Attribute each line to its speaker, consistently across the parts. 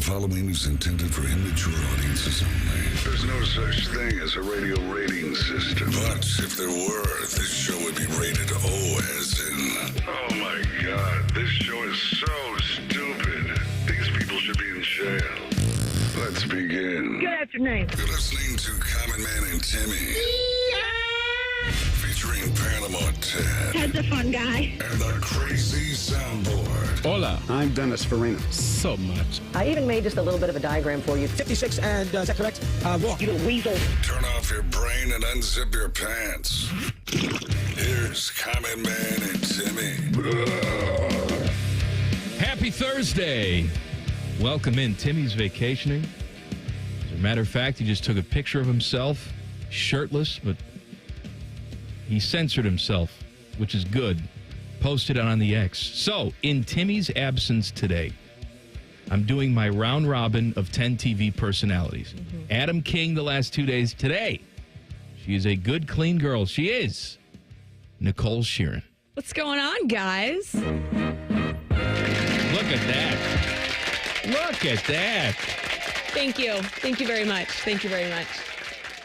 Speaker 1: following is intended for immature audiences only. There's no such thing as a radio rating system. But if there were, this show would be rated O as in... Oh my God, this show is so stupid. These people should be in jail. Let's begin.
Speaker 2: Good afternoon.
Speaker 1: You're listening to Common Man and Timmy. Featuring Panama Ted.
Speaker 2: Ted's a fun guy.
Speaker 1: And the Crazy Soundboard.
Speaker 3: Hola.
Speaker 4: I'm Dennis Farina.
Speaker 3: So much.
Speaker 5: I even made just a little bit of a diagram for you.
Speaker 6: 56, and is that correct? Walk.
Speaker 2: You little weasel.
Speaker 1: Turn off your brain and unzip your pants. Here's Common Man and Timmy.
Speaker 3: Happy Thursday. Welcome in. Timmy's vacationing. As a matter of fact, he just took a picture of himself, shirtless, but he censored himself, which is good. Posted it on the X. So, in Timmy's absence today, I'm doing my round robin of 10 TV personalities. Adam King the last 2 days. Today, she is a good, clean girl. She is Nicole Shearin.
Speaker 7: What's going on, guys?
Speaker 3: Look at that. Look at that.
Speaker 7: Thank you. Thank you very much. Thank you very much.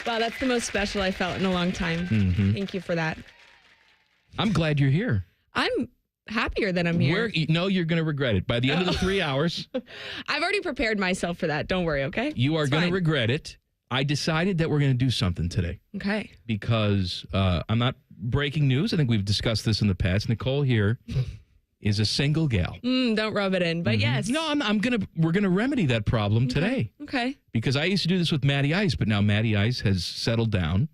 Speaker 7: Wow, that's the most special I felt in a long time. Thank you for that.
Speaker 3: I'm glad you're here.
Speaker 7: I'm happier that I'm here.
Speaker 3: No, you're going to regret it. By the end of the 3 hours.
Speaker 7: I've already prepared myself for that. Don't worry, okay?
Speaker 3: You are going to regret it. I decided that we're going to do something today.
Speaker 7: Okay.
Speaker 3: Because I'm not breaking news. I think we've discussed this in the past. Nicole here is a single gal.
Speaker 7: Don't rub it in, but yes.
Speaker 3: No, we're going to remedy that problem today.
Speaker 7: Okay.
Speaker 3: Because I used to do this with Matty Ice, but now Matty Ice has settled down.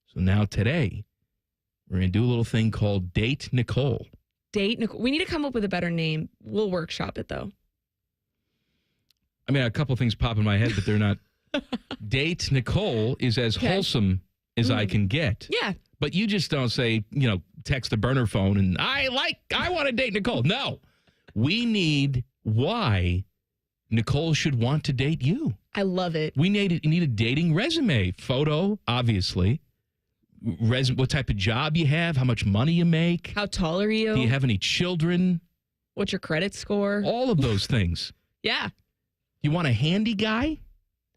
Speaker 3: So now today, we're going to do a little thing called Date Nicole.
Speaker 7: Date Nicole. We need to come up with a better name. We'll workshop it, though.
Speaker 3: I mean, a couple things pop in my head, but they're not. Date Nicole is as wholesome as I can get.
Speaker 7: Yeah.
Speaker 3: But you just don't say, text the burner phone and I want to date Nicole. No. We need why Nicole should want to date you.
Speaker 7: I love it.
Speaker 3: We need a dating resume. Photo, obviously. What type of job you have, how much money you make.
Speaker 7: How tall are you?
Speaker 3: Do you have any children?
Speaker 7: What's your credit score?
Speaker 3: All of those things.
Speaker 7: Yeah.
Speaker 3: You want a handy guy?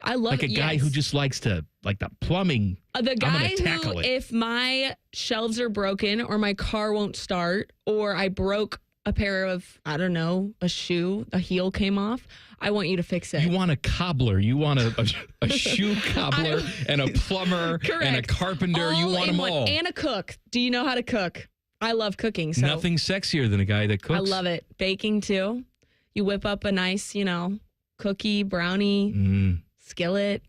Speaker 7: I love
Speaker 3: like a guy who just likes to, like the plumbing.
Speaker 7: The guy
Speaker 3: who,
Speaker 7: if my shelves are broken or my car won't start or I broke a pair of, I don't know, a shoe, a heel came off, I want you to fix it.
Speaker 3: You want a cobbler. You want a shoe cobbler and a plumber and a carpenter. You want them all.
Speaker 7: And a cook. Do you know how to cook? I love cooking. So
Speaker 3: nothing sexier than a guy that cooks.
Speaker 7: I love it. Baking too. You whip up a nice, cookie, brownie, skillet.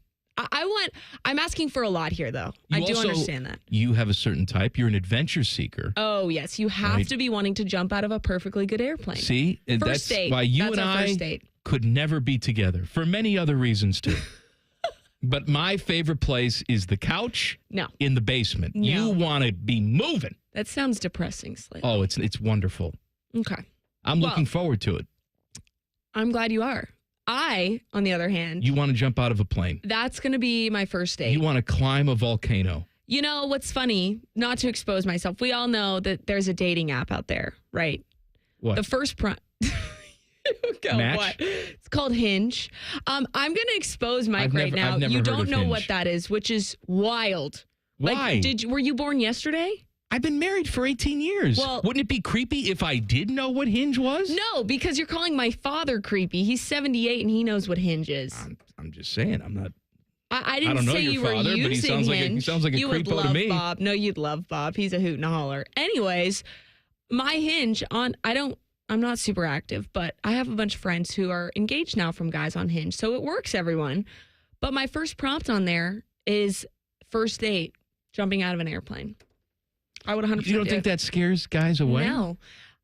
Speaker 7: I'm asking for a lot here, though. I do understand that.
Speaker 3: You have a certain type. You're an adventure seeker.
Speaker 7: Oh, yes. You have to be wanting to jump out of a perfectly good airplane.
Speaker 3: See? And
Speaker 7: first date.
Speaker 3: Why you
Speaker 7: that's
Speaker 3: and I could never be together for many other reasons, too. But my favorite place is the couch in the basement.
Speaker 7: No.
Speaker 3: You want to be moving.
Speaker 7: That sounds depressing slightly.
Speaker 3: Oh, it's wonderful.
Speaker 7: Okay.
Speaker 3: I'm looking forward to it.
Speaker 7: I'm glad you are. I, on the other hand...
Speaker 3: You want to jump out of a plane.
Speaker 7: That's going to be my first date.
Speaker 3: You want to climb a volcano.
Speaker 7: You know, what's funny, not to expose myself, we all know that there's a dating app out there, right?
Speaker 3: What?
Speaker 7: The first... Match? What? It's called Hinge. I'm going to expose Mike right now. You don't know what that is, which is wild.
Speaker 3: Why?
Speaker 7: Were you born yesterday?
Speaker 3: I've been married for 18 years. Well, wouldn't it be creepy if I did know what Hinge was?
Speaker 7: No, because you're calling my father creepy. He's 78 and he knows what Hinge is.
Speaker 3: I'm just saying. I'm not.
Speaker 7: I didn't say you were using
Speaker 3: but he sounds
Speaker 7: Hinge.
Speaker 3: He sounds like a creepo to me.
Speaker 7: Bob. No, you'd love Bob. He's a hoot and a holler. Anyways, my Hinge I'm not super active, but I have a bunch of friends who are engaged now from guys on Hinge. So it works, everyone. But my first prompt on there is first date, jumping out of an airplane. I would 100%
Speaker 3: You don't think that scares guys away?
Speaker 7: No.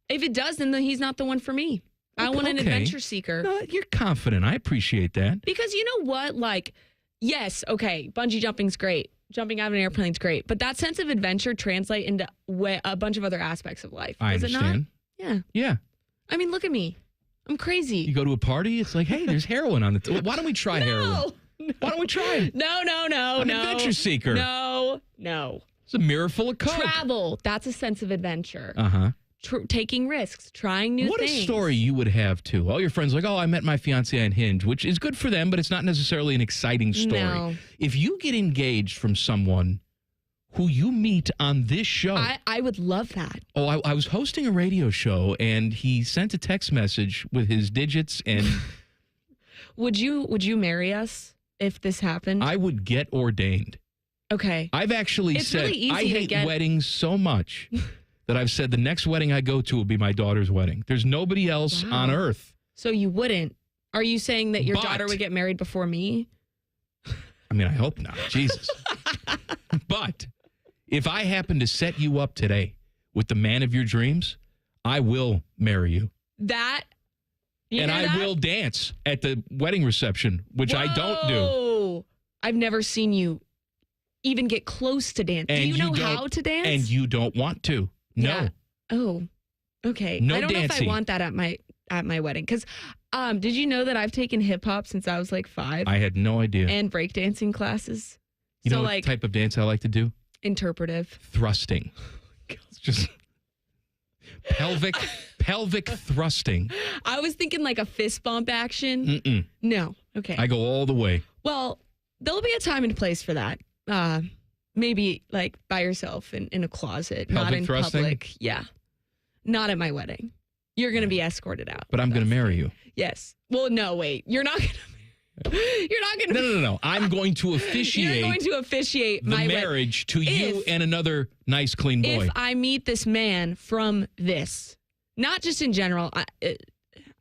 Speaker 7: If it does, then he's not the one for me. I want an adventure seeker.
Speaker 3: No, you're confident. I appreciate that.
Speaker 7: Because you know what? Yes, okay, bungee jumping's great. Jumping out of an airplane's great. But that sense of adventure translates into a bunch of other aspects of life.
Speaker 3: I understand.
Speaker 7: It not? Yeah.
Speaker 3: Yeah.
Speaker 7: I mean, look at me. I'm crazy.
Speaker 3: You go to a party, it's like, hey, there's heroin on the... Why don't we try heroin?
Speaker 7: No.
Speaker 3: Why don't we try it?
Speaker 7: No.
Speaker 3: An adventure seeker.
Speaker 7: No.
Speaker 3: It's a mirror full of coke.
Speaker 7: Travel. That's a sense of adventure.
Speaker 3: Uh-huh.
Speaker 7: taking risks, trying new
Speaker 3: What
Speaker 7: things.
Speaker 3: a story you would have, too. All your friends are like, oh, I met my fiancé on Hinge, which is good for them, but it's not necessarily an exciting story.
Speaker 7: No.
Speaker 3: If you get engaged from someone who you meet on this show.
Speaker 7: I would love that.
Speaker 3: Oh, I was hosting a radio show, and he sent a text message with his digits, and
Speaker 7: Would you marry us if this happened?
Speaker 3: I would get ordained.
Speaker 7: Okay.
Speaker 3: I've actually
Speaker 7: It's
Speaker 3: said
Speaker 7: really easy
Speaker 3: I
Speaker 7: to
Speaker 3: hate
Speaker 7: get-
Speaker 3: weddings so much that I've said the next wedding I go to will be my daughter's wedding. There's nobody else
Speaker 7: Wow.
Speaker 3: on earth.
Speaker 7: So you wouldn't. Are you saying that your
Speaker 3: But-
Speaker 7: daughter would get married before me?
Speaker 3: I mean, I hope not. Jesus. But if I happen to set you up today with the man of your dreams, I will marry you.
Speaker 7: That you
Speaker 3: And
Speaker 7: hear
Speaker 3: I
Speaker 7: that?
Speaker 3: will dance at the wedding reception, which I don't do.
Speaker 7: Whoa. I've never seen you even get close to dance.
Speaker 3: And
Speaker 7: Do you know
Speaker 3: don't-
Speaker 7: how to dance?
Speaker 3: And you don't want to. No.
Speaker 7: Yeah. Oh. Okay.
Speaker 3: No
Speaker 7: I don't know if I
Speaker 3: dancing.
Speaker 7: want that at my wedding. Because did you know that I've taken hip hop since I was like 5
Speaker 3: I had no idea.
Speaker 7: and breakdancing classes?
Speaker 3: You
Speaker 7: so
Speaker 3: know what
Speaker 7: like
Speaker 3: type of dance I like to do?
Speaker 7: interpretive.
Speaker 3: Thrusting. It's just pelvic thrusting.
Speaker 7: I was thinking like a fist bump action.
Speaker 3: Mm-mm.
Speaker 7: No. Okay.
Speaker 3: I go all the way.
Speaker 7: Well, there'll be a time and place for that. Maybe like by yourself in a closet, not
Speaker 3: Pelvic
Speaker 7: in
Speaker 3: thrusting?
Speaker 7: public. Yeah. Not at my wedding. You're going to be escorted out.
Speaker 3: But I'm going to marry you.
Speaker 7: Yes. Well, no, wait. You're not going to. You're not going to.
Speaker 3: No. I'm going to officiate
Speaker 7: You're going to officiate
Speaker 3: the
Speaker 7: my wedding.
Speaker 3: marriage to you
Speaker 7: If-
Speaker 3: and another nice, clean boy.
Speaker 7: If I meet this man from this, not just in general,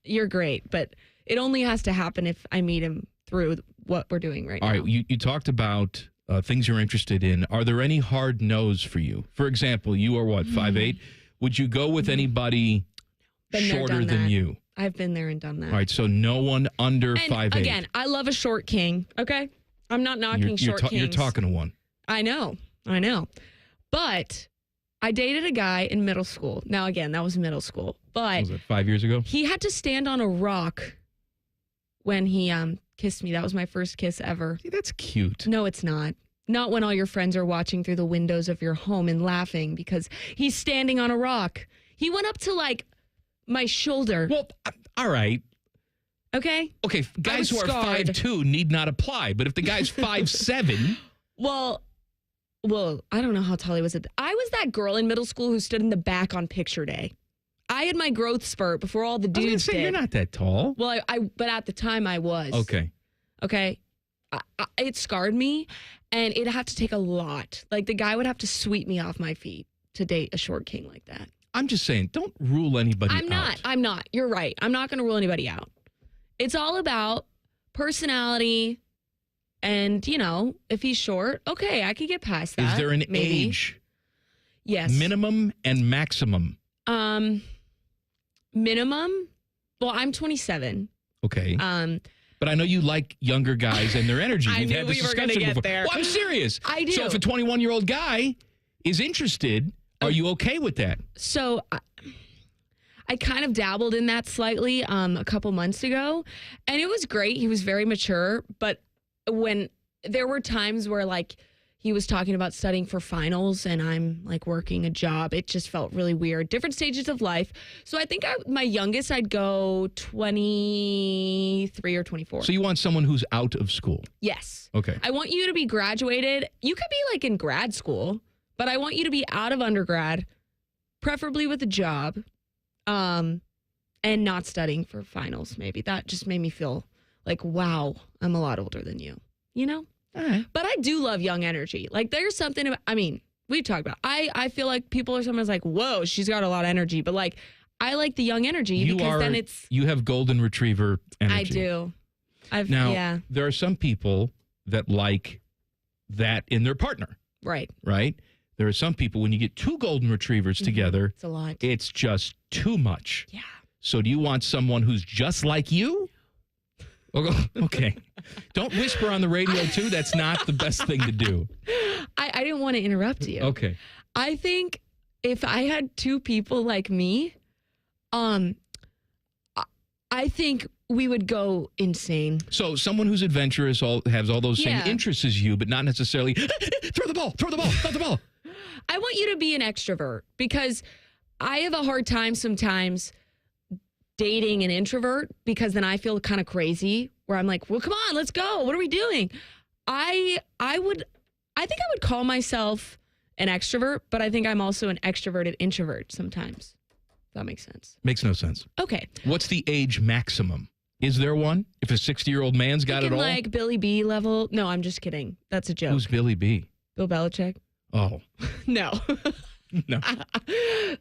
Speaker 7: you're great, but it only has to happen if I meet him through what we're doing right
Speaker 3: All
Speaker 7: now.
Speaker 3: right, you talked about things you're interested in. Are there any hard no's for you? For example, you are what, 5'8"? Would you go with anybody
Speaker 7: Been there,
Speaker 3: shorter
Speaker 7: done
Speaker 3: than
Speaker 7: that.
Speaker 3: you?
Speaker 7: I've been there and done that.
Speaker 3: All right, so no one under
Speaker 7: And
Speaker 3: 5'8".
Speaker 7: again, I love a short king. Okay, I'm not knocking short kings.
Speaker 3: You're talking to one.
Speaker 7: I know. But I dated a guy in middle school. Now, again, that was middle school. But
Speaker 3: Was it 5 years ago?
Speaker 7: he had to stand on a rock when he kissed me. That was my first kiss ever.
Speaker 3: See, that's cute.
Speaker 7: No, it's not. Not when all your friends are watching through the windows of your home and laughing because he's standing on a rock. He went up to like my shoulder.
Speaker 3: Well, all right.
Speaker 7: Okay.
Speaker 3: Okay, guys who
Speaker 7: was
Speaker 3: are
Speaker 7: scarred.
Speaker 3: 5'2" need not apply. But if the guy's 5'7",
Speaker 7: Well, I don't know how tall he was. I was that girl in middle school who stood in the back on picture day. I had my growth spurt before all the
Speaker 3: I was gonna
Speaker 7: dudes
Speaker 3: say,
Speaker 7: did.
Speaker 3: you're not that tall.
Speaker 7: Well, but at the time I was.
Speaker 3: Okay.
Speaker 7: Okay. It scarred me, and it'd have to take a lot. Like the guy would have to sweep me off my feet to date a short king like that.
Speaker 3: I'm just saying, don't rule anybody out.
Speaker 7: I'm not. You're right. I'm not going to rule anybody out. It's all about personality. And, if he's short, okay, I could get past that.
Speaker 3: Is there an
Speaker 7: maybe.
Speaker 3: age?
Speaker 7: Yes.
Speaker 3: Minimum and maximum.
Speaker 7: Minimum? Well, I'm 27.
Speaker 3: Okay.
Speaker 7: But
Speaker 3: I know you like younger guys and their energy.
Speaker 7: I
Speaker 3: We've
Speaker 7: knew
Speaker 3: had this
Speaker 7: we were gonna
Speaker 3: discussion
Speaker 7: get
Speaker 3: before.
Speaker 7: there.
Speaker 3: Well, I'm serious.
Speaker 7: I do.
Speaker 3: So if a 21-year-old guy is interested, are you okay with that?
Speaker 7: So I kind of dabbled in that slightly a couple months ago, and it was great. He was very mature, but when there were times where like he was talking about studying for finals and I'm like working a job, it just felt really weird. Different stages of life. So I think my youngest, I'd go 23 or 24.
Speaker 3: So you want someone who's out of school?
Speaker 7: Yes.
Speaker 3: Okay.
Speaker 7: I want you to be graduated. You could be like in grad school, but I want you to be out of undergrad, preferably with a job, and not studying for finals. Maybe that just made me feel like, wow, I'm a lot older than you,
Speaker 3: All right.
Speaker 7: But I do love young energy. Like there's something about, we've talked about, I feel like people are sometimes like, whoa, she's got a lot of energy. But like, I like the young energy because then it's.
Speaker 3: You have golden retriever energy.
Speaker 7: I do.
Speaker 3: Now, there are some people that like that in their partner,
Speaker 7: Right.
Speaker 3: right? There are some people, when you get two golden retrievers together,
Speaker 7: It's a lot.
Speaker 3: it's just too much.
Speaker 7: Yeah.
Speaker 3: So do you want someone who's just like you? Okay. Don't whisper on the radio, too. That's not the best thing to do.
Speaker 7: I didn't want to interrupt you.
Speaker 3: Okay.
Speaker 7: I think if I had two people like me, I think we would go insane.
Speaker 3: So someone who's adventurous has all those same
Speaker 7: Yeah.
Speaker 3: interests as you, but not necessarily throw the ball, throw the ball.
Speaker 7: I want you to be an extrovert because I have a hard time sometimes dating an introvert because then I feel kind of crazy where I'm like, well, come on, let's go. What are we doing? I think I would call myself an extrovert, but I think I'm also an extroverted introvert sometimes. If that makes sense.
Speaker 3: Makes no sense.
Speaker 7: Okay.
Speaker 3: What's the age maximum? Is there one? If a 60-year-old man's got it all?
Speaker 7: Like Billy B level. No, I'm just kidding. That's a joke.
Speaker 3: Who's Billy B?
Speaker 7: Bill Belichick.
Speaker 3: Oh.
Speaker 7: No.
Speaker 3: No.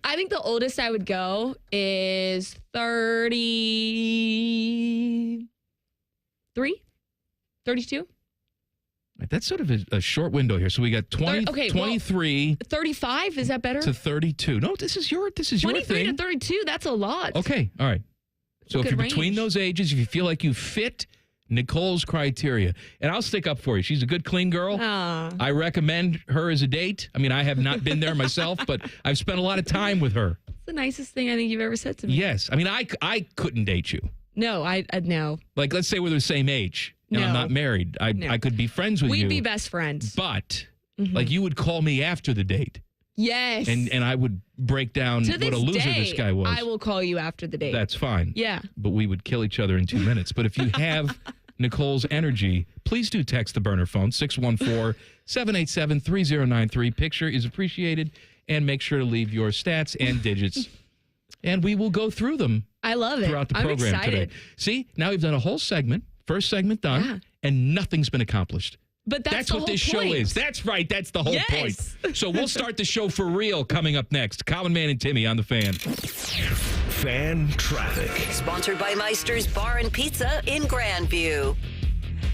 Speaker 7: I think the oldest I would go is 33? 32?
Speaker 3: That's sort of a short window here. So we got 23
Speaker 7: 35, is that better?
Speaker 3: to 32. No, this is your
Speaker 7: 23
Speaker 3: thing.
Speaker 7: to 32, that's a lot.
Speaker 3: Okay, all right. So if
Speaker 7: Good
Speaker 3: you're between
Speaker 7: range.
Speaker 3: those ages, if you feel like you fit Nicole's criteria, and I'll stick up for you. She's a good, clean girl. I recommend her as a date. I mean, I have not been there myself, but I've spent a lot of time with her.
Speaker 7: It's the nicest thing I think you've ever said to me.
Speaker 3: Yes. I mean, I couldn't date you.
Speaker 7: No, I no.
Speaker 3: Like, let's say we're the same age, and I'm
Speaker 7: No.
Speaker 3: not married. I could be friends with you.
Speaker 7: We'd be best friends.
Speaker 3: But, like, you would call me after the date,
Speaker 7: Yes.
Speaker 3: and I would break down
Speaker 7: to
Speaker 3: what
Speaker 7: this
Speaker 3: a loser
Speaker 7: day,
Speaker 3: this guy was.
Speaker 7: I will call you after the date.
Speaker 3: That's fine.
Speaker 7: Yeah.
Speaker 3: But we would kill each other in 2 minutes. But if you have Nicole's energy, please do text the burner phone, 614-787-3093. Picture is appreciated. And make sure to leave your stats and digits. And we will go through them
Speaker 7: I love it.
Speaker 3: throughout the
Speaker 7: I'm
Speaker 3: program
Speaker 7: excited.
Speaker 3: today. See, now we've done a whole segment, first segment done,
Speaker 7: Yeah.
Speaker 3: and nothing's been accomplished.
Speaker 7: But that's the
Speaker 3: what
Speaker 7: whole
Speaker 3: this
Speaker 7: point.
Speaker 3: show is. That's right. That's the whole
Speaker 7: Yes.
Speaker 3: point. So we'll start the show for real coming up next. Common Man and Timmy on the Fan.
Speaker 1: Fan traffic.
Speaker 2: Sponsored by Meister's Bar and Pizza in Grandview.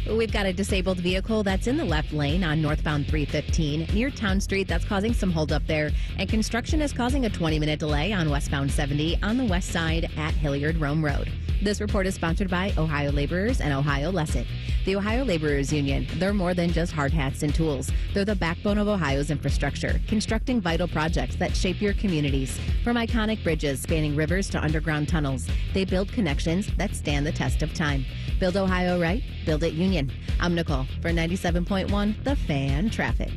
Speaker 4: We've got a disabled vehicle that's in the left lane on northbound 315 near Town Street that's causing some holdup there. And construction is causing a 20-minute delay on westbound 70 on the west side at Hilliard Rome Road. This report is sponsored by Ohio Laborers and Ohio Lessig. The Ohio Laborers Union, they're more than just hard hats and tools. They're the backbone of Ohio's infrastructure, constructing vital projects that shape your communities. From iconic bridges spanning rivers to underground tunnels, they build connections that stand the test of time. Build Ohio right, build it Union. I'm Nicole for 97.1 The Fan Traffic.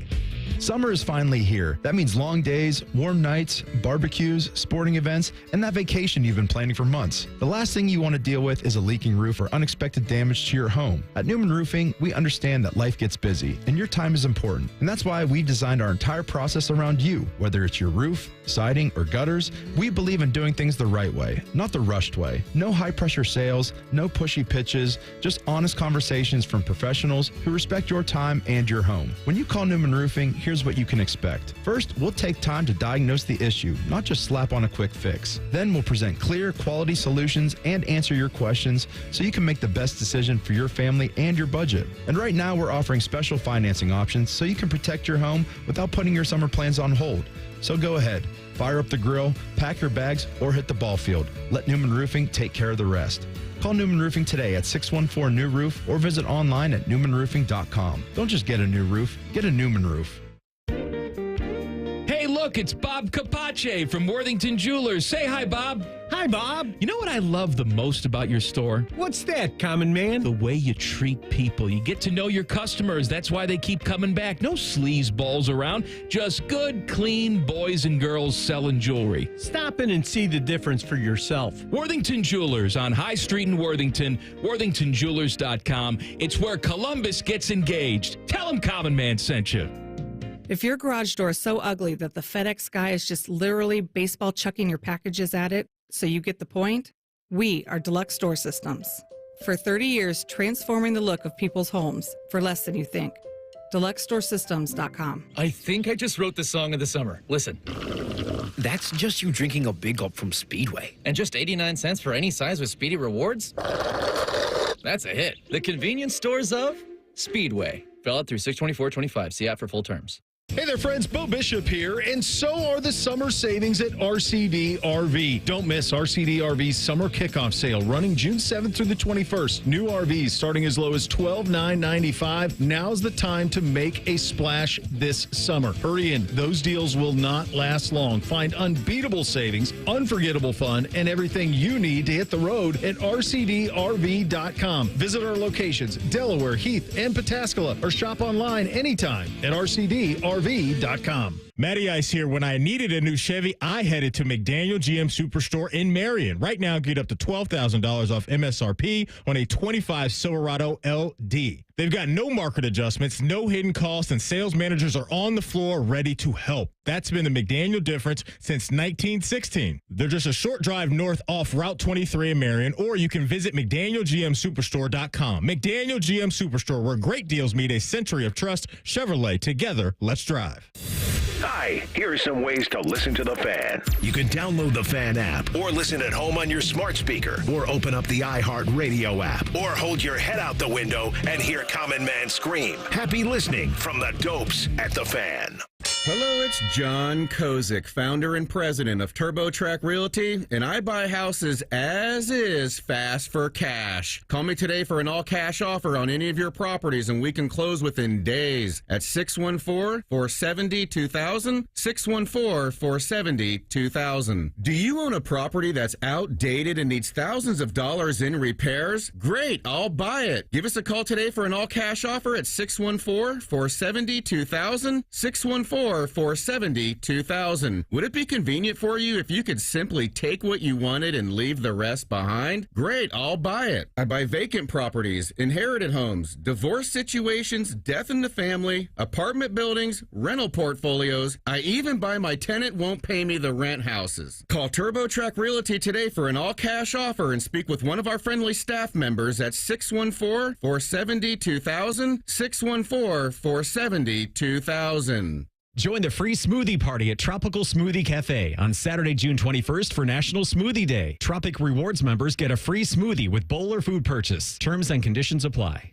Speaker 8: Summer is finally here. That means long days, warm nights, barbecues, sporting events, and that vacation you've been planning for months. The last thing you want to deal with is a leaking roof or unexpected damage to your home. At Newman Roofing, we understand that life gets busy and your time is important. And that's why we designed our entire process around you. Whether it's your roof, siding, or gutters, we believe in doing things the right way, not the rushed way. No high-pressure sales, no pushy pitches, just honest conversations from professionals who respect your time and your home. When you call Newman Roofing, here's what you can expect. First, we'll take time to diagnose the issue, not just slap on a quick fix. Then we'll present clear, quality solutions and answer your questions so you can make the best decision for your family and your budget. And right now, we're offering special financing options so you can protect your home without putting your summer plans on hold. So go ahead, fire up the grill, pack your bags, or hit the ball field. Let Newman Roofing take care of the rest. Call Newman Roofing today at 614-NEW-ROOF or visit online at newmanroofing.com. Don't just get a new roof, get a Newman roof.
Speaker 3: Hey, look, it's Bob Capace from Worthington Jewelers. Say hi, Bob.
Speaker 6: Hi, Bob.
Speaker 3: You know what I love the most about your store?
Speaker 6: What's that, Common Man?
Speaker 3: The way you treat people. You get to know your customers. That's why they keep coming back. No sleazeballs around. Just good, clean boys and girls selling jewelry.
Speaker 6: Stop in and see the difference for yourself.
Speaker 3: Worthington Jewelers on High Street in Worthington. WorthingtonJewelers.com. It's where Columbus gets engaged. Tell them Common Man sent you.
Speaker 9: If your garage door is so ugly that the FedEx guy is just literally baseball chucking your packages at it, so you get the point, we are Deluxe Door Systems. For 30 years, transforming the look of people's homes for less than you think. DeluxeDoorSystems.com.
Speaker 10: I think I just wrote the song of the summer. Listen.
Speaker 11: That's just you drinking a big gulp from Speedway.
Speaker 10: And just 89 cents for any size with Speedy Rewards? That's a hit. The convenience stores of Speedway. Valid through 6/24/25. See app for full terms.
Speaker 12: Hey there, friends. Bo Bishop here, and so are the summer savings at RCD RV. Don't miss RCD RV's summer kickoff sale running June 7th through the 21st. New RVs starting as low as $12,995. Now's the time to make a splash this summer. Hurry in. Those deals will not last long. Find unbeatable savings, unforgettable fun, and everything you need to hit the road at RCDRV.com. Visit our locations, Delaware, Heath, and Pataskala, or shop online anytime at RCDRV.com. Matty Ice here. When I needed a new Chevy, I headed to McDaniel GM Superstore in Marion. Right now, get up to $12,000 off MSRP on a 25 Silverado LD. They've got no market adjustments, no hidden costs, and sales managers are on the floor ready to help. That's been the McDaniel difference since 1916. They're just a short drive north off Route 23 in Marion, or you can visit McDanielGMSuperstore.com. McDaniel GM Superstore, where great deals meet a century of trust. Chevrolet, together, let's drive.
Speaker 13: Hi, here are some ways to listen to The Fan. You can download the Fan app or listen at home on your smart speaker or open up the iHeartRadio app or hold your head out the window and hear Common Man scream. Happy listening from the Dopes at The Fan.
Speaker 14: Hello, it's John Kozik, founder and president of TurboTrack Realty, and I buy houses as is fast for cash. Call me today for an all-cash offer on any of your properties, and we can close within days at 614-470-2000, 614-470-2000. Do you own a property that's outdated and needs thousands of dollars in repairs? Great, I'll buy it. Give us a call today for an all-cash offer at 614-470-2000, 614-470-2000. Would it be convenient for you if you could simply take what you wanted and leave the rest behind? Great, I'll buy it. I buy vacant properties, inherited homes, divorce situations, death in the family, apartment buildings, rental portfolios. I even buy my tenant won't pay me the rent houses. Call TurboTrack Realty today for an all-cash offer and speak with one of our friendly staff members at 614-470-2000, 614-470-2000.
Speaker 15: Join the free smoothie party at Tropical Smoothie Cafe on Saturday, June 21st for National Smoothie Day. Tropic Rewards members get a free smoothie with bowl or food purchase. Terms and conditions apply.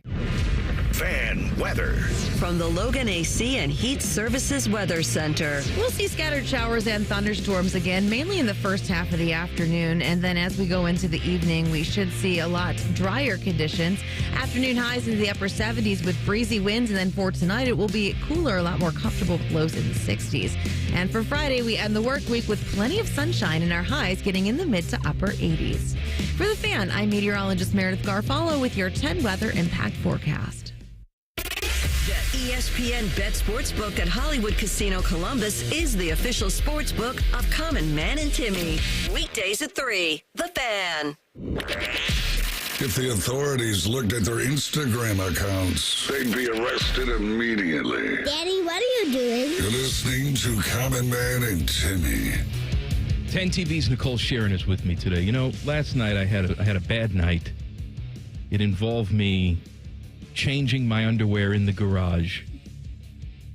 Speaker 13: Fan weather.
Speaker 2: From the Logan AC and Heat Services Weather Center.
Speaker 4: We'll see scattered showers and thunderstorms again, mainly in the first half of the afternoon. And then as we go into the evening, we should see a lot drier conditions. Afternoon highs in the upper 70s with breezy winds. And then for tonight, it will be cooler, a lot more comfortable with lows in the 60s. And for Friday, we end the work week with plenty of sunshine and our highs getting in the mid to upper 80s. For The Fan, I'm meteorologist Meredith Garfalo with your 10 weather impact forecast.
Speaker 2: The ESPN Bet Sportsbook at Hollywood Casino Columbus is the official sportsbook of Common Man and Timmy. Weekdays at 3. The Fan.
Speaker 1: If the authorities looked at their Instagram accounts, they'd be arrested immediately.
Speaker 16: Daddy, what are you doing?
Speaker 1: You're listening to Common Man and Timmy.
Speaker 3: 10 TV's Nicole Shearin is with me today. You know, last night I had a bad night. It involved me changing my underwear in the garage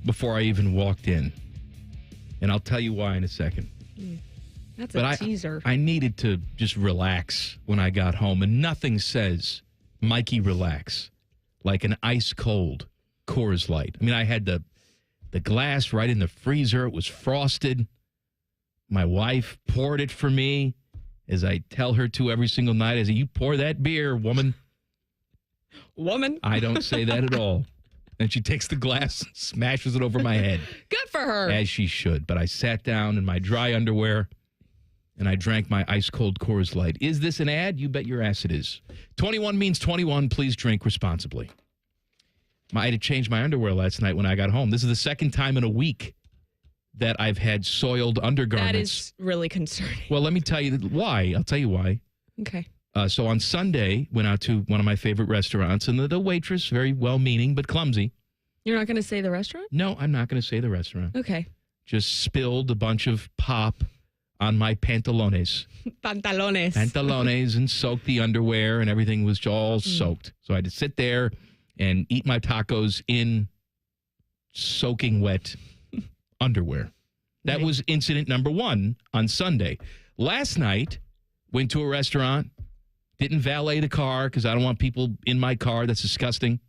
Speaker 3: before I even walked in. And I'll tell you why in a second.
Speaker 7: That's a teaser.
Speaker 3: I needed to just relax when I got home, and nothing says, Mikey, relax, like an ice-cold Coors Light. I mean, I had the glass right in the freezer. It was frosted. My wife poured it for me, as I tell her to every single night. I say, you pour that beer, woman.
Speaker 7: Woman?
Speaker 3: I don't say that at all. And she takes the glass and smashes it over my head.
Speaker 7: Good for her.
Speaker 3: As she should. But I sat down in my dry underwear and I drank my ice-cold Coors Light. Is this an ad? You bet your ass it is. 21 means 21. Please drink responsibly. I had to change my underwear last night when I got home. This is the second time in a week that I've had soiled undergarments.
Speaker 7: That is really concerning.
Speaker 3: Well, let me tell you why. I'll tell you why.
Speaker 7: Okay.
Speaker 3: So on Sunday, went out to one of my favorite restaurants, and the waitress, very well-meaning but clumsy.
Speaker 7: You're not going to say the restaurant?
Speaker 3: No, I'm not going to say the restaurant.
Speaker 7: Okay.
Speaker 3: Just spilled a bunch of pop on my pantalones. Pantalones, and soaked the underwear, and everything was all soaked. So I had to sit there and eat my tacos in soaking wet underwear. That was incident number one on Sunday. Last night, went to a restaurant. Didn't valet the car because I don't want people in my car. That's disgusting.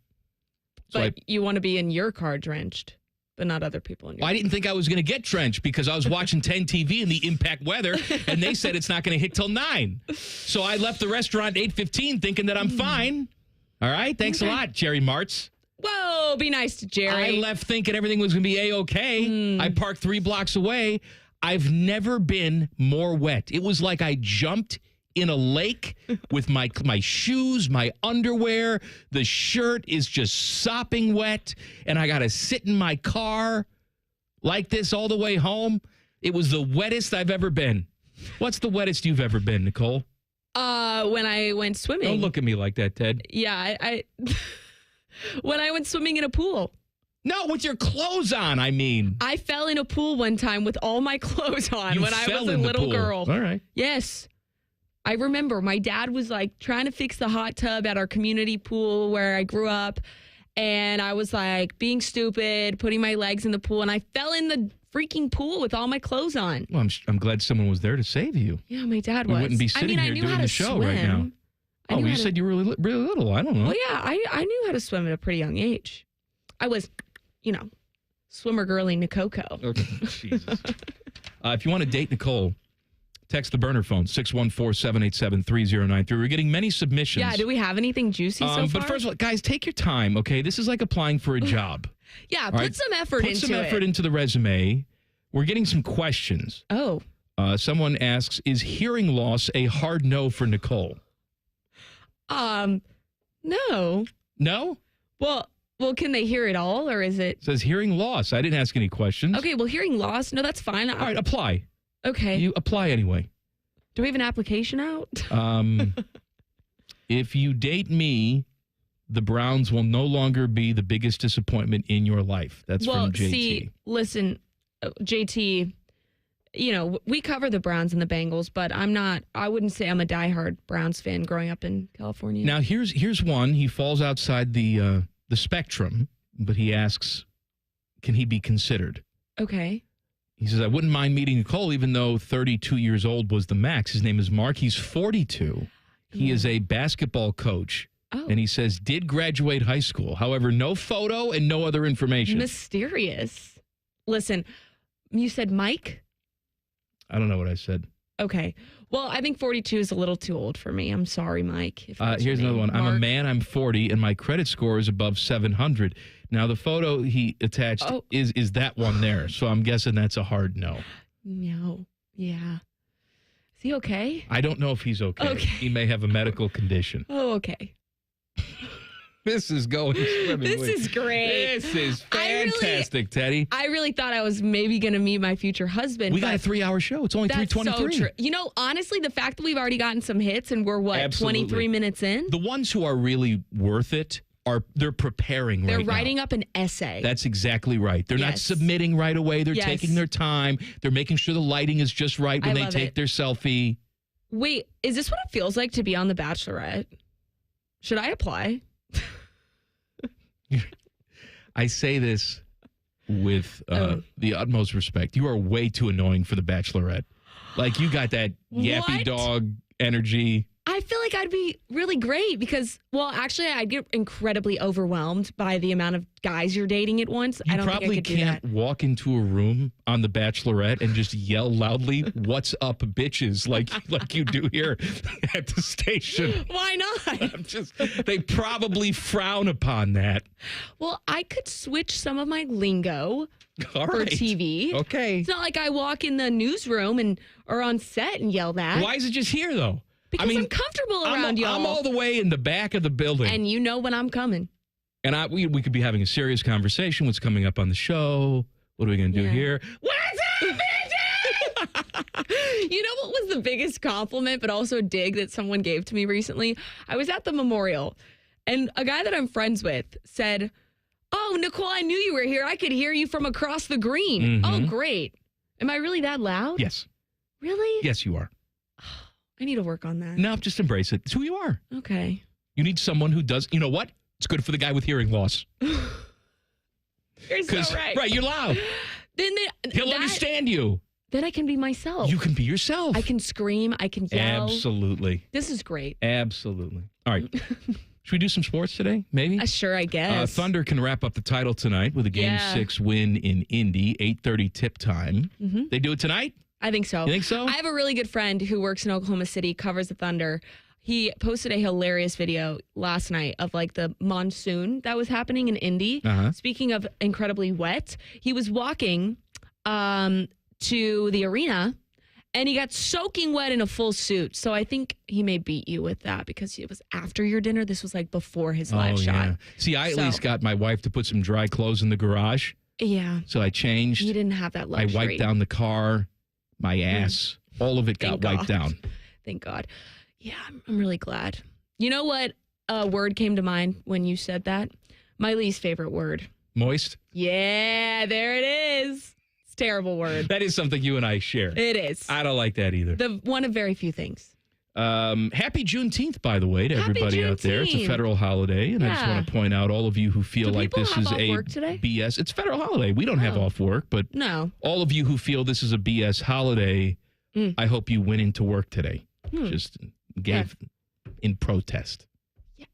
Speaker 3: So
Speaker 7: but you want to be in your car drenched, but not other people in your car.
Speaker 3: I didn't think I was going to get drenched because I was watching 10 TV in the impact weather, and they said it's not going to hit till 9. So I left the restaurant at 8:15 thinking that I'm fine. All right? Thanks a lot, Jerry Martz.
Speaker 7: Whoa, be nice to Jerry.
Speaker 3: I left thinking everything was going to be A-okay. I parked 3 blocks away. I've never been more wet. It was like I jumped in a lake with my shoes, my underwear. The shirt is just sopping wet, and I got to sit in my car like this all the way home. It was the wettest I've ever been. What's the wettest you've ever been, Nicole?
Speaker 7: When I went swimming.
Speaker 3: Don't look at me like that, Ted.
Speaker 7: Yeah, I when I went swimming in a pool.
Speaker 3: No, with your clothes on, I mean.
Speaker 7: I fell in a pool one time with all my clothes on
Speaker 3: You
Speaker 7: when I
Speaker 3: fell
Speaker 7: was a
Speaker 3: in the
Speaker 7: little
Speaker 3: pool.
Speaker 7: girl.
Speaker 3: All right.
Speaker 7: Yes. I remember my dad was like trying to fix the hot tub at our community pool where I grew up. And I was like being stupid, putting my legs in the pool. And I fell in the freaking pool with all my clothes on.
Speaker 3: Well, I'm glad someone was there to save you.
Speaker 7: Yeah, my dad was.
Speaker 3: We wouldn't be sitting here doing the show right now. Oh, you said you were really little. I don't know.
Speaker 7: Well, yeah, I knew how to swim at a pretty young age. I was, swimmer girly Nicoco.
Speaker 3: Okay. Jesus. If you want to date Nicole, text the burner phone, 614-787-3093. We're getting many submissions.
Speaker 7: Yeah, do we have anything juicy so far?
Speaker 3: But first of all, guys, take your time, okay? This is like applying for a job.
Speaker 7: Yeah, put some effort into it.
Speaker 3: Put some effort into the resume. We're getting some questions.
Speaker 7: Oh.
Speaker 3: Someone asks, is hearing loss a hard no for Nicole?
Speaker 7: No.
Speaker 3: No?
Speaker 7: Well, can they hear it all, or is it?
Speaker 3: It says hearing loss. I didn't ask any questions.
Speaker 7: Okay, well, hearing loss, no, that's fine.
Speaker 3: All right, apply.
Speaker 7: Okay.
Speaker 3: You apply anyway.
Speaker 7: Do we have an application out?
Speaker 3: If you date me, the Browns will no longer be the biggest disappointment in your life. That's from JT.
Speaker 7: See, listen, JT, we cover the Browns and the Bengals, but I wouldn't say I'm a diehard Browns fan growing up in California.
Speaker 3: Now, here's one. He falls outside the spectrum, but he asks, can he be considered?
Speaker 7: Okay.
Speaker 3: He says, I wouldn't mind meeting Nicole, even though 32 years old was the max. His name is Mark. He's 42. He is a basketball coach.
Speaker 7: Oh.
Speaker 3: And he says, did graduate high school. However, no photo and no other information.
Speaker 7: Mysterious. Listen, you said Mike?
Speaker 3: I don't know what I said.
Speaker 7: Okay. Well, I think 42 is a little too old for me. I'm sorry, Mike.
Speaker 3: Here's another one.
Speaker 7: Mark.
Speaker 3: I'm a man, I'm 40, and my credit score is above 700. Now, the photo he attached is that one there. So I'm guessing that's a hard no.
Speaker 7: No. Yeah. Is he okay?
Speaker 3: I don't know if he's okay. He may have a medical condition.
Speaker 7: Oh, okay.
Speaker 3: This is going swimmingly.
Speaker 7: This is great.
Speaker 3: This is fantastic, Teddy.
Speaker 7: I really thought I was maybe going to meet my future husband.
Speaker 3: We got a 3-hour show. It's only 3:23.
Speaker 7: So true. Honestly, the fact that we've already gotten some hits and we're, 23 minutes in?
Speaker 3: The ones who are really worth it they're preparing
Speaker 7: They're
Speaker 3: right now.
Speaker 7: writing up an essay.
Speaker 3: That's exactly right. They're not submitting right away. They're taking their time. They're making sure the lighting is just right when they take their selfie.
Speaker 7: Wait, is this what it feels like to be on The Bachelorette? Should I apply?
Speaker 3: I say this with the utmost respect. You are way too annoying for The Bachelorette. Like, you got that yappy dog energy.
Speaker 7: I feel like I'd be really great because, actually, I'd get incredibly overwhelmed by the amount of guys you're dating at once. I don't think I could do that.
Speaker 3: You probably can't walk into a room on The Bachelorette and just yell loudly, "What's up, bitches?" like you do here at the station.
Speaker 7: Why not?
Speaker 3: They probably frown upon that.
Speaker 7: Well, I could switch some of my lingo
Speaker 3: for
Speaker 7: TV.
Speaker 3: Okay.
Speaker 7: It's not like I walk in the newsroom or on set and yell that.
Speaker 3: Why is it just here, though?
Speaker 7: Because I'm comfortable around y'all.
Speaker 3: I'm all the way in the back of the building.
Speaker 7: And you know when I'm coming.
Speaker 3: And we could be having a serious conversation. What's coming up on the show? What are we going to do here? What's up, bitches?
Speaker 7: You know what was the biggest compliment, but also dig that someone gave to me recently? I was at the memorial, and a guy that I'm friends with said, "Oh, Nicole, I knew you were here. I could hear you from across the green."
Speaker 3: Mm-hmm.
Speaker 7: Oh, great. Am I really that loud?
Speaker 3: Yes.
Speaker 7: Really?
Speaker 3: Yes, you are.
Speaker 7: I need to work on that.
Speaker 3: No, just embrace it. It's who you are.
Speaker 7: Okay.
Speaker 3: You need someone who does, you know what? It's good for the guy with hearing loss.
Speaker 7: You're so right.
Speaker 3: Right, you're loud. He'll understand you.
Speaker 7: Then I can be myself.
Speaker 3: You can be yourself.
Speaker 7: I can scream. I can yell.
Speaker 3: Absolutely.
Speaker 7: This is great.
Speaker 3: Absolutely. All right. Should we do some sports today? Maybe?
Speaker 7: Sure, I guess.
Speaker 3: Thunder can wrap up the title tonight with a Game 6 win in Indy, 8:30 tip time.
Speaker 7: Mm-hmm.
Speaker 3: They do it tonight?
Speaker 7: I think so.
Speaker 3: You think so?
Speaker 7: I have a really good friend who works in Oklahoma City, covers the Thunder. He posted a hilarious video last night of like the monsoon that was happening in Indy.
Speaker 3: Uh-huh.
Speaker 7: Speaking of incredibly wet, he was walking to the arena and he got soaking wet in a full suit. So I think he may beat you with that because it was after your dinner. This was like before his live shot.
Speaker 3: See, I at least got my wife to put some dry clothes in the garage.
Speaker 7: Yeah.
Speaker 3: So I changed.
Speaker 7: You didn't have that
Speaker 3: I
Speaker 7: luxury.
Speaker 3: wiped down the car, my ass, all of it got wiped down.
Speaker 7: Thank God. Yeah, I'm really glad. You know what word came to mind when you said that? My least favorite word.
Speaker 3: Moist?
Speaker 7: Yeah, there it is. It's a terrible word.
Speaker 3: That is something you and I share.
Speaker 7: It is.
Speaker 3: I don't like that either.
Speaker 7: One of very few things.
Speaker 3: Happy Juneteenth, by the way, to everybody out there. It's a federal holiday, and I just want to point out all of you who feel like this is a BS. It's a federal holiday. We don't have off work, but all of you who feel this is a BS holiday, I hope you went into work today. Just gave in protest.
Speaker 7: Yeah,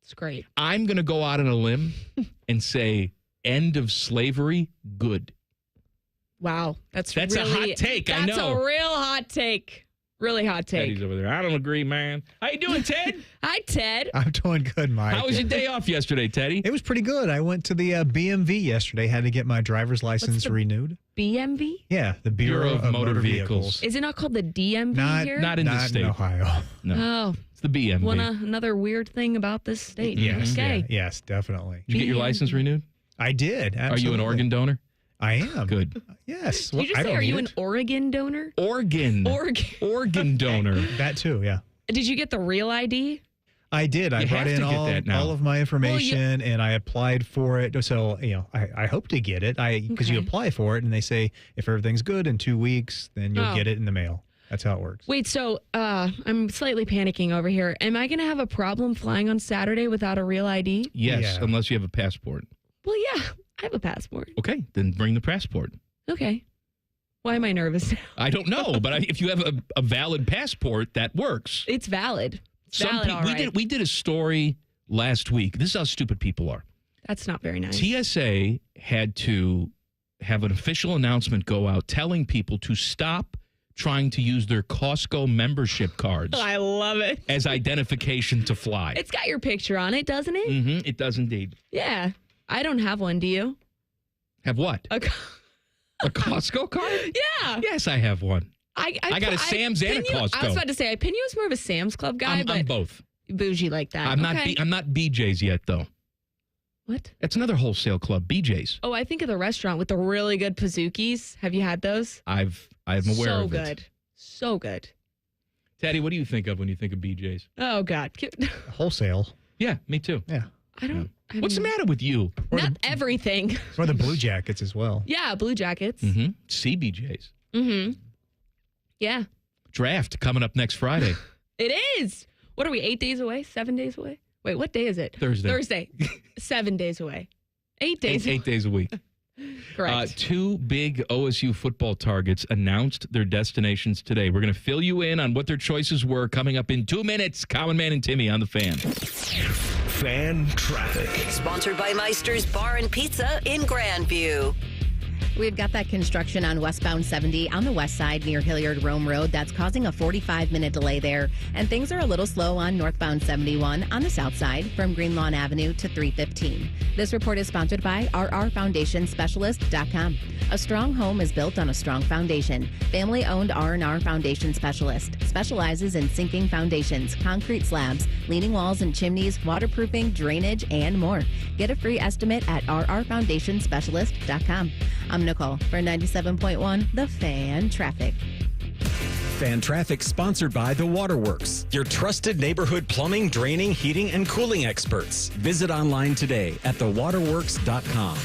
Speaker 7: it's great.
Speaker 3: I'm going to go out on a limb and say end of slavery, good.
Speaker 7: Wow, that's
Speaker 3: a hot take. I know.
Speaker 7: That's a real hot take. Really hot take.
Speaker 3: Teddy's over there. I don't agree, man. How you doing, Ted?
Speaker 7: Hi, Ted.
Speaker 16: I'm doing good, Mike.
Speaker 3: How was your day off yesterday, Teddy?
Speaker 16: It was pretty good. I went to the BMV yesterday. Had to get my driver's license renewed.
Speaker 7: BMV?
Speaker 16: Yeah, the Bureau of Motor Vehicles.
Speaker 7: Is it not called the DMV here?
Speaker 3: Not in the state.
Speaker 16: In Ohio.
Speaker 3: No.
Speaker 7: Oh.
Speaker 3: It's the BMV.
Speaker 7: Another weird thing about this state.
Speaker 16: Yes.
Speaker 7: Okay.
Speaker 16: Yeah, yes, definitely.
Speaker 3: Did you get your license renewed?
Speaker 16: I did. Absolutely.
Speaker 3: Are you an organ donor?
Speaker 16: I am.
Speaker 3: Good.
Speaker 16: Yes.
Speaker 7: Did you just say, are you an Oregon donor?
Speaker 3: Organ donor.
Speaker 16: That too, yeah.
Speaker 7: Did you get the real ID?
Speaker 16: I did. I brought in all of my information and I applied for it. So, I hope to get it. Because you apply for it and they say if everything's good in 2 weeks, then you'll get it in the mail. That's how it works.
Speaker 7: Wait, so I'm slightly panicking over here. Am I going to have a problem flying on Saturday without a real ID?
Speaker 3: Yes, unless you have a passport.
Speaker 7: Well, yeah, I have a passport.
Speaker 3: Okay, then bring the passport.
Speaker 7: Okay. Why am I nervous now?
Speaker 3: I don't know, but if you have a valid passport, that works.
Speaker 7: It's valid. All right.
Speaker 3: We did a story last week. This is how stupid people are.
Speaker 7: That's not very nice.
Speaker 3: TSA had to have an official announcement go out telling people to stop trying to use their Costco membership cards.
Speaker 7: I love it.
Speaker 3: As identification to fly.
Speaker 7: It's got your picture on it, doesn't it?
Speaker 3: Mm-hmm. It does indeed.
Speaker 7: Yeah. I don't have one. Do you?
Speaker 3: Have what? A Costco card?
Speaker 7: Yeah.
Speaker 3: Yes, I have one. I got a Sam's and a Costco.
Speaker 7: I was about to say, I pin you as more of a Sam's Club guy, but
Speaker 3: I'm both.
Speaker 7: Bougie like that.
Speaker 3: I'm not BJ's yet, though.
Speaker 7: What?
Speaker 3: That's another wholesale club, BJ's.
Speaker 7: Oh, I think of the restaurant with the really good Pazookies. Have you had those?
Speaker 3: I'm aware of it.
Speaker 7: So good. So good.
Speaker 3: Teddy, what do you think of when you think of BJ's?
Speaker 7: Oh, God.
Speaker 16: Wholesale.
Speaker 3: Yeah, me too.
Speaker 16: Yeah.
Speaker 7: I don't.
Speaker 3: What's the matter with you?
Speaker 7: Not everything.
Speaker 16: Or the Blue Jackets as well.
Speaker 7: Yeah, Blue Jackets.
Speaker 3: Mm-hmm. CBJ's.
Speaker 7: Mm-hmm. Yeah.
Speaker 3: Draft coming up next Friday.
Speaker 7: It is. What are we, 8 days away? 7 days away? Wait, what day is it?
Speaker 3: Thursday.
Speaker 7: 7 days away. 8 days.
Speaker 3: 8 days a week.
Speaker 7: Correct.
Speaker 3: 2 big OSU football targets announced their destinations today. We're going to fill you in on what their choices were coming up in 2 minutes. Common Man and Timmy on the Fan.
Speaker 13: Fan traffic.
Speaker 2: Sponsored by Meister's Bar and Pizza in Grandview.
Speaker 4: We've got that construction on westbound 70 on the west side near Hilliard Rome Road. That's causing a 45-minute delay there. And things are a little slow on northbound 71 on the south side from Greenlawn Avenue to 315. This report is sponsored by rrfoundationspecialist.com. A strong home is built on a strong foundation. Family-owned R&R Foundation Specialist specializes in sinking foundations, concrete slabs, leaning walls and chimneys, waterproofing, drainage, and more. Get a free estimate at rrfoundationspecialist.com. I'm Nicole for 97.1 The Fan Traffic.
Speaker 15: Fan Traffic sponsored by The Waterworks, your trusted neighborhood plumbing, draining, heating, and cooling experts. Visit online today at thewaterworks.com.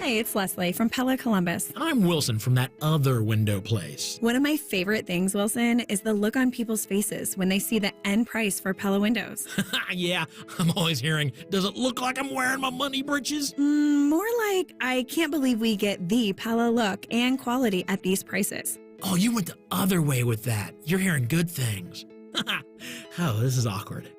Speaker 17: Hey, it's Leslie from Pella Columbus.
Speaker 11: I'm Wilson from that other window place.
Speaker 17: One of my favorite things, Wilson, is the look on people's faces when they see the end price for Pella windows.
Speaker 11: Yeah, I'm always hearing, does it look like I'm wearing my money britches?
Speaker 17: More like, I can't believe we get the Pella look and quality at these prices.
Speaker 11: Oh, you went the other way with that. You're hearing good things. Oh, this is awkward.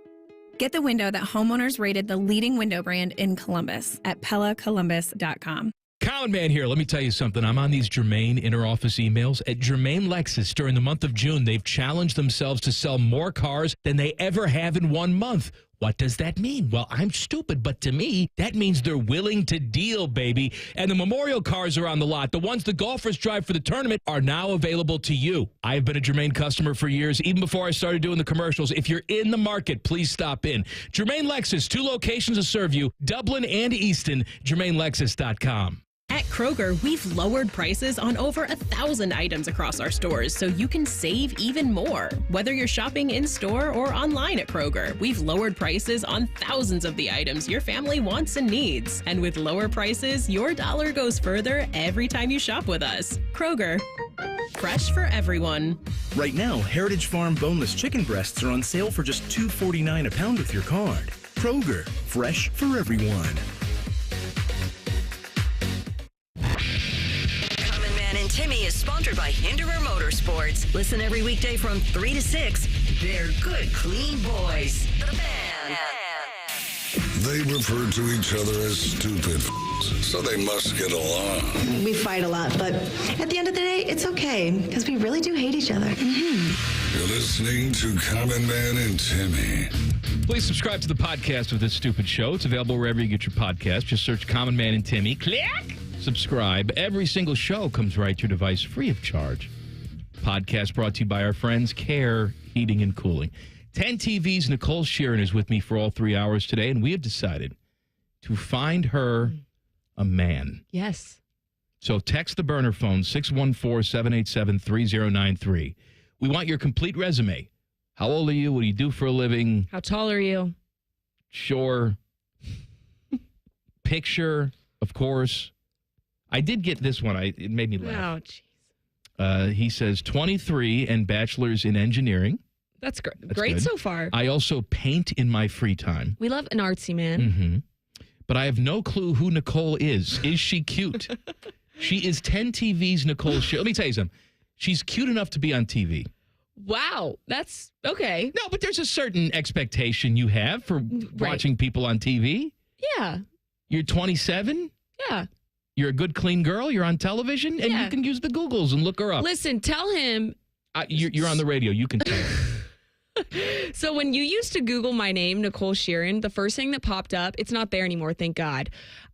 Speaker 17: Get the window that homeowners rated the leading window brand in Columbus at PellaColumbus.com.
Speaker 3: Common Man here. Let me tell you something. I'm on these Germain inter-office emails. At Germain Lexus, during the month of June, they've challenged themselves to sell more cars than they ever have in 1 month. What does that mean? Well, I'm stupid, but to me, that means they're willing to deal, baby. And the Memorial cars are on the lot. The ones the golfers drive for the tournament are now available to you. I've been a Germain customer for years, even before I started doing the commercials. If you're in the market, please stop in. Germain Lexus, 2 locations to serve you, Dublin and Easton, GermainLexus.com.
Speaker 18: At Kroger, we've lowered prices on over 1,000 items across our stores so you can save even more. Whether you're shopping in-store or online at Kroger, we've lowered prices on thousands of the items your family wants and needs. And with lower prices, your dollar goes further every time you shop with us. Kroger, fresh for everyone.
Speaker 19: Right now, Heritage Farm boneless chicken breasts are on sale for just $2.49 a pound with your card. Kroger, fresh for everyone.
Speaker 2: Common Man and Timmy is sponsored by Hinderer Motorsports. Listen every weekday from 3 to 6. They're good, clean boys. The Fan.
Speaker 1: They refer to each other as stupid, so they must get along.
Speaker 20: We fight a lot, but at the end of the day, it's okay, because we really do hate each other. Mm-hmm.
Speaker 1: You're listening to Common Man and Timmy.
Speaker 3: Please subscribe to the podcast of this stupid show. It's available wherever you get your podcast. Just search Common Man and Timmy. Click! Subscribe. Every single show comes right to your device free of charge. Podcast brought to you by our friends Care Heating and Cooling. 10 TV's Nicole Shearin is with me for all 3 hours today, and we have decided to find her a man.
Speaker 7: Yes.
Speaker 3: So text the burner phone, 614-787-3093. We want your complete resume. How old are you? What do you do for a living?
Speaker 7: How tall are you?
Speaker 3: Sure. Picture, of course. I did get this one. It made me laugh.
Speaker 7: Oh, jeez.
Speaker 3: He says 23 and bachelor's in engineering.
Speaker 7: That's great.
Speaker 3: That's
Speaker 7: Great
Speaker 3: good.
Speaker 7: so far.
Speaker 3: I also paint in my free time.
Speaker 7: We love an artsy man.
Speaker 3: Mm-hmm. But I have no clue who Nicole is. Is she cute? She is 10 TV's Nicole Shearin. Let me tell you something. She's cute enough to be on TV.
Speaker 7: Wow. That's okay.
Speaker 3: No, but there's a certain expectation you have for watching people on TV.
Speaker 7: Yeah.
Speaker 3: You're 27?
Speaker 7: Yeah.
Speaker 3: You're a good, clean girl. You're on television, and you can use the Googles and look her up.
Speaker 7: Listen, tell him.
Speaker 3: You're on the radio. You can tell him.
Speaker 7: So when you used to Google my name, Nicole Shearin, the first thing that popped up, it's not there anymore, thank God.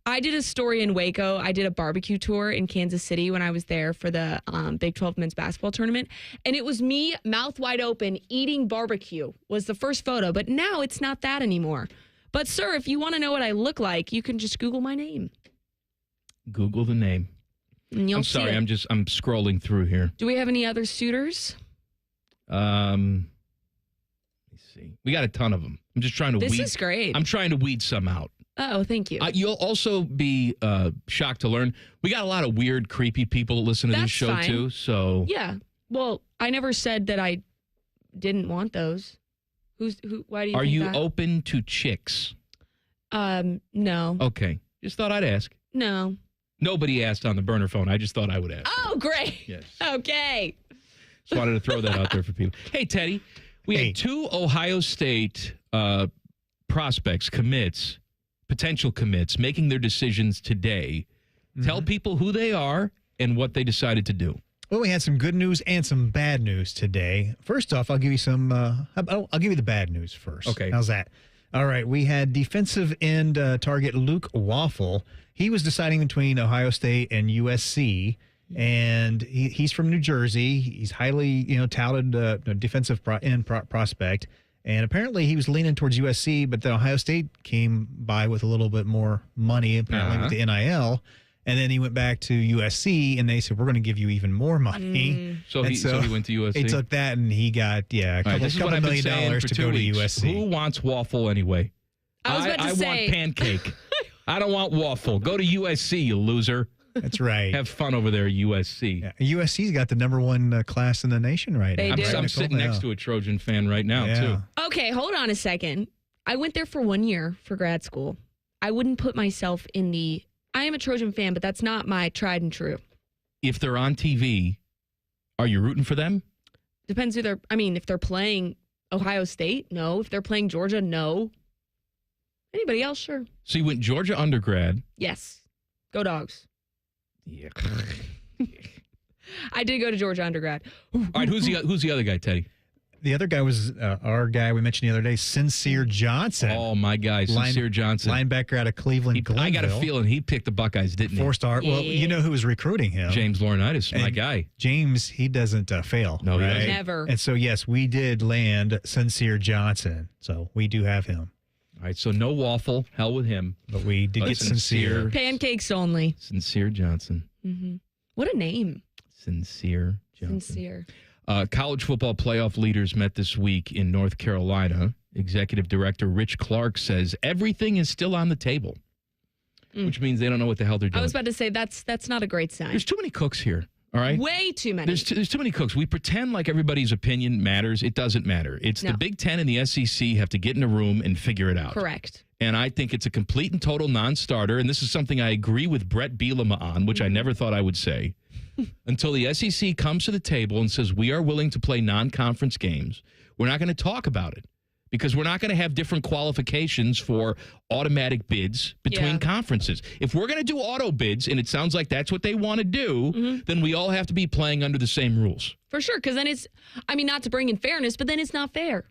Speaker 7: I did a story in Waco. I did a barbecue tour in Kansas City when I was there for the Big 12 men's basketball tournament. And it was me, mouth wide open, eating barbecue was the first photo. But now it's not that anymore. But, sir, if you want to know what I look like, you can just Google my name.
Speaker 3: Google the name.
Speaker 7: And you'll
Speaker 3: I'm sorry,
Speaker 7: see it.
Speaker 3: I'm scrolling through here.
Speaker 7: Do we have any other suitors?
Speaker 3: Let me see. We got a ton of them. I'm just trying to
Speaker 7: This
Speaker 3: weed.
Speaker 7: is great.
Speaker 3: I'm trying to weed some out.
Speaker 7: Oh, thank you.
Speaker 3: You'll also be shocked to learn we got a lot of weird, creepy people that listen to this
Speaker 7: That's
Speaker 3: show
Speaker 7: fine.
Speaker 3: too. So
Speaker 7: Yeah. Well, I never said that I didn't want those. Why do you
Speaker 3: are
Speaker 7: think
Speaker 3: you
Speaker 7: that?
Speaker 3: open to chicks?
Speaker 7: No.
Speaker 3: Okay. Just thought I'd ask.
Speaker 7: No.
Speaker 3: Nobody asked on the burner phone. I just thought I would ask.
Speaker 7: Oh, great.
Speaker 3: Yes.
Speaker 7: Okay.
Speaker 3: Just wanted to throw that out there for people. Hey, Teddy, we had 2 Ohio State prospects, potential commits, making their decisions today. Tell people who they are and what they decided to do.
Speaker 16: Well, we had some good news and some bad news today. First off, I'll give you some. I'll give you the bad news first.
Speaker 3: Okay.
Speaker 16: How's that? All right. We had defensive end target Luke Waffle. He was deciding between Ohio State and USC, and he's from New Jersey. He's highly touted defensive prospect, and apparently he was leaning towards USC, but then Ohio State came by with a little bit more money, apparently with the NIL. And then he went back to USC, and they said, we're going to give you even more money.
Speaker 3: So he went to USC?
Speaker 16: He took that, and he got, a couple $1 million to go to USC.
Speaker 3: Who wants waffle anyway?
Speaker 7: I was about to say.
Speaker 3: I want pancake. I don't want waffle. Go to USC, you loser.
Speaker 16: That's right.
Speaker 3: Have fun over there at USC.
Speaker 16: Yeah, USC's got the #1 class in the nation right now.
Speaker 3: I'm sitting next to a Trojan fan right now, too.
Speaker 7: Okay, hold on a second. I went there for 1 year for grad school. I wouldn't put myself in the... I am a Trojan fan, but that's not my tried and true.
Speaker 3: If they're on TV, are you rooting for them?
Speaker 7: Depends who they're... I mean, if they're playing Ohio State, no. If they're playing Georgia, no. Anybody else, sure.
Speaker 3: So you went Georgia undergrad.
Speaker 7: Yes. Go Dogs.
Speaker 3: Yeah.
Speaker 7: I did go to Georgia undergrad.
Speaker 3: All right, who's the other guy, Teddy?
Speaker 16: The other guy was our guy we mentioned the other day, Sincere Johnson.
Speaker 3: Oh, my guy, Sincere Johnson.
Speaker 16: Linebacker out of Cleveland, Glenville.
Speaker 3: I got a feeling he picked the Buckeyes, didn't he?
Speaker 16: 4-star. Well, you know who was recruiting him?
Speaker 3: James Laurinaitis, my guy.
Speaker 16: James, he doesn't fail.
Speaker 3: No, he
Speaker 7: doesn't. Never.
Speaker 16: And so, yes, we did land Sincere Johnson. So we do have him.
Speaker 3: All right, so no waffle. Hell with him.
Speaker 16: But we did get sincere.
Speaker 7: Pancakes only.
Speaker 3: Sincere Johnson.
Speaker 7: Mm-hmm. What a name.
Speaker 3: Sincere Johnson.
Speaker 7: Sincere.
Speaker 3: College football playoff leaders met this week in North Carolina. Executive Director Rich Clark says everything is still on the table, which means they don't know what the hell they're doing.
Speaker 7: I was about to say that's not a great sign.
Speaker 3: There's too many cooks here. All right.
Speaker 7: Way too many.
Speaker 3: There's too many cooks. We pretend like everybody's opinion matters. It doesn't matter. It's the Big Ten and the SEC have to get in a room and figure it out.
Speaker 7: Correct.
Speaker 3: And I think it's a complete and total non-starter. And this is something I agree with Brett Bielema on, which I never thought I would say. Until the SEC comes to the table and says, we are willing to play non-conference games, we're not going to talk about it. Because we're not going to have different qualifications for automatic bids between conferences. If we're going to do auto bids, and it sounds like that's what they want to do, then we all have to be playing under the same rules.
Speaker 7: For sure, because then it's, not to bring in fairness, but then it's not fair.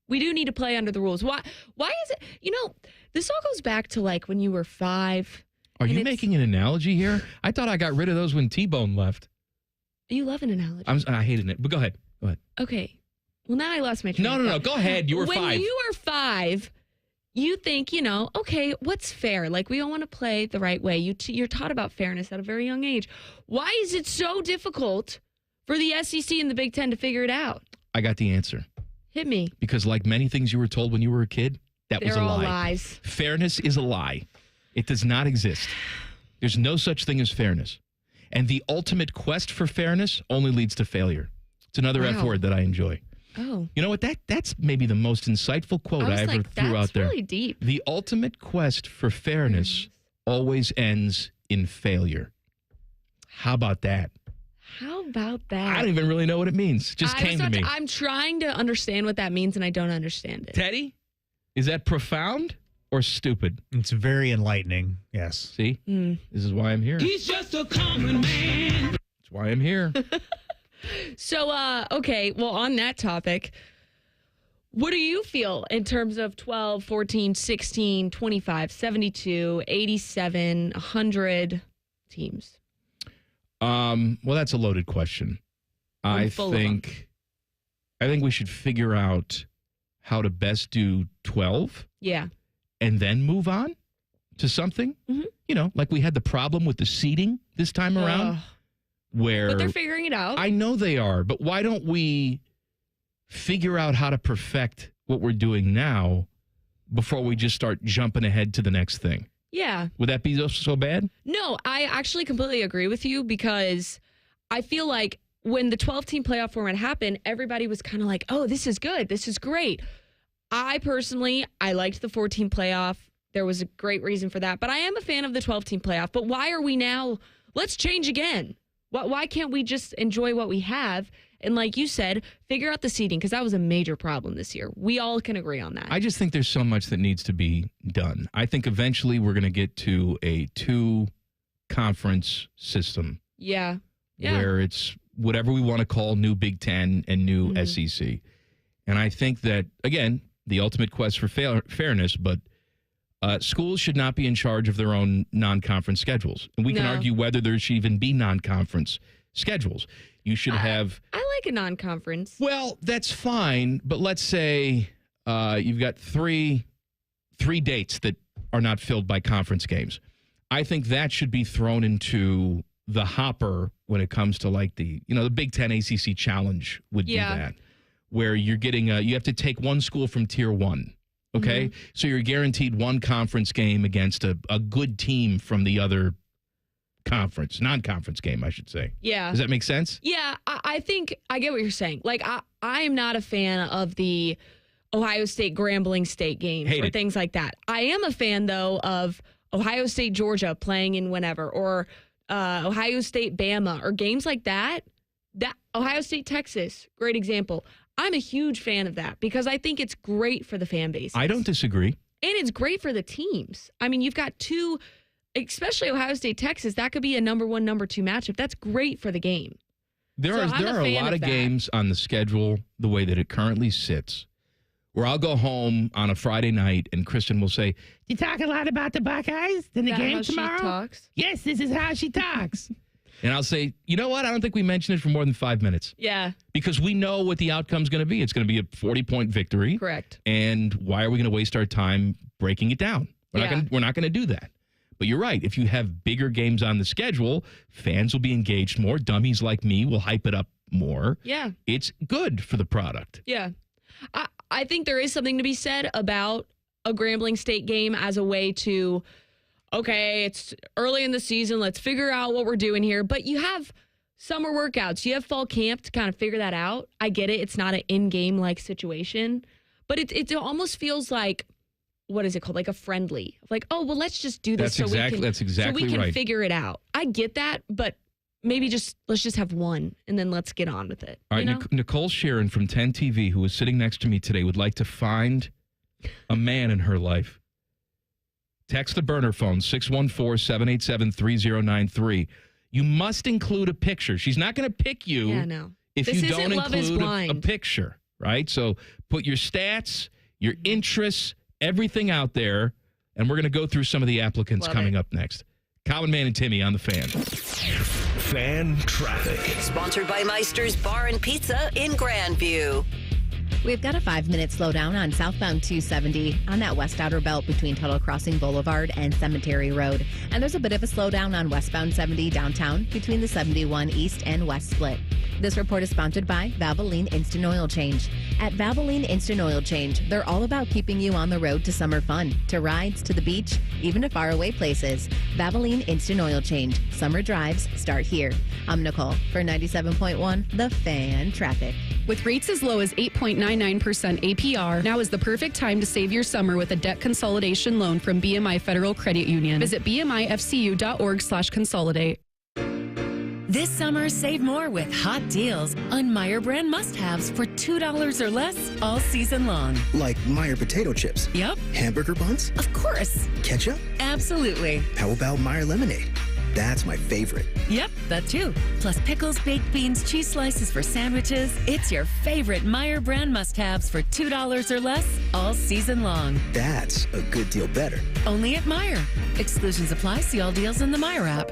Speaker 7: We do need to play under the rules. Why is it, this all goes back to like when you were 5.
Speaker 3: Are you making an analogy here? I thought I got rid of those when T-Bone left.
Speaker 7: You love an analogy.
Speaker 3: I hated it, but go ahead.
Speaker 7: Okay. Well, now I lost my train of thought.
Speaker 3: No. Go ahead. You were 5.
Speaker 7: When you were 5, you think, okay, what's fair? Like, we all want to play the right way. You're taught about fairness at a very young age. Why is it so difficult for the SEC and the Big Ten to figure it out?
Speaker 3: I got the answer.
Speaker 7: Hit me.
Speaker 3: Because like many things you were told when you were a kid, that was a lie.
Speaker 7: They're all lies.
Speaker 3: Fairness is a lie. It does not exist. There's no such thing as fairness. And the ultimate quest for fairness only leads to failure. It's another F word that I enjoy.
Speaker 7: Oh.
Speaker 3: You know what? That's maybe the most insightful quote I ever threw out there.
Speaker 7: That's really deep.
Speaker 3: The ultimate quest for fairness always ends in failure. How about that?
Speaker 7: How about that?
Speaker 3: I don't even really know what it means. It just came to me.
Speaker 7: I'm trying to understand what that means, and I don't understand it.
Speaker 3: Teddy, is that profound or stupid?
Speaker 16: It's very enlightening. Yes.
Speaker 3: See? This is why I'm here.
Speaker 11: He's just a common man.
Speaker 3: That's why I'm here.
Speaker 7: So, okay, well, on that topic, what do you feel in terms of 12, 14, 16, 25, 72, 87, 100 teams?
Speaker 3: Well, that's a loaded question. I think we should figure out how to best do 12.
Speaker 7: Yeah.
Speaker 3: And then move on to something. Like we had the problem with the seating this time around.
Speaker 7: But they're figuring it out.
Speaker 3: I know they are, but why don't we figure out how to perfect what we're doing now before we just start jumping ahead to the next thing?
Speaker 7: Yeah.
Speaker 3: Would that be so bad?
Speaker 7: No, I actually completely agree with you because I feel like when the 12-team playoff format happened, everybody was kind of like, oh, this is good. This is great. I liked the 14 playoff. There was a great reason for that. But I am a fan of the 12-team playoff. But why are we now, let's change again? Why can't we just enjoy what we have? And like you said, figure out the seeding, because that was a major problem this year. We all can agree on that.
Speaker 3: I just think there's so much that needs to be done. I think eventually we're going to get to a 2-conference system.
Speaker 7: Yeah.
Speaker 3: Where it's whatever we want to call new Big Ten and new SEC. And I think that, again, the ultimate quest for fairness, but schools should not be in charge of their own non-conference schedules. And we can argue whether there should even be non-conference schedules. You should have...
Speaker 7: I like a non-conference.
Speaker 3: Well, that's fine. But let's say you've got three dates that are not filled by conference games. I think that should be thrown into the hopper when it comes to like the Big Ten ACC Challenge would do that. Where you're getting you have to take one school from tier 1. Okay. So you're guaranteed one conference game against a good team from the other non-conference game, I should say.
Speaker 7: Yeah.
Speaker 3: Does that make sense?
Speaker 7: Yeah. I think I get what you're saying. Like, I am not a fan of the Ohio State Grambling State games or things like that. I am a fan, though, of Ohio State Georgia playing in whenever, or Ohio State Bama, or games like that. That Ohio State Texas, great example. I'm a huge fan of that because I think it's great for the fan base.
Speaker 3: I don't disagree.
Speaker 7: And it's great for the teams. I mean, you've got two, especially Ohio State, Texas, that could be a number 1, number 2 matchup. That's great for the game.
Speaker 3: There are a lot of games on the schedule, the way that it currently sits, where I'll go home on a Friday night and Kristen will say, "You talk a lot about the Buckeyes in the game tomorrow?"
Speaker 7: She talks?
Speaker 3: Yes, this is how she talks. And I'll say, you know what? I don't think we mentioned it for more than 5 minutes.
Speaker 7: Yeah.
Speaker 3: Because we know what the outcome's going to be. It's going to be a 40-point victory.
Speaker 7: Correct.
Speaker 3: And why are we going to waste our time breaking it down? We're not going to do that. But you're right. If you have bigger games on the schedule, fans will be engaged more. Dummies like me will hype it up more.
Speaker 7: Yeah.
Speaker 3: It's good for the product.
Speaker 7: Yeah. I think there is something to be said about a Grambling State game as a way to, okay, it's early in the season. Let's figure out what we're doing here. But you have summer workouts. You have fall camp to kind of figure that out. I get it. It's not an in-game like situation. But it almost feels like, what is it called? Like a friendly. Like, oh, well, let's just do this
Speaker 3: That's exactly
Speaker 7: we can
Speaker 3: right.
Speaker 7: figure it out. I get that, but maybe let's just have one and then let's get on with it.
Speaker 3: All right, Nicole Shearin from 10 TV, who was sitting next to me today, would like to find a man in her life. Text the burner phone, 614-787-3093. You must include a picture. She's not going to pick you if you don't include a picture, right? So put your stats, your interests, everything out there, and we're going to go through some of the applicants coming up next. Common Man and Timmy on the Fan.
Speaker 13: Fan Traffic.
Speaker 2: Sponsored by Meister's Bar and Pizza in Grandview.
Speaker 4: We've got a 5-minute slowdown on southbound 270 on that west outer belt between Tuttle Crossing Boulevard and Cemetery Road. And there's a bit of a slowdown on westbound 70 downtown between the 71 east and west split. This report is sponsored by Valvoline Instant Oil Change. At Valvoline Instant Oil Change, they're all about keeping you on the road to summer fun, to rides, to the beach, even to faraway places. Valvoline Instant Oil Change. Summer drives start here. I'm Nicole for 97.1 The Fan Traffic.
Speaker 21: With rates as low as 8.99% APR, now is the perfect time to save your summer with a debt consolidation loan from BMI Federal Credit Union. Visit bmifcu.org/consolidate.
Speaker 22: This summer, save more with hot deals on Meijer brand must-haves for $2 or less all season long.
Speaker 23: Like Meijer potato chips?
Speaker 22: Yep.
Speaker 23: Hamburger buns?
Speaker 22: Of course.
Speaker 23: Ketchup?
Speaker 22: Absolutely.
Speaker 23: How about Meijer lemonade? That's my favorite.
Speaker 22: Yep, that too. Plus pickles, baked beans, cheese slices for sandwiches. It's your favorite Meijer brand must-haves for $2 or less all season long.
Speaker 23: That's a good deal better.
Speaker 22: Only at Meijer. Exclusions apply. See all deals in the Meijer app.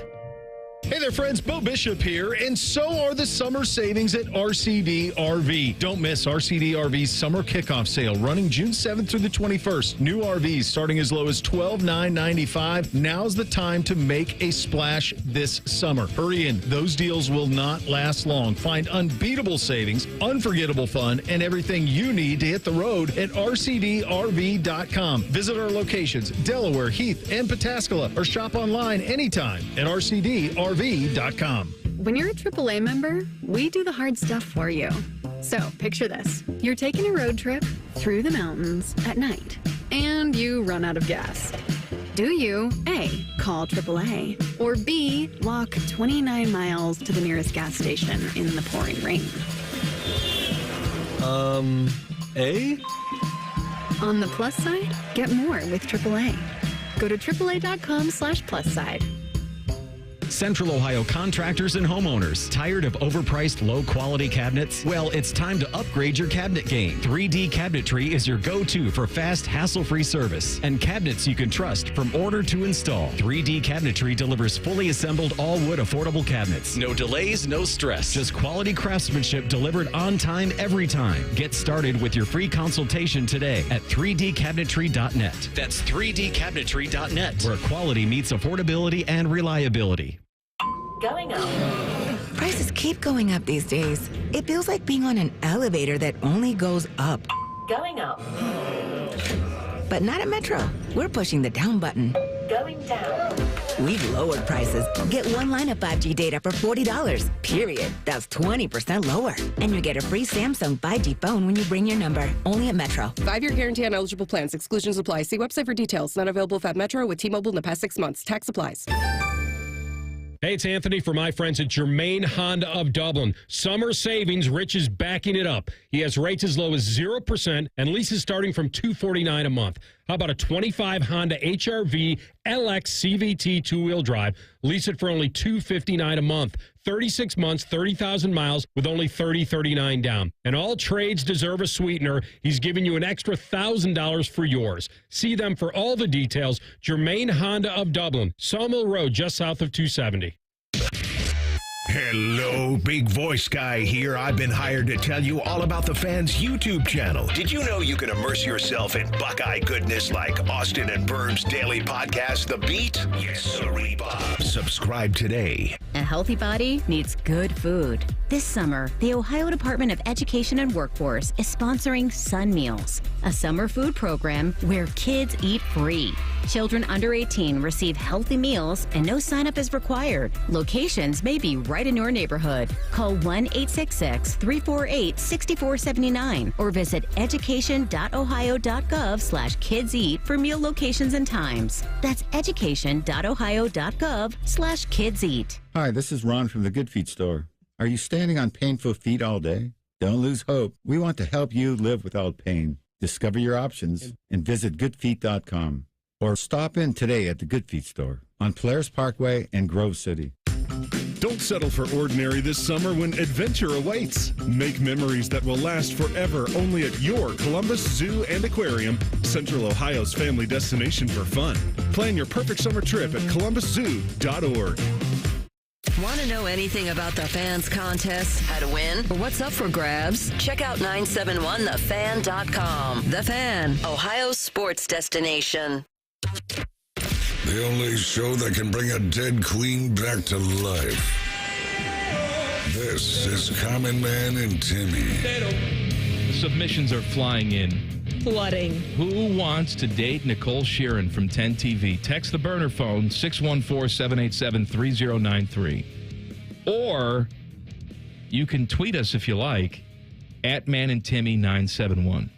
Speaker 12: Hey there, friends. Bo Bishop here, and so are the summer savings at RCD RV. Don't miss RCD RV's summer kickoff sale running June 7th through the 21st. New RVs starting as low as $12,995. Now's the time to make a splash this summer. Hurry in. Those deals will not last long. Find unbeatable savings, unforgettable fun, and everything you need to hit the road at RCDRV.com. Visit our locations, Delaware, Heath, and Pataskala, or shop online anytime at RCDRV.com.
Speaker 24: When you're a AAA member, we do the hard stuff for you. So picture this. You're taking a road trip through the mountains at night, and you run out of gas. Do you, A, call AAA, or B, walk 29 miles to the nearest gas station in the pouring rain?
Speaker 6: A?
Speaker 24: On the plus side, get more with AAA. Go to AAA.com/plus side.
Speaker 15: Central Ohio contractors and homeowners. Tired of overpriced, low-quality cabinets? Well, it's time to upgrade your cabinet game. 3D Cabinetry is your go-to for fast, hassle-free service and cabinets you can trust from order to install. 3D Cabinetry delivers fully assembled all-wood affordable cabinets. No delays, no stress. Just quality craftsmanship delivered on time every time. Get started with your free consultation today at 3dcabinetry.net. That's 3dcabinetry.net, where quality meets affordability and reliability.
Speaker 25: Going up. Prices keep going up these days. It feels like being on an elevator that only goes up.
Speaker 22: Going up.
Speaker 25: But not at Metro. We're pushing the down button.
Speaker 22: Going down.
Speaker 25: We've lowered prices. Get one line of 5G data for $40. Period. That's 20% lower. And you get a free Samsung 5G phone when you bring your number. Only at Metro.
Speaker 26: 5-year guarantee on eligible plans. Exclusions apply. See website for details. Not available at Metro with T-Mobile in the past 6 months. Tax applies.
Speaker 27: Hey, it's Anthony for my friends at Germain Honda of Dublin. Summer savings, Rich is backing it up. He has rates as low as 0% and leases starting from $249 a month. How about a 25 Honda HR-V LX CVT two-wheel drive? Lease it for only $259 a month. 36 months, 30,000 miles with only $30.39 down. And all trades deserve a sweetener. He's giving you an extra $1,000 for yours. See them for all the details. Germain Honda of Dublin, Sawmill Road, just south of 270.
Speaker 13: Hello, big voice guy here. I've been hired to tell you all about the Fan's YouTube channel. Did you know you can immerse yourself in Buckeye goodness like Austin and Berm's daily podcast, The Beat? Yes, sirree, Bob. Subscribe today.
Speaker 5: A healthy body needs good food. This summer, the Ohio Department of Education and Workforce is sponsoring Sun Meals, a summer food program where kids eat free. Children under 18 receive healthy meals and no sign-up is required. Locations may be right in your neighborhood. Call 1-866-348-6479 or visit education.ohio.gov/kidseat for meal locations and times. That's education.ohio.gov/kidseat.
Speaker 8: Hi, this is Ron from the Good Feet store. Are you standing on painful feet all day? Don't lose hope. We want to help you live without pain. Discover your options and visit goodfeet.com. Or stop in today at the Good Feet store on Polaris Parkway in Grove City.
Speaker 9: Don't settle for ordinary this summer when adventure awaits. Make memories that will last forever only at your Columbus Zoo and Aquarium, Central Ohio's family destination for fun. Plan your perfect summer trip at columbuszoo.org.
Speaker 2: Want to know anything about the Fans contest, how to win, or what's up for grabs? Check out 971thefan.com. The Fan, Ohio's sports destination.
Speaker 1: The only show that can bring a dead queen back to life. This is Common Man and Timmy.
Speaker 3: The submissions are flying in.
Speaker 7: Flooding.
Speaker 3: Who wants to date Nicole Shearin from 10 TV? Text the burner phone 614-787-3093. Or you can tweet us if you like at Man and Timmy 971.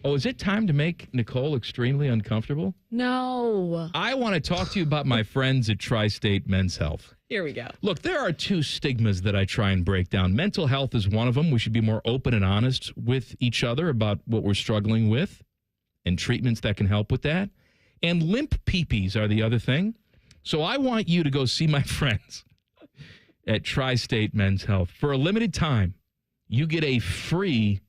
Speaker 3: Oh, is it time to make Nicole extremely uncomfortable?
Speaker 7: No.
Speaker 3: I want to talk to you about my friends at Tri-State Men's Health.
Speaker 7: Here we go.
Speaker 3: Look, there are two stigmas that I try and break down. Mental health is one of them. We should be more open and honest with each other about what we're struggling with and treatments that can help with that. And limp peepees are the other thing. So I want you to go see my friends at Tri-State Men's Health. For a limited time, you get a free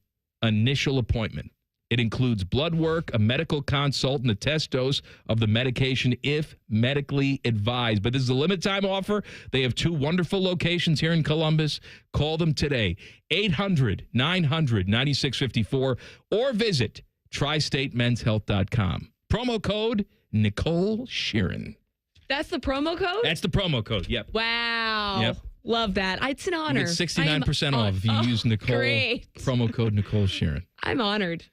Speaker 3: initial appointment. It includes blood work, a medical consult, and a test dose of the medication if medically advised. But this is a limited time offer. They have two wonderful locations here in Columbus. Call them today, 800-900-9654, or visit tristatemenshealth.com. Promo code Nicole Shearin.
Speaker 7: That's the promo code?
Speaker 3: That's the promo code, yep.
Speaker 7: Wow.
Speaker 3: Yep.
Speaker 7: Love that. It's an honor.
Speaker 3: You get 69% off if you use Nicole.
Speaker 7: Great.
Speaker 3: Promo code Nicole Shearin.
Speaker 7: I'm honored.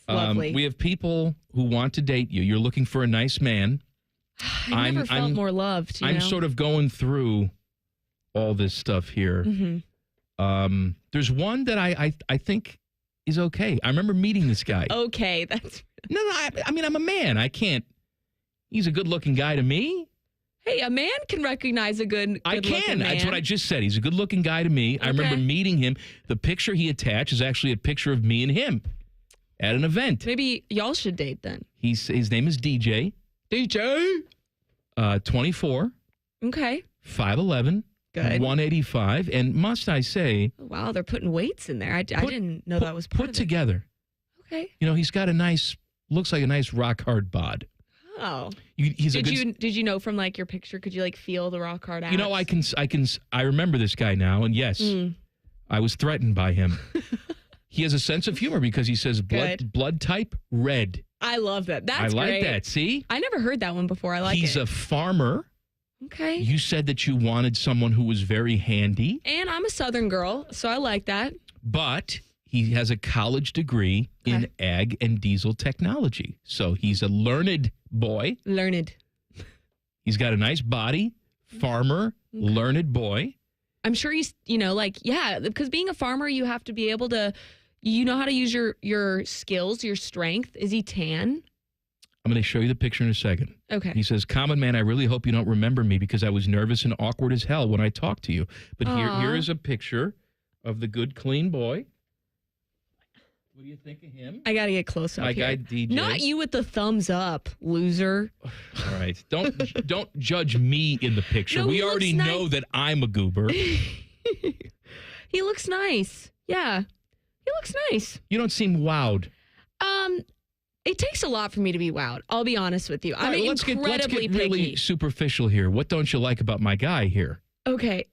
Speaker 7: Lovely.
Speaker 3: We have people who want to date you. You're looking for a nice man.
Speaker 7: I never felt more loved.
Speaker 3: I'm sort of going through all this stuff here.
Speaker 7: Mm-hmm.
Speaker 3: There's one that I think is okay. I remember meeting this guy.
Speaker 7: Okay, that's
Speaker 3: no. I mean, I'm a man. I can't. He's a good-looking guy to me.
Speaker 7: Hey, a man can recognize a good.
Speaker 3: I can.
Speaker 7: Man.
Speaker 3: That's what I just said. He's a good-looking guy to me.
Speaker 7: Okay.
Speaker 3: I remember meeting him. The picture he attached is actually a picture of me and him at an event.
Speaker 7: Maybe y'all should date then.
Speaker 3: His name is DJ. DJ? 24.
Speaker 7: Okay.
Speaker 3: 5'11".
Speaker 7: Good.
Speaker 3: 185. And must I say...
Speaker 7: Wow, they're putting weights in there. I didn't know that was part
Speaker 3: put
Speaker 7: of it.
Speaker 3: together.
Speaker 7: Okay.
Speaker 3: You know, he's got looks like a nice rock hard bod.
Speaker 7: Oh.
Speaker 3: Did
Speaker 7: you know from like your picture, could you like feel the rock hard abs?
Speaker 3: You know, I remember this guy now, and yes, I was threatened by him. He has a sense of humor because he says blood type red.
Speaker 7: I love that. That's
Speaker 3: I like
Speaker 7: great.
Speaker 3: that. See?
Speaker 7: I never heard that one before. I like
Speaker 3: He's
Speaker 7: it.
Speaker 3: a farmer.
Speaker 7: Okay.
Speaker 3: You said that you wanted someone who was very handy.
Speaker 7: And I'm a Southern girl, so I like that.
Speaker 3: But he has a college degree in ag and diesel technology. So he's a learned boy.
Speaker 7: Learned.
Speaker 3: He's got a nice body, farmer, learned boy.
Speaker 7: I'm sure he's, because being a farmer, you have to be able to, how to use your skills, your strength. Is he tan?
Speaker 3: I'm going to show you the picture in a second.
Speaker 7: Okay.
Speaker 3: He says, "Common man, I really hope you don't remember me because I was nervous and awkward as hell when I talked to you. But here is a picture of the good, clean boy. What do you think of him?
Speaker 7: I got to get close up
Speaker 3: My
Speaker 7: here.
Speaker 3: guy DJ.
Speaker 7: Not you with the thumbs up, loser.
Speaker 3: All right. Don't judge me in the picture.
Speaker 7: No,
Speaker 3: we
Speaker 7: he
Speaker 3: already
Speaker 7: looks
Speaker 3: know
Speaker 7: nice.
Speaker 3: that I'm a goober.
Speaker 7: He looks nice. Yeah. He looks nice.
Speaker 3: You don't seem wowed.
Speaker 7: It takes a lot for me to be wowed. I'll be honest with you.
Speaker 3: All
Speaker 7: I'm
Speaker 3: right, let's
Speaker 7: incredibly
Speaker 3: get really
Speaker 7: picky.
Speaker 3: superficial here. What don't you like about my guy here?
Speaker 7: Okay.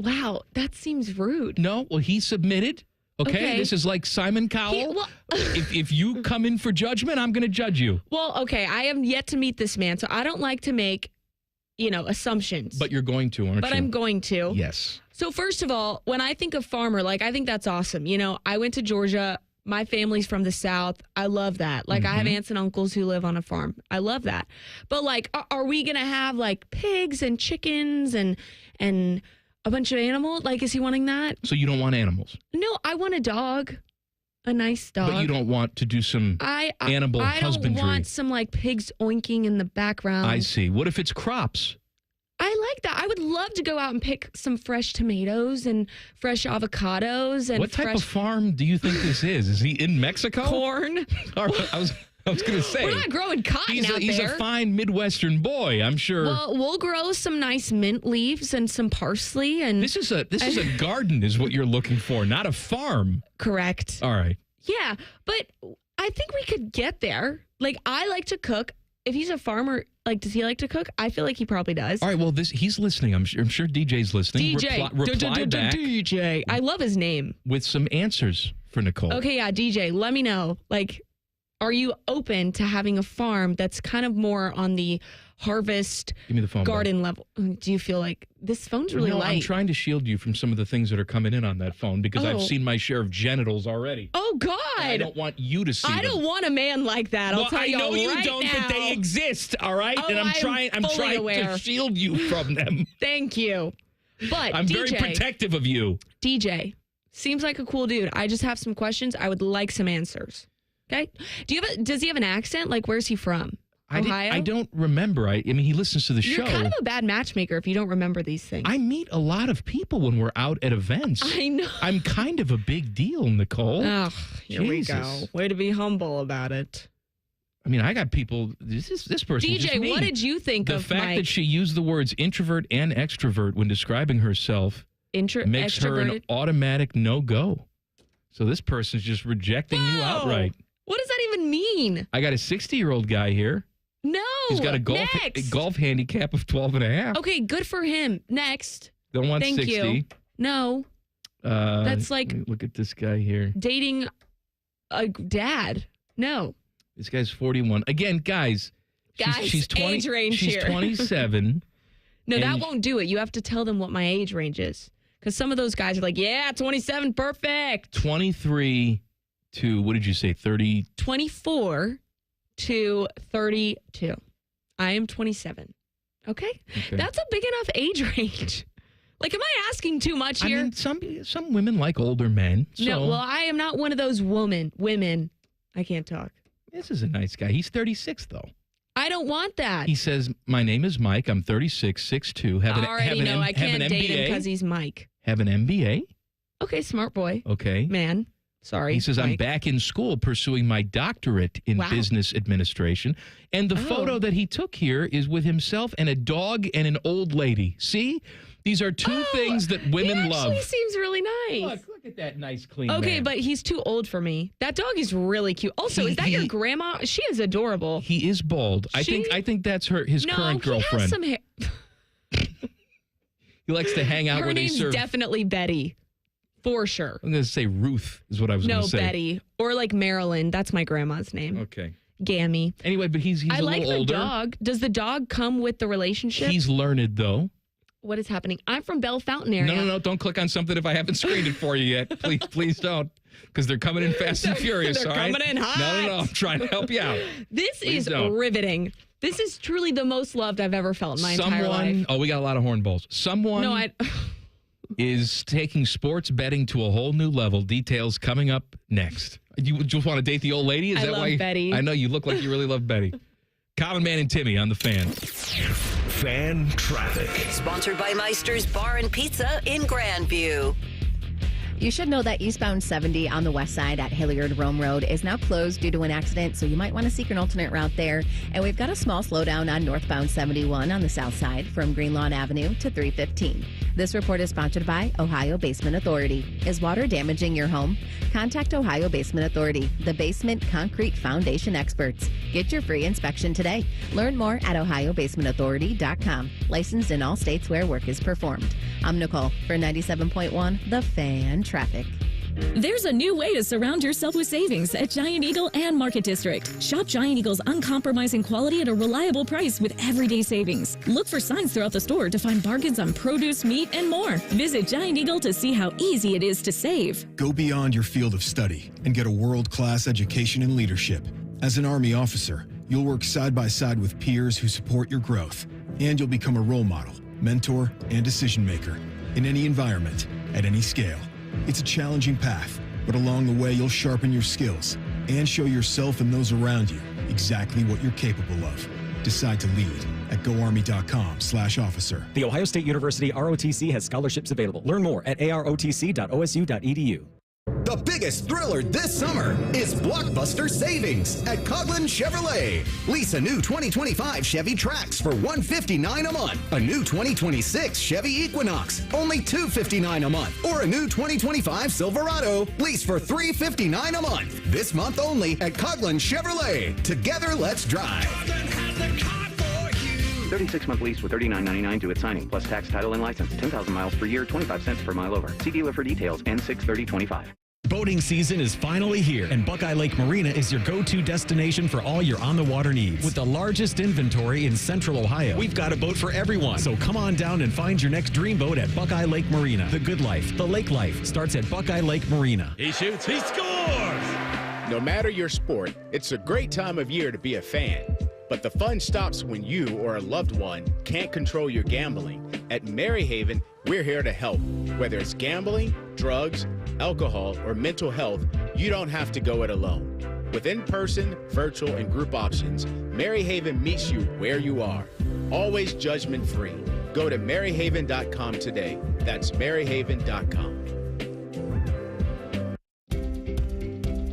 Speaker 7: Wow, that seems rude.
Speaker 3: No, well, he submitted. Okay, this is like Simon Cowell. If you come in for judgment, I'm going to judge you.
Speaker 7: Well, okay, I am yet to meet this man, so I don't like to make, assumptions.
Speaker 3: But you're going to, aren't you?
Speaker 7: But I'm going to.
Speaker 3: Yes.
Speaker 7: So first of all, when I think of farmer, I think that's awesome. I went to Georgia. My family's from the South. I love that. I have aunts and uncles who live on a farm. I love that. But are we going to have pigs and chickens and a bunch of animals? Is he wanting that?
Speaker 3: So you don't want animals?
Speaker 7: No, I want a dog. A nice dog.
Speaker 3: But you don't want to do some animal husbandry?
Speaker 7: I don't want some pigs oinking in the background.
Speaker 3: I see. What if it's crops?
Speaker 7: I like that. I would love to go out and pick some fresh tomatoes and fresh avocados. And
Speaker 3: what type of farm do you think this is? Is he in Mexico?
Speaker 7: Corn.
Speaker 3: I was going to say.
Speaker 7: We're not growing cotton out there.
Speaker 3: He's a fine Midwestern boy, I'm sure.
Speaker 7: Well, we'll grow some nice mint leaves and some parsley. And
Speaker 3: This is a garden is what you're looking for, not a farm.
Speaker 7: Correct.
Speaker 3: All right.
Speaker 7: Yeah, but I think we could get there. I like to cook. If he's a farmer, does he like to cook? I feel like he probably does.
Speaker 3: All right, well, he's listening. I'm sure DJ's listening.
Speaker 7: DJ.
Speaker 3: Back
Speaker 7: DJ. I love his name.
Speaker 3: With some answers for Nicole.
Speaker 7: Okay, yeah, DJ, let me know. Are you open to having a farm that's kind of more on the harvest
Speaker 3: Give me the phone
Speaker 7: garden level? Do you feel like this phone's really light?
Speaker 3: I'm trying to shield you from some of the things that are coming in on that phone because I've seen my share of genitals already.
Speaker 7: Oh, God.
Speaker 3: I don't want you to see them.
Speaker 7: I don't want a man like that. I'll tell you
Speaker 3: I know you
Speaker 7: right
Speaker 3: don't,
Speaker 7: now.
Speaker 3: but they exist, all right?
Speaker 7: Oh,
Speaker 3: and I'm trying to shield you from them.
Speaker 7: Thank you. But
Speaker 3: I'm very protective of you.
Speaker 7: DJ, seems like a cool dude. I just have some questions. I would like some answers. Okay? Does he have an accent? Where's he from? Ohio?
Speaker 3: I don't remember. I mean, he listens to the show.
Speaker 7: You're kind of a bad matchmaker if you don't remember these things.
Speaker 3: I meet a lot of people when we're out at events.
Speaker 7: I know.
Speaker 3: I'm kind of a big deal, Nicole.
Speaker 7: Oh, here we go. Way to be humble about it.
Speaker 3: I mean, I got people. This person.
Speaker 7: DJ, what did you think
Speaker 3: of the fact that she used the words introvert and extrovert when describing herself? Makes her an automatic no-go. So this person's just rejecting you outright.
Speaker 7: What does that even mean?
Speaker 3: I got a 60-year-old guy here.
Speaker 7: No.
Speaker 3: He's got a golf handicap of 12.5.
Speaker 7: Okay, good for him. Next.
Speaker 3: Don't want
Speaker 7: Thank
Speaker 3: 60.
Speaker 7: You. No. That's
Speaker 3: look at this guy here.
Speaker 7: Dating a dad. No.
Speaker 3: This guy's 41. Again, guys. She's 20,
Speaker 7: age range
Speaker 3: she's
Speaker 7: here.
Speaker 3: 27.
Speaker 7: No, that won't do it. You have to tell them what my age range is. Because some of those guys are like, yeah, 27, perfect.
Speaker 3: 23 to, what did you say, 30?
Speaker 7: 24 to 32. I am 27. Okay? That's a big enough age range. Am I asking too much here?
Speaker 3: I mean, some women like older men. So.
Speaker 7: No, well, I am not one of those women. I can't talk.
Speaker 3: This is a nice guy. He's 36, though.
Speaker 7: I don't want that.
Speaker 3: He says, my name is Mike. I'm 36, 6'2".
Speaker 7: I already know. I can't date him because he's Mike.
Speaker 3: Have an MBA.
Speaker 7: Okay, smart boy.
Speaker 3: Okay.
Speaker 7: Man. Sorry.
Speaker 3: He says,
Speaker 7: Mike.
Speaker 3: I'm back in school pursuing my doctorate in business administration. And the photo that he took here is with himself and a dog and an old lady. See? These are two things that women love.
Speaker 7: He seems really nice.
Speaker 3: Look at that nice, clean
Speaker 7: man. But he's too old for me. That dog is really cute. Also, is that your grandma? She is adorable.
Speaker 3: He is bald. I think that's his current girlfriend.
Speaker 7: He has some hair.
Speaker 3: He likes to hang out
Speaker 7: where they serve. Her name's definitely Betty. For sure.
Speaker 3: I'm going to say Ruth is what I was going to say.
Speaker 7: No, Betty. Or Marilyn. That's my grandma's name.
Speaker 3: Okay.
Speaker 7: Gammy.
Speaker 3: Anyway, but he's a little older. I like the
Speaker 7: dog. Does the dog come with the relationship?
Speaker 3: He's learned, though.
Speaker 7: What is happening? I'm from Bell Fountain area.
Speaker 3: No. Don't click on something if I haven't screened it for you yet. Please don't. Because they're coming in fast and furious, all right?
Speaker 7: They're coming in hot.
Speaker 3: No. I'm trying to help you out.
Speaker 7: This is riveting. This is truly the most loved I've ever felt in my entire life.
Speaker 3: Oh, we got a lot of hornballs. Someone is taking sports betting to a whole new level. Details coming up next. You just want to date the old lady?
Speaker 7: I love Betty.
Speaker 3: I know you look like you really love Betty. Common Man and Timmy on the Fan.
Speaker 13: Fan traffic.
Speaker 2: Sponsored by Meister's Bar and Pizza in Grandview.
Speaker 4: You should know that eastbound 70 on the west side at Hilliard-Rome Road is now closed due to an accident, so you might want to seek an alternate route there. And we've got a small slowdown on northbound 71 on the south side from Greenlawn Avenue to 315. This report is sponsored by Ohio Basement Authority. Is water damaging your home? Contact Ohio Basement Authority, the basement concrete foundation experts. Get your free inspection today. Learn more at ohiobasementauthority.com. Licensed in all states where work is performed. I'm Nicole for 97.1 The Fan Traffic.
Speaker 10: There's a new way to surround yourself with savings at Giant Eagle and Market District. Shop Giant Eagle's uncompromising quality at a reliable price with everyday savings. Look for signs throughout the store to find bargains on produce, meat, and more. Visit Giant Eagle to see how easy it is to save.
Speaker 14: Go beyond your field of study and get a world-class education in leadership. As an Army officer, you'll work side by side with peers who support your growth, and you'll become a role model, mentor, and decision maker in any environment, at any scale. It's a challenging path, but along the way, you'll sharpen your skills and show yourself and those around you exactly what you're capable of. Decide to lead at goarmy.com/officer.
Speaker 15: The Ohio State University ROTC has scholarships available. Learn more at arotc.osu.edu.
Speaker 16: The biggest thriller this summer is blockbuster savings at Coughlin Chevrolet. Lease a new 2025 Chevy Trax for $159 a month. A new 2026 Chevy Equinox, only $259 a month. Or a new 2025 Silverado, lease for $359 a month. This month only at Coughlin Chevrolet. Together, let's drive.
Speaker 17: 36-month lease with $39.99 due at signing, plus tax, title, and license. 10,000 miles per year, 25 cents per mile over. See dealer for details. N6/30/25.
Speaker 15: Boating season is finally here, and Buckeye Lake Marina is your go-to destination for all your on-the-water needs. With the largest inventory in Central Ohio, we've got a boat for everyone. So come on down and find your next dream boat at Buckeye Lake Marina. The good life, the lake life, starts at Buckeye Lake Marina.
Speaker 18: He shoots, he scores! No matter your sport, it's a great time of year to be a fan. But the fun stops when you or a loved one can't control your gambling. At Maryhaven, we're here to help. Whether it's gambling, drugs, alcohol, or mental health, you don't have to go it alone. With in-person, virtual, and group options, Maryhaven meets you where you are. Always judgment-free. Go to maryhaven.com today. That's maryhaven.com.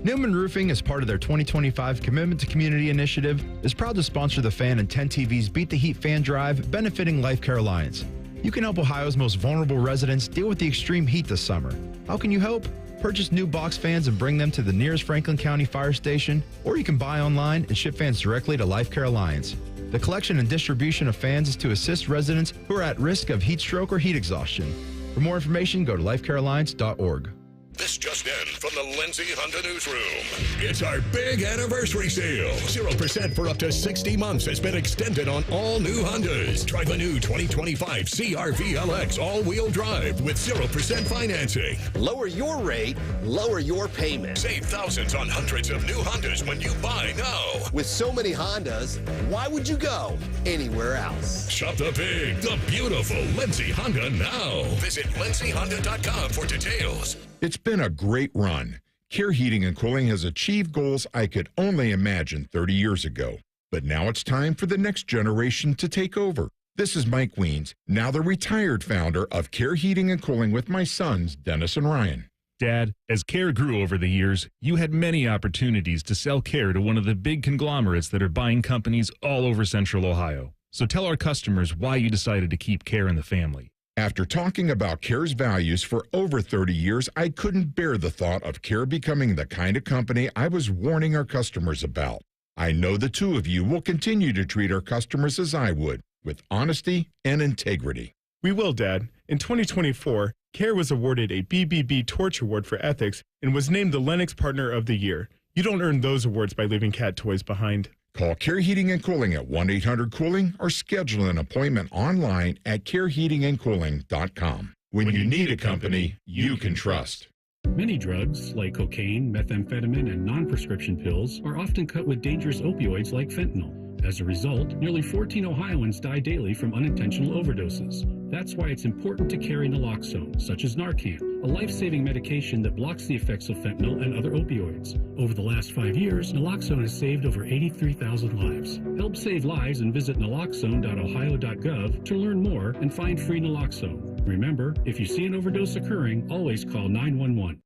Speaker 19: Newman Roofing, as part of their 2025 Commitment to Community initiative, is proud to sponsor the Fan and 10 TV's Beat the Heat Fan Drive, benefiting Life Care Alliance. You can help Ohio's most vulnerable residents deal with the extreme heat this summer. How can you help? Purchase new box fans and bring them to the nearest Franklin County Fire Station, or you can buy online and ship fans directly to Life Care Alliance. The collection and distribution of fans is to assist residents who are at risk of heat stroke or heat exhaustion. For more information, go to lifecarealliance.org.
Speaker 1: This just in from the Lindsay Honda Newsroom. It's our big anniversary sale. 0% for up to 60 months has been extended on all new Hondas. Try the new 2025 CR-V LX all-wheel drive with 0% financing.
Speaker 20: Lower your rate, lower your payment.
Speaker 1: Save thousands on hundreds of new Hondas when you buy now.
Speaker 20: With so many Hondas, why would you go anywhere else?
Speaker 1: Shop the big, the beautiful Lindsay Honda now. Visit lindsayhonda.com for details.
Speaker 28: It's been a great run. Care Heating and Cooling has achieved goals I could only imagine 30 years ago. But now it's time for the next generation to take over. This is Mike Weens, now the retired founder of Care Heating and Cooling with my sons, Dennis and Ryan.
Speaker 29: Dad, as Care grew over the years, you had many opportunities to sell Care to one of the big conglomerates that are buying companies all over Central Ohio. So tell our customers why you decided to keep Care in the family.
Speaker 28: After talking about Care's values for over 30 years, I couldn't bear the thought of Care becoming the kind of company I was warning our customers about. I know the two of you will continue to treat our customers as I would, with honesty and integrity.
Speaker 30: We will, Dad. In 2024, Care was awarded a BBB Torch Award for Ethics and was named the Lennox Partner of the Year. You don't earn those awards by leaving cat toys behind.
Speaker 28: Call Care Heating and Cooling at 1-800-COOLING or schedule an appointment online at careheatingandcooling.com. When you need a company you can trust.
Speaker 31: Many drugs, like cocaine, methamphetamine, and non-prescription pills, are often cut with dangerous opioids like fentanyl. As a result, nearly 14 Ohioans die daily from unintentional overdoses. That's why it's important to carry naloxone, such as Narcan, a life-saving medication that blocks the effects of fentanyl and other opioids. Over the last 5 years, naloxone has saved over 83,000 lives. Help save lives and visit naloxone.ohio.gov to learn more and find free naloxone. Remember, if you see an overdose occurring, always call 911.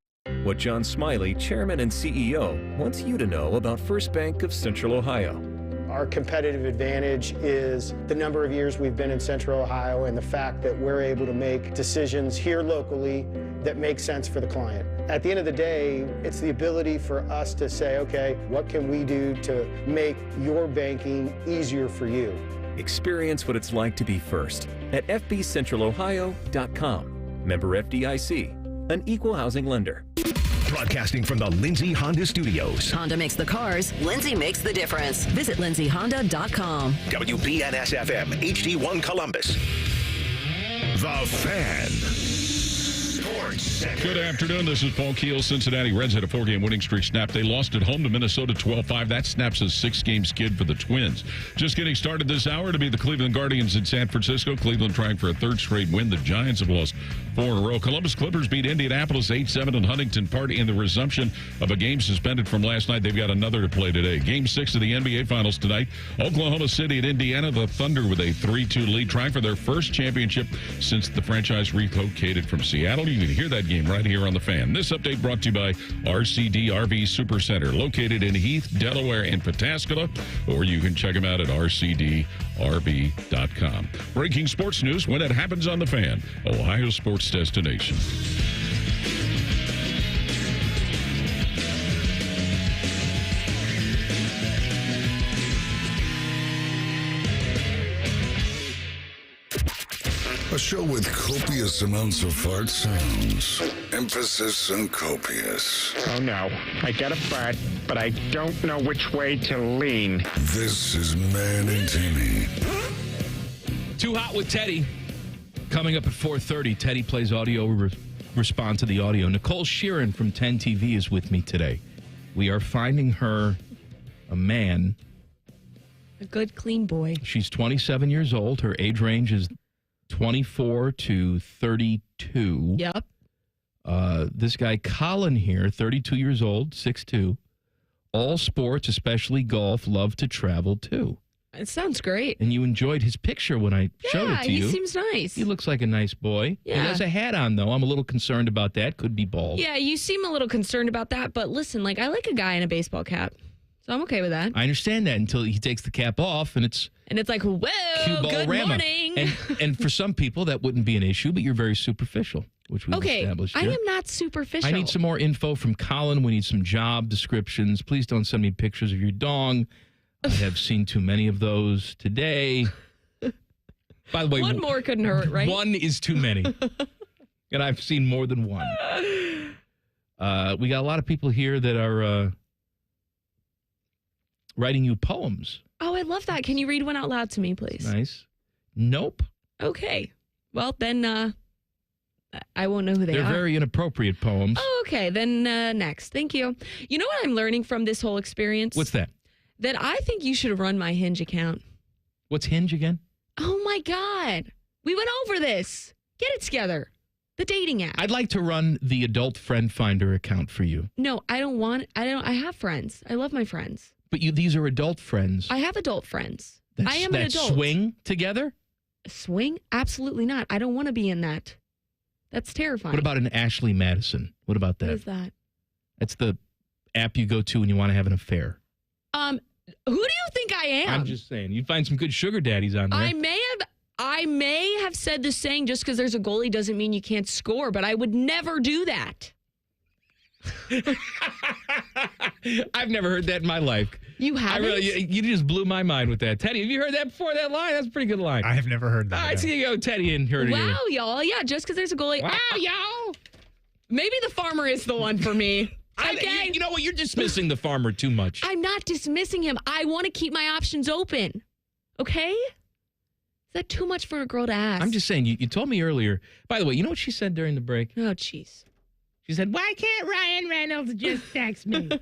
Speaker 32: What John Smiley, Chairman and CEO, wants you to know about First Bank of Central Ohio.
Speaker 33: Our competitive advantage is the number of years we've been in Central Ohio and the fact that we're able to make decisions here locally that make sense for the client. At the end of the day, it's the ability for us to say, okay, what can we do to make your banking easier for you?
Speaker 32: Experience what it's like to be first at fbcentralohio.com. Member FDIC, an equal housing lender.
Speaker 13: Broadcasting from the Lindsay Honda Studios.
Speaker 2: Honda makes the cars. Lindsay makes the difference. Visit lindsayhonda.com.
Speaker 13: WBNS-FM, HD1 Columbus. The Fan. Sports Center.
Speaker 5: Good afternoon. This is Paul Keel. Cincinnati Reds had a 4-game winning streak snap. They lost at home to Minnesota 12-5. That snaps a 6-game skid for the Twins. Just getting started this hour to be the Cleveland Guardians in San Francisco. Cleveland trying for a third straight win. The Giants have lost 4 in a row. Columbus Clippers beat Indianapolis 8-7 in Huntington Park in the resumption of a game suspended from last night. They've got another to play today. Game 6 of the NBA Finals tonight. Oklahoma City at Indiana. The Thunder with a 3-2 lead, trying for their first championship since the franchise relocated from Seattle. You can hear that game right here on The Fan. This update brought to you by RCD RV Supercenter, located in Heath, Delaware, and Pataskala, or you can check them out at rcdrv.com. Breaking sports news when it happens on The Fan, Ohio sports destination.
Speaker 1: A show with copious amounts of fart sounds. Emphasis on copious.
Speaker 6: Oh no, I get a fart, but I don't know which way to lean.
Speaker 1: This is Man and Timmy.
Speaker 3: Too Hot with Teddy. Coming up at 4:30, Teddy plays audio. We respond to the audio. Nicole Shearin from 10 TV is with me today. We are finding her a man.
Speaker 7: A good, clean boy.
Speaker 3: She's 27 years old. Her age range is 24 to 32.
Speaker 7: Yep.
Speaker 3: This guy, Colin here, 32 years old, 6'2". All sports, especially golf, love to travel too.
Speaker 7: It sounds great.
Speaker 3: And you enjoyed his picture when I showed it to you.
Speaker 7: Yeah, he seems nice.
Speaker 3: He looks like a nice boy.
Speaker 7: Yeah.
Speaker 3: He has a hat on, though. I'm a little concerned about that. Could be bald.
Speaker 7: Yeah, you seem a little concerned about that. But listen, I like a guy in a baseball cap. So I'm okay with that.
Speaker 3: I understand that until he takes the cap off and it's...
Speaker 7: And it's like, whoa, good morning.
Speaker 3: And for some people, that wouldn't be an issue, but you're very superficial, which we've established here.
Speaker 7: I am not superficial.
Speaker 3: I need some more info from Colin. We need some job descriptions. Please don't send me pictures of your dong. I have seen too many of those today. By the way,
Speaker 7: one more couldn't hurt, right?
Speaker 3: One is too many. And I've seen more than one. We got a lot of people here that are writing you poems.
Speaker 7: Oh, I love that. Can you read one out loud to me, please?
Speaker 3: Nice. Nope.
Speaker 7: Okay. Well, then I won't know who they are.
Speaker 3: They're very inappropriate poems.
Speaker 7: Oh, okay. Then next. Thank you. You know what I'm learning from this whole experience?
Speaker 3: What's that?
Speaker 7: That I think you should run my Hinge account.
Speaker 3: What's Hinge again?
Speaker 7: Oh, my God. We went over this. Get it together. The dating app.
Speaker 3: I'd like to run the adult friend finder account for you.
Speaker 7: No, I don't want... I have friends. I love my friends.
Speaker 3: But these are adult friends.
Speaker 7: I have adult friends. I am an adult.
Speaker 3: Swing together?
Speaker 7: Swing? Absolutely not. I don't want to be in that. That's terrifying.
Speaker 3: What about an Ashley Madison? What about that?
Speaker 7: What is that?
Speaker 3: That's the app you go to when you want to have an affair.
Speaker 7: Who do you think I am?
Speaker 3: I'm just saying. You'd find some good sugar daddies on there.
Speaker 7: I may have said this saying, just because there's a goalie doesn't mean you can't score, but I would never do that.
Speaker 3: I've never heard that in my life.
Speaker 7: You haven't?
Speaker 3: You just blew my mind with that. Teddy, have you heard that before, that line? That's a pretty good line.
Speaker 19: I have never heard that.
Speaker 3: All right, so you go, Teddy, and heard it.
Speaker 7: Wow, y'all. Yeah, just because there's a goalie.
Speaker 3: Wow, y'all.
Speaker 7: Maybe the farmer is the one for me. Okay.
Speaker 3: You know what? You're dismissing the farmer too much.
Speaker 7: I'm not dismissing him. I want to keep my options open. Okay? Is that too much for a girl to ask?
Speaker 3: I'm just saying, you told me earlier. By the way, you know what she said during the break?
Speaker 7: Oh, jeez.
Speaker 3: She said, why can't Ryan Reynolds just text me?
Speaker 7: That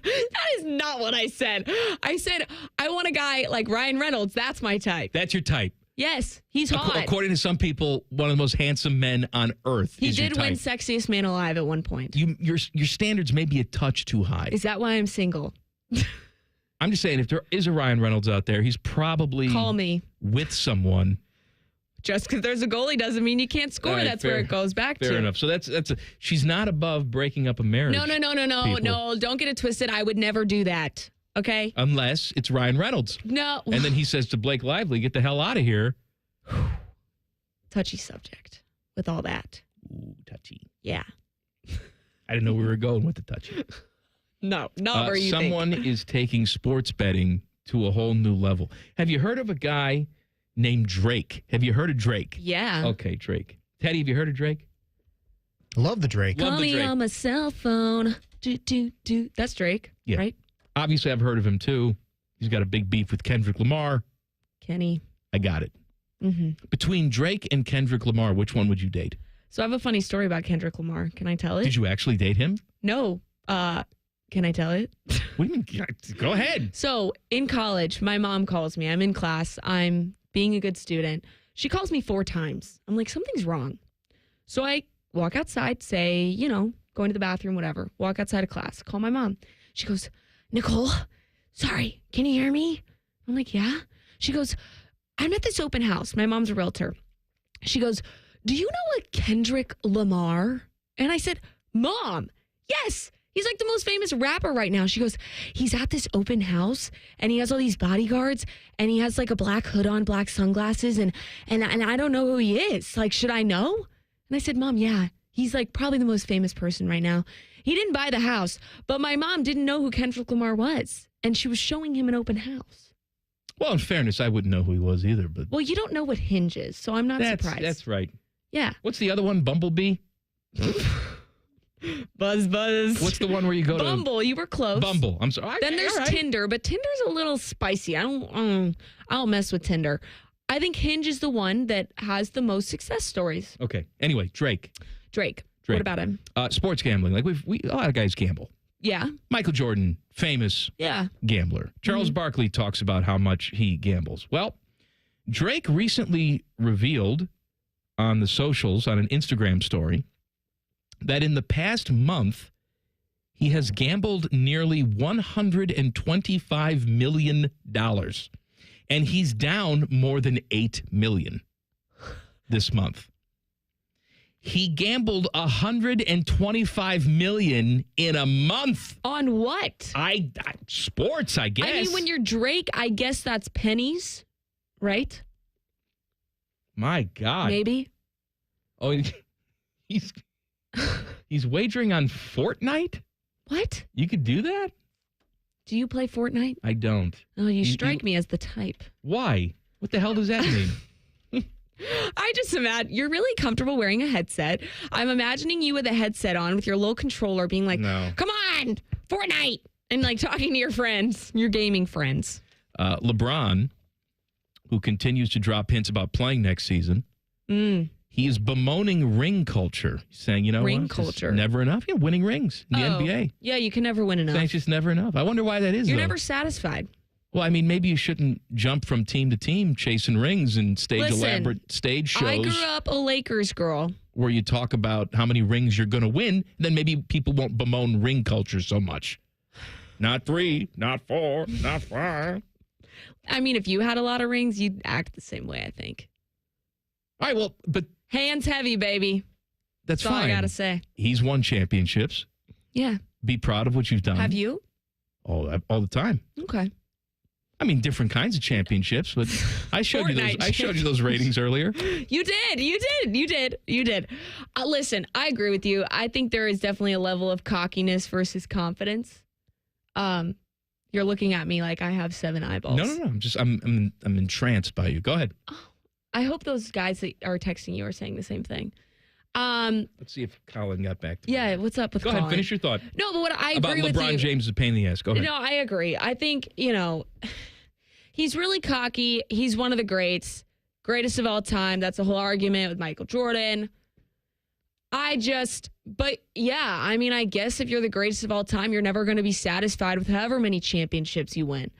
Speaker 7: is not what I said. I said, I want a guy like Ryan Reynolds. That's my type.
Speaker 3: That's your type.
Speaker 7: Yes, he's hot.
Speaker 3: According to some people, one of the most handsome men on earth.
Speaker 7: He did win Sexiest Man Alive at one point.
Speaker 3: Your standards may be a touch too high.
Speaker 7: Is that why I'm single?
Speaker 3: I'm just saying, if there is a Ryan Reynolds out there, he's probably
Speaker 7: call me
Speaker 3: with someone.
Speaker 7: Just because there's a goalie doesn't mean you can't score. Right, that's where it goes back to.
Speaker 3: Fair enough. So she's not above breaking up a marriage.
Speaker 7: No. Don't get it twisted. I would never do that. Okay.
Speaker 3: Unless it's Ryan Reynolds.
Speaker 7: No.
Speaker 3: And then he says to Blake Lively, "Get the hell out of here."
Speaker 7: Touchy subject with all that.
Speaker 3: Ooh, touchy.
Speaker 7: Yeah.
Speaker 3: I didn't know we were going with the touchy.
Speaker 7: No, not where you
Speaker 3: someone
Speaker 7: think.
Speaker 3: is taking sports betting to a whole new level. Have you heard of a guy named Drake. Have you heard of Drake?
Speaker 7: Yeah.
Speaker 3: Okay, Drake. Teddy, have you heard of Drake?
Speaker 4: Love the Drake.
Speaker 7: Call me on my cell phone. Do. That's Drake,
Speaker 3: Yeah.
Speaker 7: right?
Speaker 3: Obviously, I've heard of him, too. He's got a big beef with Kendrick Lamar.
Speaker 7: Kenny.
Speaker 3: I got it.
Speaker 7: Mm-hmm.
Speaker 3: Between Drake and Kendrick Lamar, which one would you date?
Speaker 7: So I have a funny story about Kendrick Lamar. Can I tell it?
Speaker 3: Did you actually date him?
Speaker 7: No. Can I tell it?
Speaker 3: What do you mean? Go ahead.
Speaker 7: So in college, my mom calls me. I'm in class. I'm being a good student. She calls me 4 times. I'm like, something's wrong. So I walk outside, say, going to the bathroom, whatever. Walk outside of class. Call my mom. She goes, Nicole, sorry, can you hear me? I'm like, yeah. She goes, I'm at this open house. My mom's a realtor. She goes, do you know a Kendrick Lamar? And I said, Mom, yes. He's like the most famous rapper right now. She goes, he's at this open house and he has all these bodyguards and he has like a black hood on, black sunglasses. And I don't know who he is. Like, should I know? And I said, Mom, yeah, he's like probably the most famous person right now. He didn't buy the house, but my mom didn't know who Kendrick Lamar was. And she was showing him an open house.
Speaker 3: Well, in fairness, I wouldn't know who he was either. But
Speaker 7: well, you don't know what Hinge is, so I'm not surprised.
Speaker 3: That's right.
Speaker 7: Yeah.
Speaker 3: What's the other one? Bumblebee?
Speaker 7: Buzz.
Speaker 3: What's the one where you go to?
Speaker 7: Bumble. You were close.
Speaker 3: Bumble. I'm sorry.
Speaker 7: Then there's Tinder, but Tinder's a little spicy. I don't mess with Tinder. I think Hinge is the one that has the most success stories.
Speaker 3: Okay. Anyway, Drake.
Speaker 7: What about him?
Speaker 3: Sports gambling. Like a lot of guys gamble.
Speaker 7: Yeah.
Speaker 3: Michael Jordan, famous gambler. Charles Barkley talks about how much he gambles. Well, Drake recently revealed on the socials, on an Instagram story, that in the past month, he has gambled nearly $125 million. And he's down more than $8 million this month. He gambled $125 million in a month.
Speaker 7: On what?
Speaker 3: Sports, I guess.
Speaker 7: I mean, when you're Drake, I guess that's pennies, right?
Speaker 3: My God.
Speaker 7: Maybe.
Speaker 3: Oh, he's wagering on Fortnite?
Speaker 7: What?
Speaker 3: You could do that?
Speaker 7: Do you play Fortnite?
Speaker 3: I don't.
Speaker 7: Oh, you strike me as the type.
Speaker 3: Why? What the hell does that mean?
Speaker 7: I just imagine you're really comfortable wearing a headset. I'm imagining you with a headset on with your little controller being like,
Speaker 3: no.
Speaker 7: Come on, Fortnite. And like talking to your friends, your gaming friends.
Speaker 3: LeBron, who continues to drop hints about playing next season, he is bemoaning ring culture. He's saying,
Speaker 7: ring
Speaker 3: what?
Speaker 7: culture.
Speaker 3: Never enough. Yeah, winning rings in the NBA.
Speaker 7: Yeah, you can never win enough.
Speaker 3: It's just never enough. I wonder why that is,
Speaker 7: You're
Speaker 3: though.
Speaker 7: never satisfied.
Speaker 3: Well, I mean, maybe you shouldn't jump from team to team chasing rings and stage elaborate stage shows.
Speaker 7: I grew up a Lakers girl.
Speaker 3: Where you talk about how many rings you're going to win, then maybe people won't bemoan ring culture so much. Not 3, not 4, not 5.
Speaker 7: I mean, if you had a lot of rings, you'd act the same way, I think.
Speaker 3: All right, well, but...
Speaker 7: Hands heavy, baby.
Speaker 3: That's fine.
Speaker 7: all I got to say.
Speaker 3: He's won championships.
Speaker 7: Yeah.
Speaker 3: Be proud of what you've done.
Speaker 7: Have you?
Speaker 3: All the time.
Speaker 7: Okay.
Speaker 3: I mean, different kinds of championships, but I showed you those. I showed you those ratings earlier.
Speaker 7: You did. Listen, I agree with you. I think there is definitely a level of cockiness versus confidence. You're looking at me like I have 7 eyeballs.
Speaker 3: No. I'm entranced by you. Go ahead.
Speaker 7: Oh, I hope those guys that are texting you are saying the same thing.
Speaker 3: Let's see if Colin got back to me.
Speaker 7: Yeah, what's up with
Speaker 3: Go
Speaker 7: Colin?
Speaker 3: ahead, finish your thought.
Speaker 7: No, but what I
Speaker 3: about
Speaker 7: agree with you.
Speaker 3: LeBron James is a pain in the ass. Go ahead.
Speaker 7: No, I agree. I think, he's really cocky. He's one of the greatest of all time. That's a whole argument with Michael Jordan. I guess if you're the greatest of all time, you're never going to be satisfied with however many championships you win.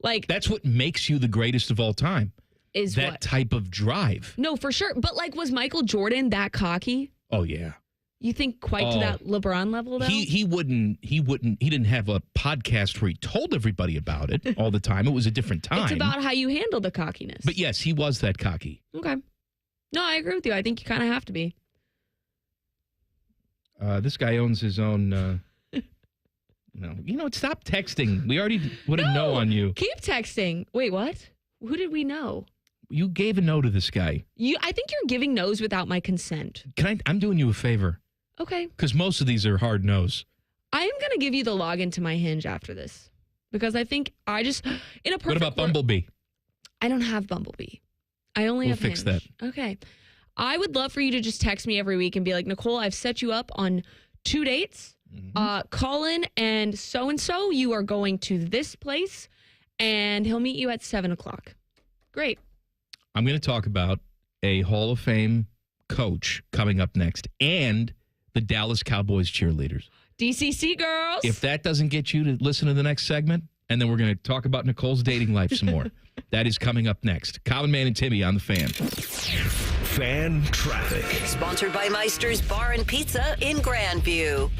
Speaker 7: Like,
Speaker 3: that's what makes you the greatest of all time.
Speaker 7: Is
Speaker 3: that
Speaker 7: what?
Speaker 3: Type of drive.
Speaker 7: No, for sure. But was Michael Jordan that cocky?
Speaker 3: Oh, yeah.
Speaker 7: You think quite to that LeBron level, though?
Speaker 3: He didn't have a podcast where he told everybody about it all the time. It was a different time.
Speaker 7: It's about how you handle the cockiness.
Speaker 3: But yes, he was that cocky.
Speaker 7: Okay. No, I agree with you. I think you kind of have to be.
Speaker 3: This guy owns his own... No. Stop texting. We already put a no on you.
Speaker 7: Keep texting. Wait, what? Who did we know?
Speaker 3: You gave a no to this guy.
Speaker 7: I think you're giving no's without my consent.
Speaker 3: I'm doing you a favor.
Speaker 7: Okay.
Speaker 3: Because most of these are hard no's.
Speaker 7: I am going to give you the login to my Hinge after this. Because I think in a perfect
Speaker 3: What about Bumblebee?
Speaker 7: I don't have Bumblebee. I only have
Speaker 3: fix
Speaker 7: Hinge.
Speaker 3: that.
Speaker 7: Okay. I would love for you to just text me every week and be like, Nicole, I've set you up on 2 dates. Call in and so, you are going to this place and he'll meet you at 7:00. Great.
Speaker 3: I'm going to talk about a Hall of Fame coach coming up next and the Dallas Cowboys cheerleaders.
Speaker 7: DCC girls.
Speaker 3: If that doesn't get you to listen to the next segment, and then we're going to talk about Nicole's dating life some more. That is coming up next. Common Man and Timmy on the Fan.
Speaker 13: Fan traffic.
Speaker 2: Sponsored by Meister's Bar and Pizza in Grandview.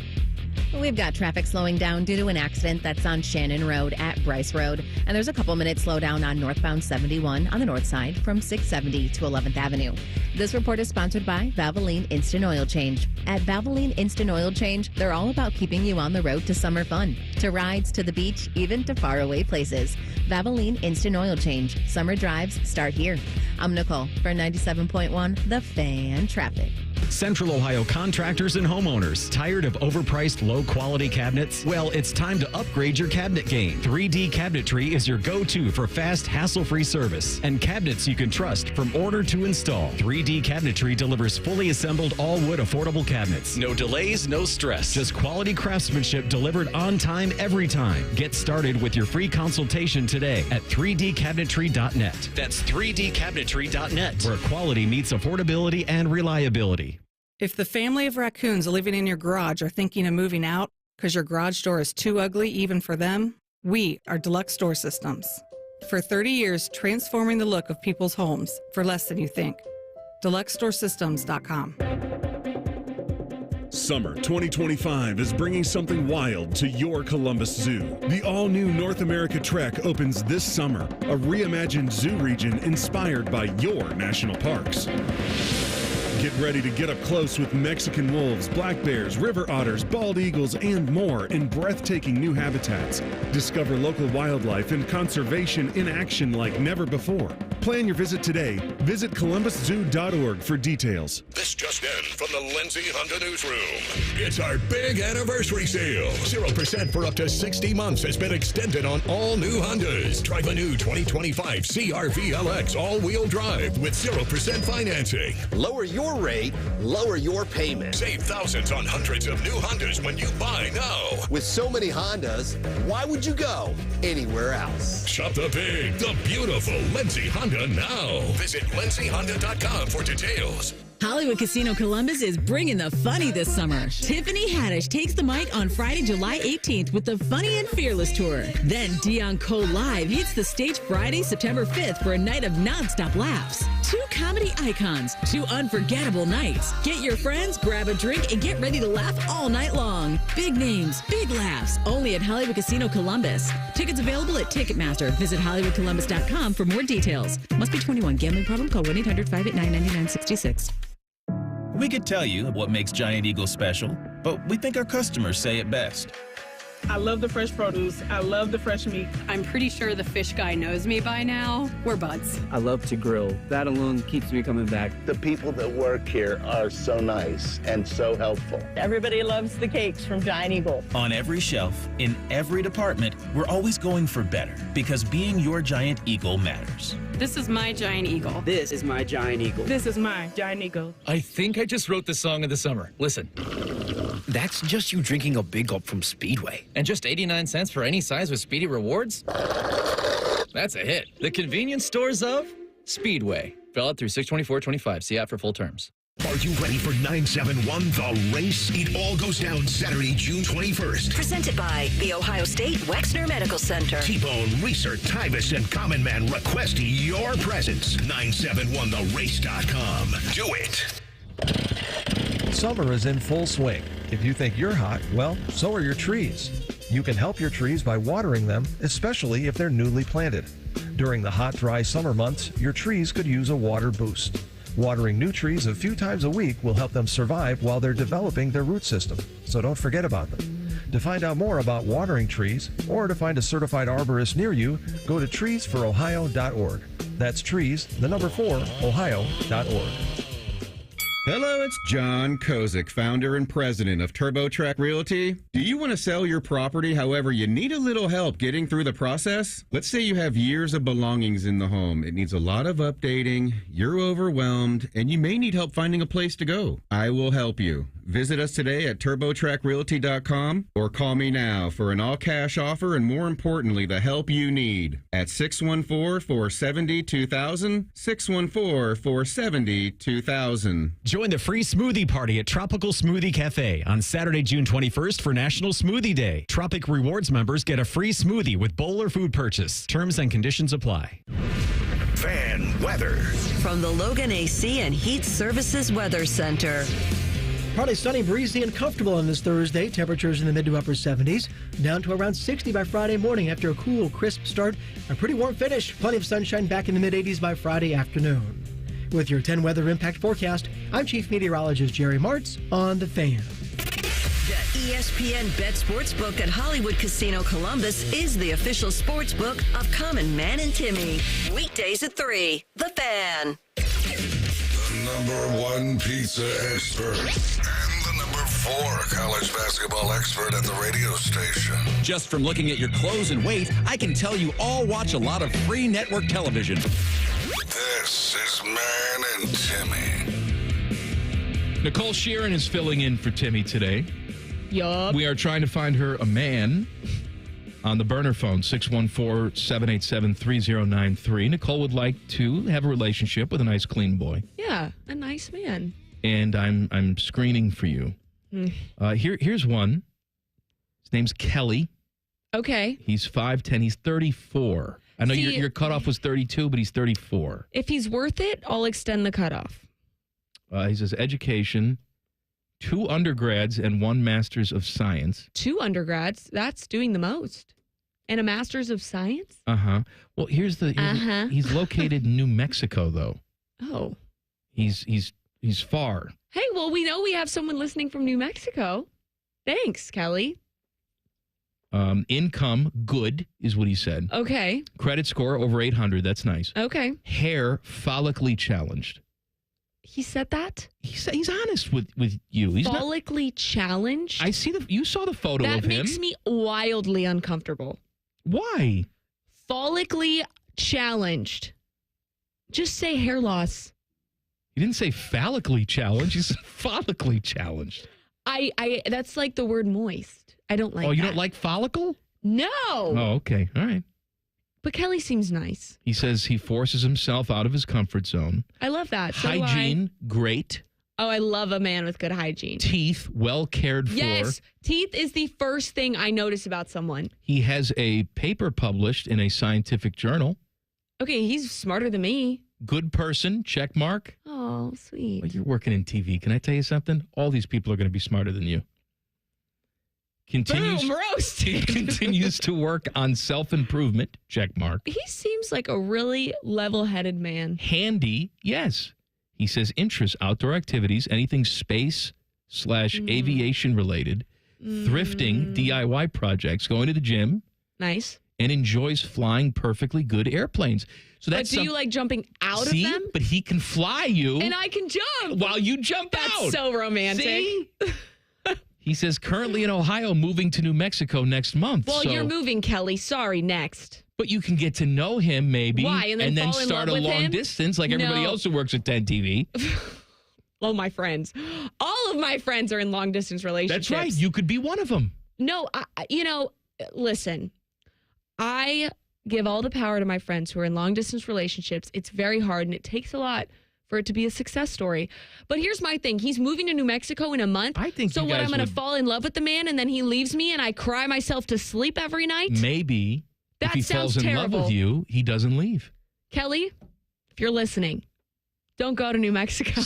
Speaker 8: We've got traffic slowing down due to an accident that's on Shannon Road at Bryce Road. And there's a couple minutes slowdown on northbound 71 on the north side from 670 to 11th Avenue. This report is sponsored by Valvoline Instant Oil Change. At Valvoline Instant Oil Change, they're all about keeping you on the road to summer fun, to rides, to the beach, even to faraway places. Valvoline Instant Oil Change. Summer drives start here. I'm Nicole for 97.1 The Fan Traffic.
Speaker 15: Central Ohio contractors and homeowners. Tired of overpriced, low-quality cabinets? Well, it's time to upgrade your cabinet game. 3D Cabinetry is your go-to for fast, hassle-free service and cabinets you can trust from order to install. 3D Cabinetry delivers fully assembled all-wood affordable cabinets. No delays, no stress. Just quality craftsmanship delivered on time every time. Get started with your free consultation today at 3dcabinetry.net. That's 3dcabinetry.net, where quality meets affordability and reliability.
Speaker 9: If the family of raccoons living in your garage are thinking of moving out because your garage door is too ugly even for them, we are Deluxe Door Systems. For 30 years, transforming the look of people's homes for less than you think. DeluxeDoorSystems.com.
Speaker 10: Summer 2025 is bringing something wild to your Columbus Zoo. The all-new North America Trek opens this summer, a reimagined zoo region inspired by your national parks. Get ready to get up close with Mexican wolves, black bears, river otters, bald eagles, and more in breathtaking new habitats. Discover local wildlife and conservation in action like never before. Plan your visit today. Visit columbuszoo.org for details.
Speaker 13: This just in from the Lindsay Honda Newsroom. It's our big anniversary sale. 0% for up to 60 months has been extended on all new Hondas. Drive a new 2025 CR-V LX all-wheel drive with 0% financing.
Speaker 20: Lower your rate, lower your payment.
Speaker 13: Save thousands on hundreds of new Hondas when you buy now.
Speaker 20: With so many Hondas, why would you go anywhere else?
Speaker 13: Shop the big, the beautiful Lindsay Honda now. Visit lindsayhonda.com for details.
Speaker 11: Hollywood Casino Columbus is bringing the funny this summer. Tiffany Haddish takes the mic on Friday, July 18th with the Funny and Fearless Tour. Then Dion Cole Live hits the stage Friday, September 5th for a night of nonstop laughs. 2 comedy icons, 2 unforgettable nights. Get your friends, grab a drink, and get ready to laugh all night long. Big names, big laughs, only at Hollywood Casino Columbus. Tickets available at Ticketmaster. Visit HollywoodColumbus.com for more details. Must be 21. Gambling problem? Call 1-800-589-9966.
Speaker 12: We could tell you what makes Giant Eagle special, but we think our customers say it best.
Speaker 14: I love the fresh produce. I love the fresh meat.
Speaker 21: I'm pretty sure the fish guy knows me by now. We're buds.
Speaker 22: I love to grill. That alone keeps me coming back.
Speaker 23: The people that work here are so nice and so helpful.
Speaker 24: Everybody loves the cakes from Giant Eagle.
Speaker 12: On every shelf, in every department, we're always going for better because being your Giant Eagle matters.
Speaker 21: This is my Giant Eagle.
Speaker 22: This is my Giant Eagle.
Speaker 14: This is my Giant Eagle.
Speaker 25: I think I just wrote the song of the summer. Listen.
Speaker 26: That's just you drinking a big gulp from Speedway.
Speaker 25: And just 89 cents for any size with Speedy Rewards? That's a hit. The convenience stores of Speedway. Valid through 6/24/25. See app for full terms.
Speaker 13: Are you ready for 971 The Race? It all goes down Saturday, June 21st.
Speaker 2: Presented by the Ohio State Wexner Medical Center.
Speaker 13: T-Bone, Reeser, Tyvus, and Common Man request your presence. 971therace.com. Do it.
Speaker 27: Summer is in full swing. If you think you're hot, well, so are your trees. You can help your trees by watering them, especially if they're newly planted. During the hot, dry summer months, your trees could use a water boost. Watering new trees a few times a week will help them survive while they're developing their root system, so don't forget about them. To find out more about watering trees or to find a certified arborist near you, go to treesforohio.org. That's trees, the number 4, ohio.org.
Speaker 1: Hello, it's John Kozik, founder and president of TurboTrack Realty. Do you want to sell your property, however, you need a little help getting through the process? Let's say you have years of belongings in the home. It needs a lot of updating, you're overwhelmed, and you may need help finding a place to go. I will help you. Visit us today at TurboTrackRealty.com or call me now for an all-cash offer and, more importantly, the help you need at 614-470-2000, 614-470-2000.
Speaker 15: Join the free smoothie party at Tropical Smoothie Cafe on Saturday, June 21st for National Smoothie Day. Tropic Rewards members get a free smoothie with bowl or food purchase. Terms and conditions apply.
Speaker 13: Fan weather.
Speaker 2: From the Logan AC and Heat Services Weather Center.
Speaker 5: Partly sunny, breezy, and comfortable on this Thursday. Temperatures in the mid to upper 70s, down to around 60 by Friday morning after a cool, crisp start. A pretty warm finish. Plenty of sunshine back in the mid 80s by Friday afternoon. With your 10 weather impact forecast, I'm Chief Meteorologist Jerry Martz on The Fan.
Speaker 2: The ESPN Bet Sportsbook at Hollywood Casino Columbus is the official sportsbook of Common Man and Timmy. Weekdays at 3. The Fan.
Speaker 6: Number 1 pizza expert and the number 4 college basketball expert at the radio station.
Speaker 16: Just from looking at your clothes and weight, I can tell you all watch a lot of free network television.
Speaker 6: This is Man and Timmy.
Speaker 3: Nicole Shearin is filling in for Timmy today.
Speaker 7: Yup.
Speaker 3: We are trying to find her a man on the burner phone, 614-787-3093. Nicole would like to have a relationship with a nice, clean boy.
Speaker 7: Yeah, a nice man.
Speaker 3: And I'm screening for you. Here's one. His name's Kelly.
Speaker 7: Okay.
Speaker 3: He's 5'10". He's 34. I know your cutoff was 32, but he's 34.
Speaker 7: If he's worth it, I'll extend the cutoff.
Speaker 3: He says education, 2 undergrads and 1 master's of science.
Speaker 7: 2 undergrads? That's doing the most. And a master's of science?
Speaker 3: Uh-huh. Well, he's located in New Mexico, though.
Speaker 7: Oh.
Speaker 3: He's far.
Speaker 7: Hey, well, we know we have someone listening from New Mexico. Thanks, Kelly.
Speaker 3: Income, good, is what he said.
Speaker 7: Okay.
Speaker 3: Credit score, over 800. That's nice.
Speaker 7: Okay.
Speaker 3: Hair, follically challenged.
Speaker 7: He said that?
Speaker 3: He's honest with you. He's
Speaker 7: follically challenged?
Speaker 3: I see you saw the photo of him.
Speaker 7: That makes me wildly uncomfortable.
Speaker 3: Why?
Speaker 7: Follically challenged. Just say hair loss.
Speaker 3: He didn't say phallically challenged. He said follically challenged.
Speaker 7: I that's like the word moist. I don't like that.
Speaker 3: Oh, you don't like follicle?
Speaker 7: No.
Speaker 3: Oh, okay. All right.
Speaker 7: But Kelly seems nice.
Speaker 3: He says he forces himself out of his comfort zone.
Speaker 7: I love that. So
Speaker 3: hygiene, great.
Speaker 7: Oh, I love a man with good hygiene.
Speaker 3: Teeth, well cared for.
Speaker 7: Yes, teeth is the first thing I notice about someone.
Speaker 3: He has a paper published in a scientific journal.
Speaker 7: Okay, he's smarter than me.
Speaker 3: Good person, check mark.
Speaker 7: Oh, sweet.
Speaker 3: Well, you're working in TV. Can I tell you something? All these people are going to be smarter than you.
Speaker 7: Boom, roast.
Speaker 3: He continues to work on self-improvement, check mark.
Speaker 7: He seems like a really level-headed man.
Speaker 3: Handy, yes. He says interests, outdoor activities, anything space/aviation related, thrifting, DIY projects, going to the gym.
Speaker 7: Nice.
Speaker 3: And enjoys flying perfectly good airplanes. So that's
Speaker 7: but do you like jumping out of them?
Speaker 3: But he can fly you.
Speaker 7: And I can jump.
Speaker 3: While you jump
Speaker 7: out.
Speaker 3: That's
Speaker 7: so romantic.
Speaker 3: See? He says currently in Ohio, moving to New Mexico next month.
Speaker 7: Well, you're moving, Kelly. Sorry, next.
Speaker 3: But you can get to know him maybe.
Speaker 7: Why? And then fall in
Speaker 3: start
Speaker 7: love
Speaker 3: a
Speaker 7: with
Speaker 3: long
Speaker 7: him?
Speaker 3: distance like everybody else who works at 10 TV.
Speaker 7: Oh, my friends. All of my friends are in long distance relationships.
Speaker 3: That's right. You could be one of them.
Speaker 7: No, listen. I give all the power to my friends who are in long distance relationships. It's very hard and it takes a lot for it to be a success story. But here's my thing. He's moving to New Mexico in a month.
Speaker 3: I think
Speaker 7: so what, I'm going to fall in love with the man and then he leaves me and I cry myself to sleep every night?
Speaker 3: Maybe.
Speaker 7: That
Speaker 3: if he
Speaker 7: sounds
Speaker 3: falls in
Speaker 7: terrible.
Speaker 3: love with you, he doesn't leave.
Speaker 7: Kelly, if you're listening, don't go to New Mexico.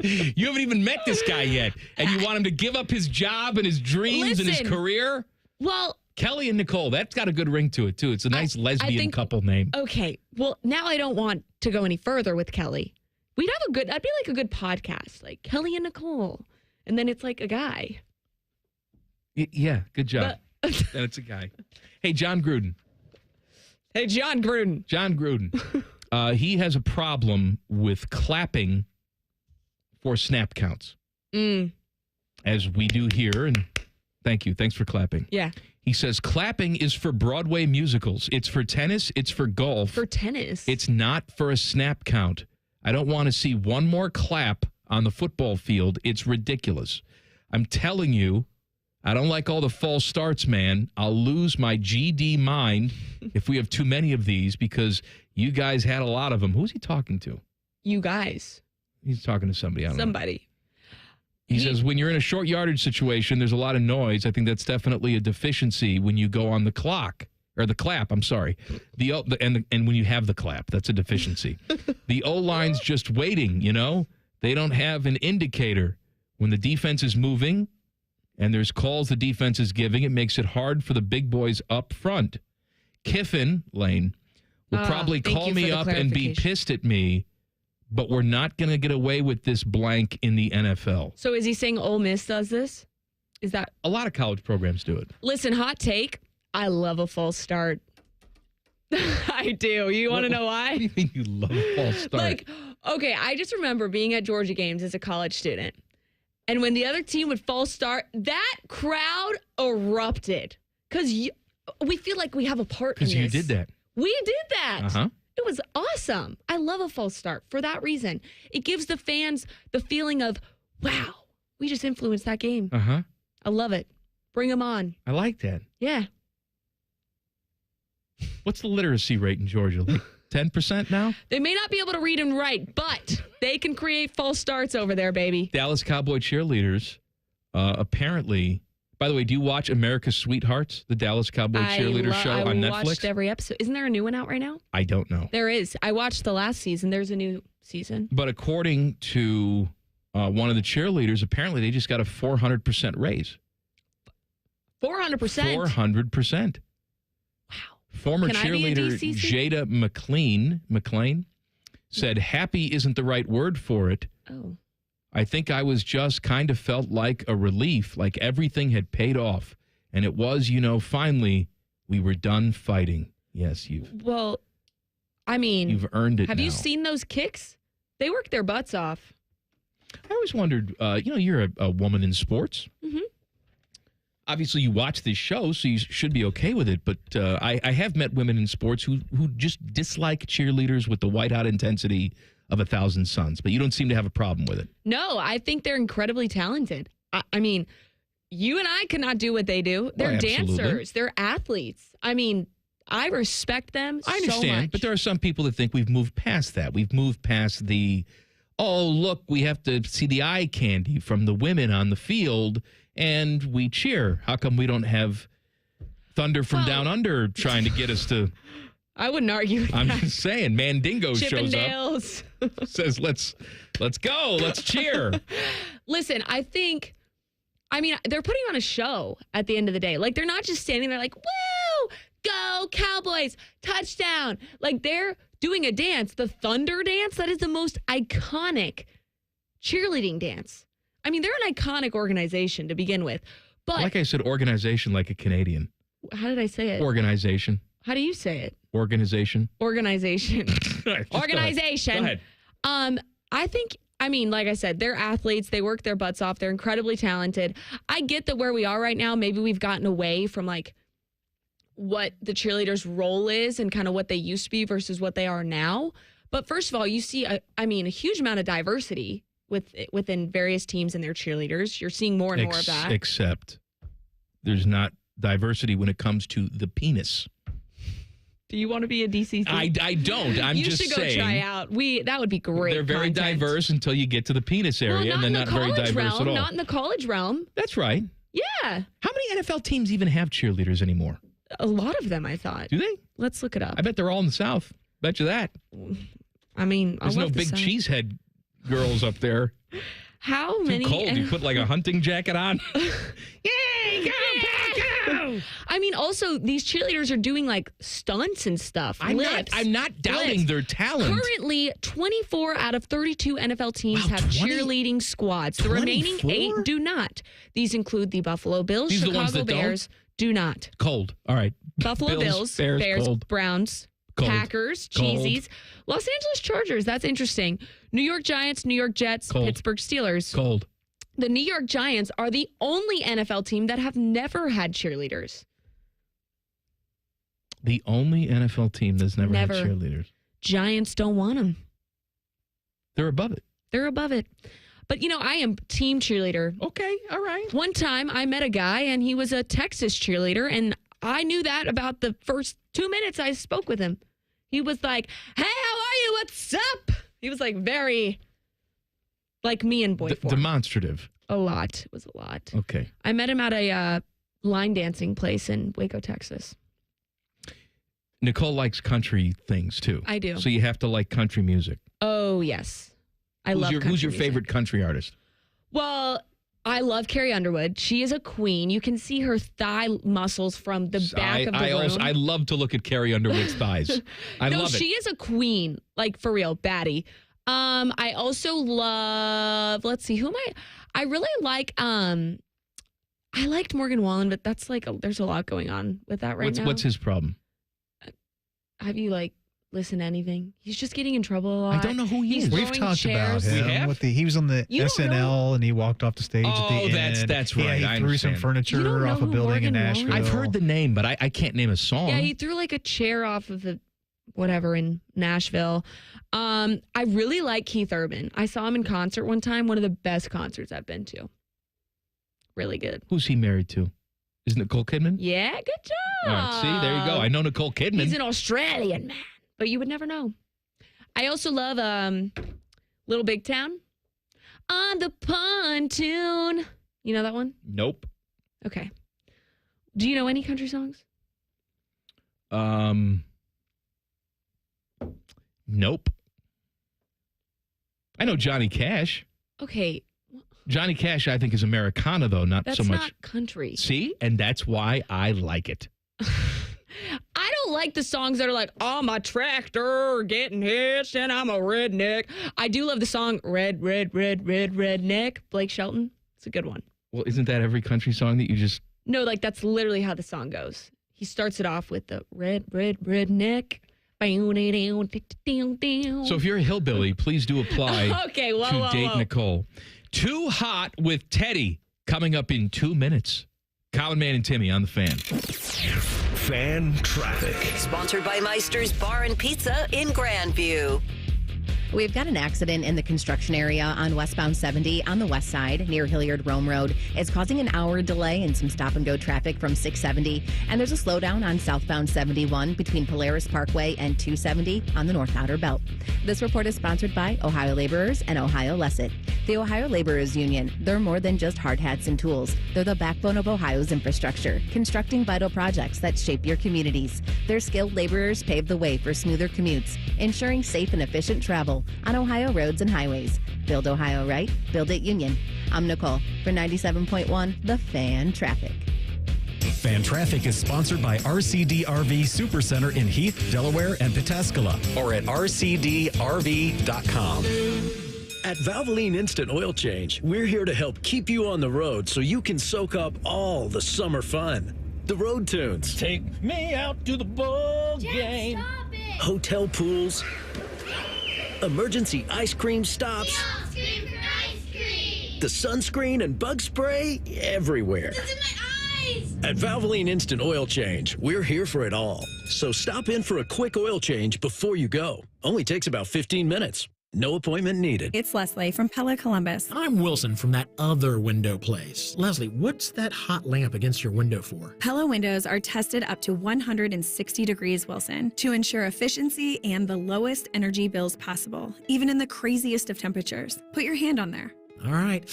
Speaker 3: You haven't even met this guy yet. And you want him to give up his job and his dreams and his career?
Speaker 7: Well,
Speaker 3: Kelly and Nicole, that's got a good ring to it, too. It's a nice lesbian couple name.
Speaker 7: Okay. Well, now I don't want to go any further with Kelly. That'd be like a good podcast, like Kelly and Nicole. And then it's like a guy.
Speaker 3: Yeah, good job. Then it's a guy. Hey, John Gruden.
Speaker 7: Hey, John Gruden.
Speaker 3: John Gruden. He has a problem with clapping for snap counts.
Speaker 7: Mm.
Speaker 3: As we do here, and thank you. Thanks for clapping.
Speaker 7: Yeah.
Speaker 3: He says clapping is for Broadway musicals. It's for tennis. It's for golf.
Speaker 7: For tennis.
Speaker 3: It's not for a snap count. I don't want to see one more clap on the football field. It's ridiculous. I'm telling you, I don't like all the false starts, man. I'll lose my GD mind if we have too many of these because you guys had a lot of them. Who's he talking to?
Speaker 7: You guys.
Speaker 3: He's talking to somebody. I don't know.
Speaker 7: Somebody.
Speaker 3: He says, when you're in a short yardage situation, there's a lot of noise. I think that's definitely a deficiency when you go on the clock, or the clap, I'm sorry. And when you have the clap, that's a deficiency. The O-line's just waiting, you know? They don't have an indicator. When the defense is moving and there's calls the defense is giving, it makes it hard for the big boys up front. Kiffin, Lane, will probably call me up and be pissed at me, but we're not going to get away with this blank in the NFL.
Speaker 7: So is he saying Ole Miss does this? Is that
Speaker 3: a lot of college programs do it?
Speaker 7: Listen, hot take. I love a false start. I do. You want to know why?
Speaker 3: What do you mean you love a false start?
Speaker 7: Like, okay, I just remember being at Georgia games as a college student. And when the other team would false start, that crowd erupted. Because we feel like we have a part in this.
Speaker 3: Because you did that.
Speaker 7: We did that.
Speaker 3: Uh-huh.
Speaker 7: It was awesome. I love a false start for that reason. It gives the fans the feeling of, wow, we just influenced that game.
Speaker 3: Uh-huh.
Speaker 7: I love it. Bring them on.
Speaker 3: I like that.
Speaker 7: Yeah.
Speaker 3: What's the literacy rate in Georgia? Like 10% now?
Speaker 7: They may not be able to read and write, but they can create false starts over there, baby.
Speaker 3: Dallas Cowboy cheerleaders apparently... By the way, do you watch America's Sweethearts, the Dallas Cowboy cheerleader show on Netflix?
Speaker 7: I watched every episode. Isn't there a new one out right now?
Speaker 3: I don't know.
Speaker 7: There is. I watched the last season. There's a new season.
Speaker 3: But according to one of the cheerleaders, apparently they just got a 400% raise.
Speaker 7: 400%?
Speaker 3: 400%.
Speaker 7: Wow.
Speaker 3: Former cheerleader Jada McLean said, happy isn't the right word for it.
Speaker 7: Oh.
Speaker 3: I think I was just kind of felt like a relief, like everything had paid off. And it was, finally, we were done fighting. Yes,
Speaker 7: Well, I mean.
Speaker 3: You've earned it
Speaker 7: Have
Speaker 3: now.
Speaker 7: you seen those kicks? They work their butts off.
Speaker 3: I always wondered, you're a woman in sports.
Speaker 7: Mm-hmm.
Speaker 3: Obviously, you watch this show, so you should be okay with it. But I have met women in sports who just dislike cheerleaders with the white-hot intensity of 1,000 suns, but you don't seem to have a problem with it.
Speaker 7: No, I think they're incredibly talented. I mean, you and I cannot do what they do. They're dancers. They're athletes. I mean, I respect them so much.
Speaker 3: I understand, but there are some people that think we've moved past that. We've moved past the, oh, look, we have to see the eye candy from the women on the field, and we cheer. How come we don't have Thunder from Down Under trying to get us to...
Speaker 7: I wouldn't argue with
Speaker 3: I'm
Speaker 7: that.
Speaker 3: just saying, Mandingo shows up, says, let's go, let's cheer.
Speaker 7: Listen, they're putting on a show at the end of the day. Like, they're not just standing there like, woo, go Cowboys, touchdown. Like, they're doing a dance, the Thunder dance. That is the most iconic cheerleading dance. I mean, they're an iconic organization to begin with. But
Speaker 3: like I said, organization like a Canadian.
Speaker 7: How did I say it?
Speaker 3: Organization.
Speaker 7: How do you say it?
Speaker 3: Organization.
Speaker 7: Organization. Organization.
Speaker 3: Go ahead.
Speaker 7: I mean, like I said, they're athletes. They work their butts off. They're incredibly talented. I get that where we are right now, maybe we've gotten away from like what the cheerleaders' role is and kind of what they used to be versus what they are now. But first of all, you see, a huge amount of diversity within various teams and their cheerleaders. You're seeing more and more of that.
Speaker 3: Except there's not diversity when it comes to the penis.
Speaker 7: Do you want to be a DCC?
Speaker 3: I don't. I'm just saying.
Speaker 7: You should go try out. That would be great.
Speaker 3: They're very diverse until you get to the penis area, and they're not very diverse at all.
Speaker 7: Not in the college realm.
Speaker 3: That's right.
Speaker 7: Yeah.
Speaker 3: How many NFL teams even have cheerleaders anymore?
Speaker 7: A lot of them, I thought.
Speaker 3: Do they?
Speaker 7: Let's look it up.
Speaker 3: I bet they're all in the South. Bet you that.
Speaker 7: I mean,
Speaker 3: there's no big cheesehead girls up there.
Speaker 7: How many?
Speaker 3: Too cold. You put like a hunting jacket on. Yay! Go!
Speaker 7: I mean, also these cheerleaders are doing like stunts and stuff.
Speaker 3: I'm not doubting their talent.
Speaker 7: Currently, 24 out of 32 NFL teams have cheerleading squads. The remaining 8 do not. These include the Buffalo Bills, Chicago Bears. Do not.
Speaker 3: Cold. All right.
Speaker 7: Buffalo Bills, Bears,
Speaker 3: cold.
Speaker 7: Browns,
Speaker 3: Cold.
Speaker 7: Packers,
Speaker 3: Cold.
Speaker 7: Cheesies. Los Angeles Chargers, that's interesting. New York Giants, New York Jets,
Speaker 3: Cold.
Speaker 7: Pittsburgh Steelers.
Speaker 3: Cold.
Speaker 7: The New York Giants are the only NFL team that have never had cheerleaders.
Speaker 3: The only NFL team that's never had
Speaker 7: Never.
Speaker 3: cheerleaders.
Speaker 7: Giants don't want them.
Speaker 3: They're above it.
Speaker 7: They're above it. But, I am team cheerleader.
Speaker 3: Okay, all right.
Speaker 7: One time I met a guy and he was a Texas cheerleader, and I knew that about the first 2 minutes I spoke with him. He was like, hey, how are you? What's up? He was like very like me in boy form.
Speaker 3: Demonstrative.
Speaker 7: A lot. It was a lot.
Speaker 3: Okay.
Speaker 7: I met him at a line dancing place in Waco, Texas.
Speaker 3: Nicole likes country things too.
Speaker 7: I do.
Speaker 3: So you have to like country music.
Speaker 7: Oh, yes. I love country
Speaker 3: Who's your
Speaker 7: music.
Speaker 3: favorite country artist?
Speaker 7: Well, I love Carrie Underwood. She is a queen. You can see her thigh muscles from the back of the room.
Speaker 3: I love to look at Carrie Underwood's thighs. I love it.
Speaker 7: She is a queen, like for real, baddie. I also love, let's see, who am I really like, I liked Morgan Wallen, but that's like, there's a lot going on with that now.
Speaker 3: What's his problem?
Speaker 7: Have you listened to anything? He's just getting in trouble a lot.
Speaker 3: I don't know who he is.
Speaker 4: We've talked about him. He was on the SNL and he walked off the stage at the end.
Speaker 3: Oh, that's right.
Speaker 4: Yeah, he threw some furniture off a building in Nashville.
Speaker 3: I've heard the name, but I can't name a song.
Speaker 7: Yeah, he threw like a chair off of the whatever in Nashville. I really like Keith Urban. I saw him in concert one time. One of the best concerts I've been to. Really good.
Speaker 3: Who's he married to? Is Nicole Kidman?
Speaker 7: Yeah, good job.
Speaker 3: All right, see, there you go. I know Nicole Kidman.
Speaker 7: He's an Australian man, but you would never know. I also love Little Big Town. On the pontoon. You know that one?
Speaker 3: Nope.
Speaker 7: Okay. Do you know any country songs?
Speaker 3: Nope. I know Johnny Cash.
Speaker 7: Okay.
Speaker 3: Johnny Cash, I think, is Americana, though, not
Speaker 7: That's
Speaker 3: so much.
Speaker 7: not country.
Speaker 3: See? And that's why I like it.
Speaker 7: I don't like the songs that are like, I'm a tractor getting hitched and I'm a redneck. I do love the song Red, Red, Red, Red, Redneck, Blake Shelton. It's a good one.
Speaker 3: Well, isn't that every country song that you just...
Speaker 7: No, that's literally how the song goes. He starts it off with the Red, Red, Redneck. So
Speaker 3: if you're a hillbilly, please do apply
Speaker 7: okay,
Speaker 3: to date Nicole. Too Hot with Teddy coming up in 2 minutes. Colin, Man, and Timmy on the Fan.
Speaker 13: Fan Traffic.
Speaker 2: Sponsored by Meister's Bar and Pizza in Grandview.
Speaker 8: We've got an accident in the construction area on westbound 70 on the west side near Hilliard-Rome Road. It's causing an hour delay and some stop-and-go traffic from 670. And there's a slowdown on southbound 71 between Polaris Parkway and 270 on the North Outer Belt. This report is sponsored by Ohio Laborers and Ohio Lesset. The Ohio Laborers Union, they're more than just hard hats and tools. They're the backbone of Ohio's infrastructure, constructing vital projects that shape your communities. Their skilled laborers pave the way for smoother commutes, ensuring safe and efficient travel on Ohio roads and highways. Build Ohio right, build it Union. I'm Nicole for 97.1 The Fan Traffic.
Speaker 15: Fan Traffic is sponsored by RCD RV Supercenter in Heath, Delaware, and Pataskala, or at rcdrv.com.
Speaker 9: At Valvoline Instant Oil Change, we're here to help keep you on the road so you can soak up all the summer fun. The road tunes.
Speaker 10: Take me out to the ball game.
Speaker 9: Hotel pools. Emergency ice cream stops. The sunscreen and bug spray everywhere. At Valvoline Instant Oil Change, we're here for it all. So stop in for a quick oil change before you go. Only takes about 15 minutes. No appointment needed.
Speaker 17: It's Leslie from Pella Columbus.
Speaker 10: I'm Wilson from that other window place. Leslie, what's that hot lamp against your window for?
Speaker 17: Pella windows are tested up to 160 degrees Wilson to ensure efficiency and the lowest energy bills possible, even in the craziest of temperatures. Put your hand on there.
Speaker 10: All right.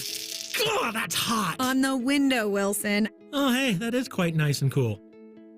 Speaker 10: God, that's hot.
Speaker 17: On the window, Wilson.
Speaker 10: Oh, hey, that is quite nice and cool.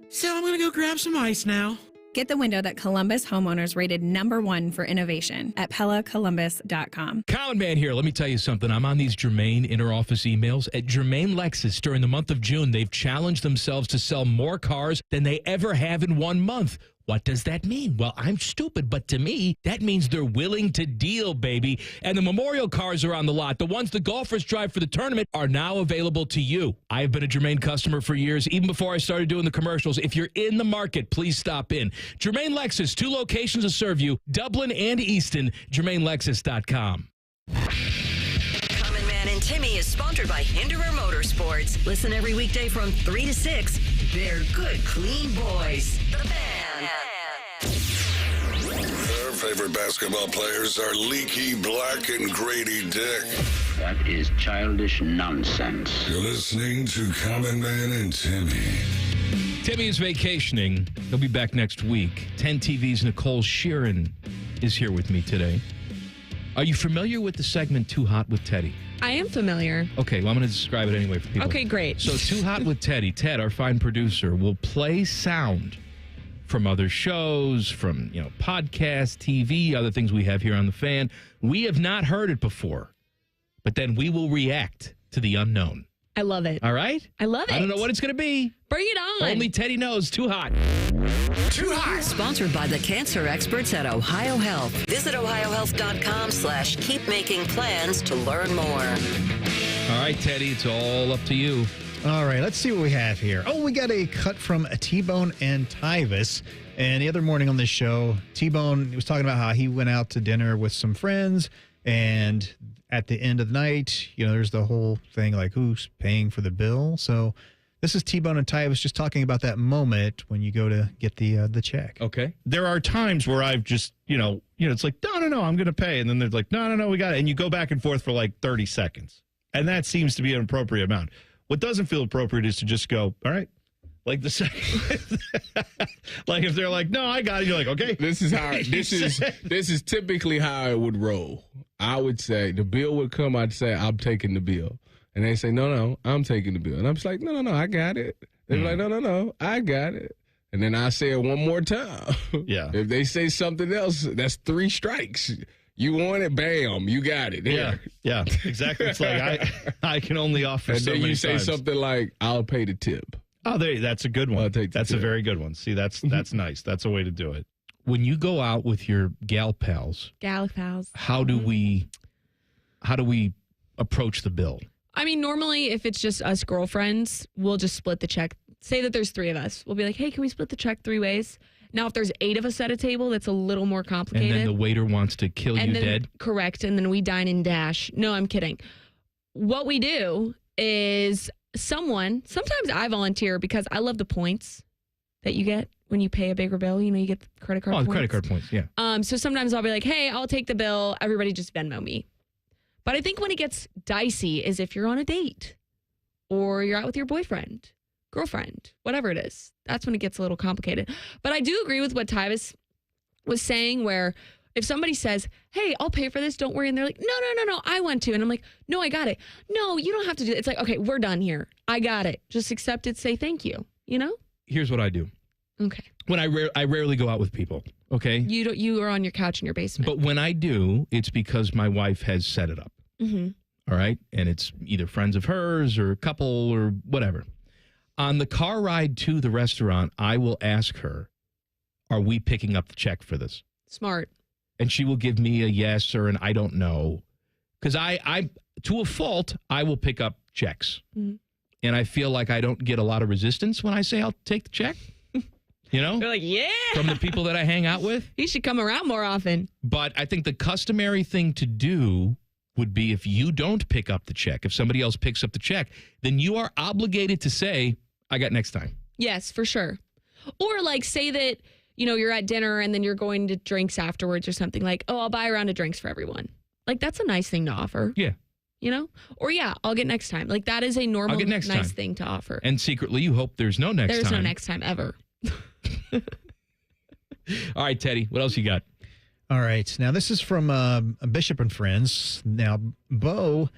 Speaker 10: So I'm going to go grab some ice now.
Speaker 17: Get the window that Columbus homeowners rated #1 for innovation at PellaColumbus.com.
Speaker 3: Colin Man here. Let me tell you something. I'm on these Germain inter-office emails. At Germain Lexus, during the month of June, they've challenged themselves to sell more cars than they ever have in 1 month. What does that mean? Well, I'm stupid, but to me, that means they're willing to deal, baby. And the Memorial cars are on the lot. The ones the golfers drive for the tournament are now available to you. I have been a Germain customer for years, even before I started doing the commercials. If you're in the market, please stop in. Germain Lexus, 2 locations to serve you, Dublin and Easton, GermainLexus.com.
Speaker 2: Common Man and Timmy is sponsored by Hinderer Motorsports. Listen every weekday from 3 to 6. They're good, clean boys. The Fan.
Speaker 6: Their favorite basketball players are Leaky Black and Grady Dick.
Speaker 11: That is childish nonsense.
Speaker 6: You're listening to Common Man and Timmy.
Speaker 3: Timmy is vacationing. He'll be back next week. 10 TV's Nicole Shearin is here with me today. Are you familiar with the segment Too Hot with Teddy?
Speaker 7: I am familiar.
Speaker 3: Okay, well, I'm going to describe it anyway for people.
Speaker 7: Okay, great.
Speaker 3: So Too Hot with Teddy, Ted, our fine producer, will play sound from other shows, from, podcasts, TV, other things we have here on The Fan. We have not heard it before, but then we will react to the unknown.
Speaker 7: I love it.
Speaker 3: All right?
Speaker 7: I love it.
Speaker 3: I don't know what it's going to be.
Speaker 7: Bring it on.
Speaker 3: Only Teddy knows. Too hot.
Speaker 2: Too hot. Sponsored by the cancer experts at Ohio Health. Visit ohiohealth.com/keep-making-plans to learn more.
Speaker 3: All right, Teddy, it's all up to you.
Speaker 4: All right, let's see what we have here. Oh, we got a cut from T-Bone and Tyvis. And the other morning on this show, T-Bone was talking about how he went out to dinner with some friends. And at the end of the night, there's the whole thing like who's paying for the bill. So this is T-Bone and Tyvis just talking about that moment when you go to get the check.
Speaker 3: Okay.
Speaker 12: There are times where I've just, it's like, no, I'm going to pay. And then they're like, no, we got it. And you go back and forth for like 30 seconds. And that seems to be an appropriate amount. What doesn't feel appropriate is to just go, all right. Like the second, like if they're like, no, I got it. You're like, okay.
Speaker 18: This is typically how it would roll. I would say the bill would come. I'd say, I'm taking the bill. And they say, no, I'm taking the bill. And I'm just like, no, I got it. They're like, no, I got it. And then I say it one more time.
Speaker 12: Yeah.
Speaker 18: If they say something else, that's 3 strikes. You want it, bam, you got it. There.
Speaker 12: Yeah, exactly. It's like I can only offer
Speaker 18: and
Speaker 12: so
Speaker 18: then
Speaker 12: many
Speaker 18: you say
Speaker 12: times.
Speaker 18: Something like, I'll pay the tip.
Speaker 12: Oh, that's a good one. That's a very good one. See, that's nice. That's a way to do it.
Speaker 3: When you go out with your gal pals, how do we approach the bill?
Speaker 7: I mean, normally if it's just us girlfriends, we'll just split the check. Say that there's 3 of us. We'll be like, hey, can we split the check 3 ways? Now, if there's 8 of us at a table, that's a little more complicated.
Speaker 3: And then the waiter wants to kill you dead?
Speaker 7: Correct. And then we dine and dash. No, I'm kidding. What we do is sometimes I volunteer because I love the points that you get when you pay a bigger bill. You get the credit card points.
Speaker 3: Oh, credit card points, yeah.
Speaker 7: So sometimes I'll be like, hey, I'll take the bill. Everybody just Venmo me. But I think when it gets dicey is if you're on a date or you're out with your boyfriend, girlfriend, whatever it is. That's when it gets a little complicated. But I do agree with what Tyvis was saying, where if somebody says, hey, I'll pay for this, don't worry. And they're like, no, I want to. And I'm like, no, I got it. No, you don't have to do it. It's like, okay, we're done here. I got it. Just accept it. Say thank you.
Speaker 3: Here's what I do.
Speaker 7: Okay.
Speaker 3: When I rarely go out with people, okay?
Speaker 7: You are on your couch in your basement.
Speaker 3: But when I do, it's because my wife has set it up.
Speaker 7: Mm-hmm.
Speaker 3: All right? And it's either friends of hers or a couple or whatever. On the car ride to the restaurant, I will ask her, are we picking up the check for this?
Speaker 7: Smart.
Speaker 3: And she will give me a yes or an I don't know. Because I to a fault, I will pick up checks.
Speaker 7: Mm-hmm.
Speaker 3: And I feel like I don't get a lot of resistance when I say I'll take the check.
Speaker 7: They're like, yeah.
Speaker 3: From the people that I hang out with.
Speaker 7: You should come around more often.
Speaker 3: But I think the customary thing to do would be if you don't pick up the check, if somebody else picks up the check, then you are obligated to say, I got next time.
Speaker 7: Yes, for sure. Or like say that, you're at dinner and then you're going to drinks afterwards or something like, oh, I'll buy a round of drinks for everyone. Like that's a nice thing to offer.
Speaker 3: Yeah.
Speaker 7: Or yeah, I'll get next time. Like that is a normal, nice thing to offer.
Speaker 3: And secretly you hope there's no next time.
Speaker 7: There's no next time ever.
Speaker 3: All right, Teddy, what else you got?
Speaker 4: All right. Now, this is from Bishop and Friends. Now, Bo,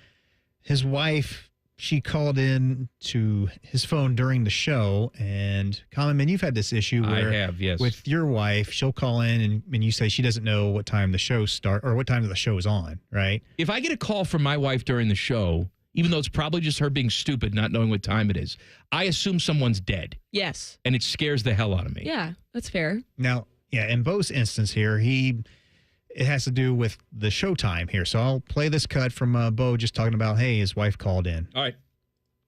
Speaker 4: his wife, she called in to his phone during the show. And, Common Man, you've had this issue where
Speaker 3: I have, yes.
Speaker 4: With your wife, she'll call in and you say she doesn't know what time the show starts or what time the show is on, right?
Speaker 3: If I get a call from my wife during the show, even though it's probably just her being stupid, not knowing what time it is. I assume someone's dead.
Speaker 7: Yes.
Speaker 3: And it scares the hell out of me.
Speaker 7: Yeah, that's fair.
Speaker 4: Now, yeah, in Bo's instance here, it has to do with the showtime here. So I'll play this cut from Bo just talking about, hey, his wife called in.
Speaker 14: All right.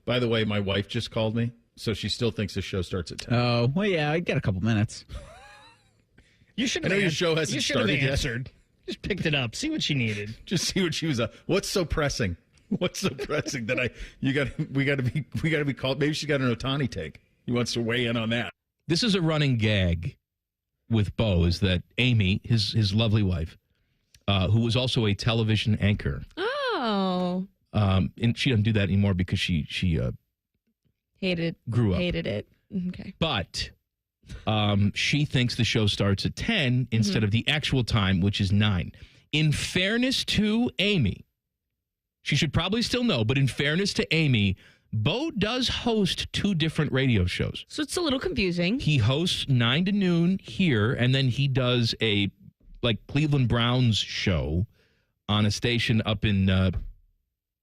Speaker 14: By the way, my wife just called me, so she still thinks the show starts at 10.
Speaker 19: Oh, well, yeah, I got a couple minutes.
Speaker 14: You should have your show hasn't started yet.
Speaker 19: Answered. Just picked it up. See what she needed.
Speaker 14: Just see what she was up. What's so pressing? What's so pressing that we got to be called? Maybe she got an Otani take. He wants to weigh in on that.
Speaker 3: This is a running gag with Bo, is that Amy, his lovely wife, who was also a television anchor.
Speaker 7: Oh.
Speaker 3: And she doesn't do that anymore because she grew up.
Speaker 7: Hated it. Okay.
Speaker 3: But she thinks the show starts at 10 instead of the actual time, which is 9. In fairness to Amy, she should probably still know, but in fairness to Amy, Bo does host 2 different radio shows.
Speaker 7: So it's a little confusing.
Speaker 3: He hosts 9 to noon here, and then he does a Cleveland Browns show on a station up in,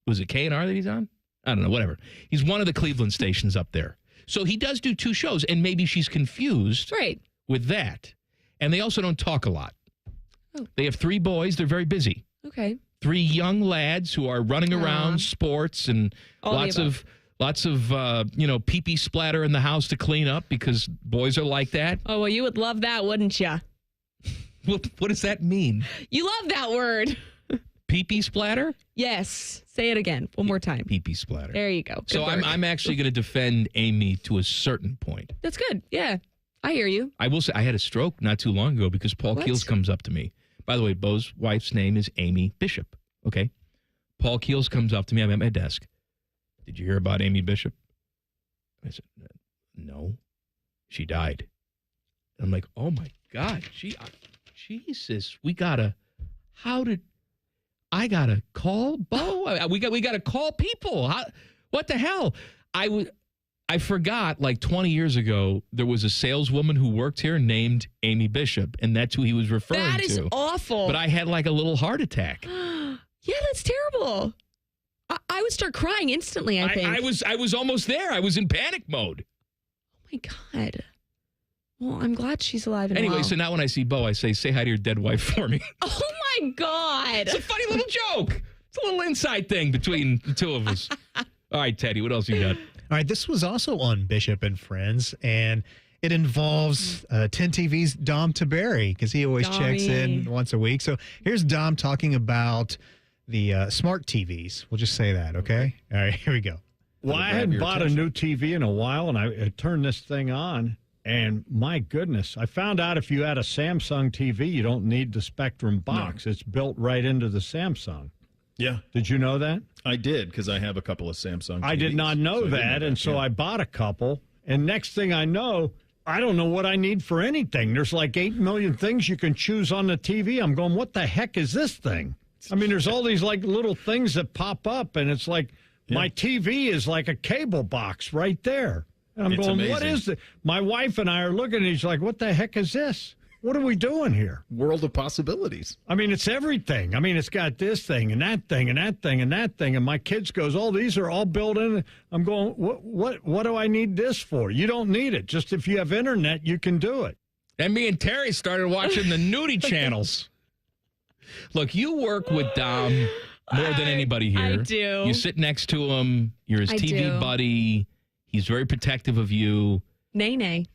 Speaker 3: was it K&R that he's on? I don't know, whatever. He's one of the Cleveland stations up there. So he does do 2 shows, and maybe she's confused with that. And they also don't talk a lot.
Speaker 7: Oh.
Speaker 3: They have 3 boys. They're very busy.
Speaker 7: Okay.
Speaker 3: 3 young lads who are running around sports and lots of pee-pee splatter in the house to clean up because boys are like that.
Speaker 7: Oh, well, you would love that, wouldn't you?
Speaker 3: What does that mean?
Speaker 7: You love that word.
Speaker 3: Pee-pee splatter?
Speaker 7: Yes. Say it again. One more time.
Speaker 3: Pee-pee splatter.
Speaker 7: There you go. Good
Speaker 3: so
Speaker 7: work.
Speaker 3: I'm actually going to defend Amy to a certain point.
Speaker 7: That's good. Yeah. I hear you.
Speaker 3: I will say I had a stroke not too long ago because Paul Keels comes up to me. By the way, Bo's wife's name is Amy Bishop. Okay. Paul Keels comes up to me. I'm at my desk. Did you hear about Amy Bishop? I said, no. She died. I'm like, oh my God. Jesus. I gotta call Bo. We gotta call people. What the hell? I forgot, 20 years ago, there was a saleswoman who worked here named Amy Bishop, and that's who he was referring to.
Speaker 7: That is awful.
Speaker 3: But I had a little heart attack.
Speaker 7: Yeah, that's terrible. I would start crying instantly, I think.
Speaker 3: I was almost there. I was in panic mode.
Speaker 7: Oh, my God. Well, I'm glad she's alive and
Speaker 3: anyway,
Speaker 7: well.
Speaker 3: so now when I see Bo, I say hi to your dead wife for me.
Speaker 7: Oh, my God.
Speaker 3: It's a funny little joke. It's a little inside thing between the 2 of us. All right, Teddy, what else you got?
Speaker 4: All right, this was also on Bishop and Friends, and it involves 10 TV's Dom Taberry, because he always checks in once a week. So here's Dom talking about the smart TVs. We'll just say that, okay? All right, here we go.
Speaker 20: Well, I hadn't bought a new TV in a while, and I turned this thing on, and my goodness, I found out if you had a Samsung TV, you don't need the Spectrum box. No. It's built right into the Samsung.
Speaker 14: Yeah.
Speaker 20: Did you know that?
Speaker 14: I did, because I have a couple of Samsung TVs.
Speaker 20: I did not know that, and so I bought a couple, and next thing I know, I don't know what I need for anything. There's 8 million things you can choose on the TV. I'm going, what the heck is this thing? I mean, there's all these little things that pop up, and it's my TV is like a cable box right there. And I'm going, amazing. What is it? My wife and I are looking, and he's like, what the heck is this? What are we doing here?
Speaker 14: World of possibilities.
Speaker 20: I mean, it's everything. I mean, it's got this thing and that thing and that thing and that thing. And my kids goes, oh, these are all built in. I'm going, what do I need this for? You don't need it. Just if you have internet, you can do it.
Speaker 3: And me and Terry started watching the nudie channels. Look, you work with Dom more than anybody here.
Speaker 7: I do.
Speaker 3: You sit next to him. You're his TV buddy. He's very protective of you.
Speaker 7: Nay.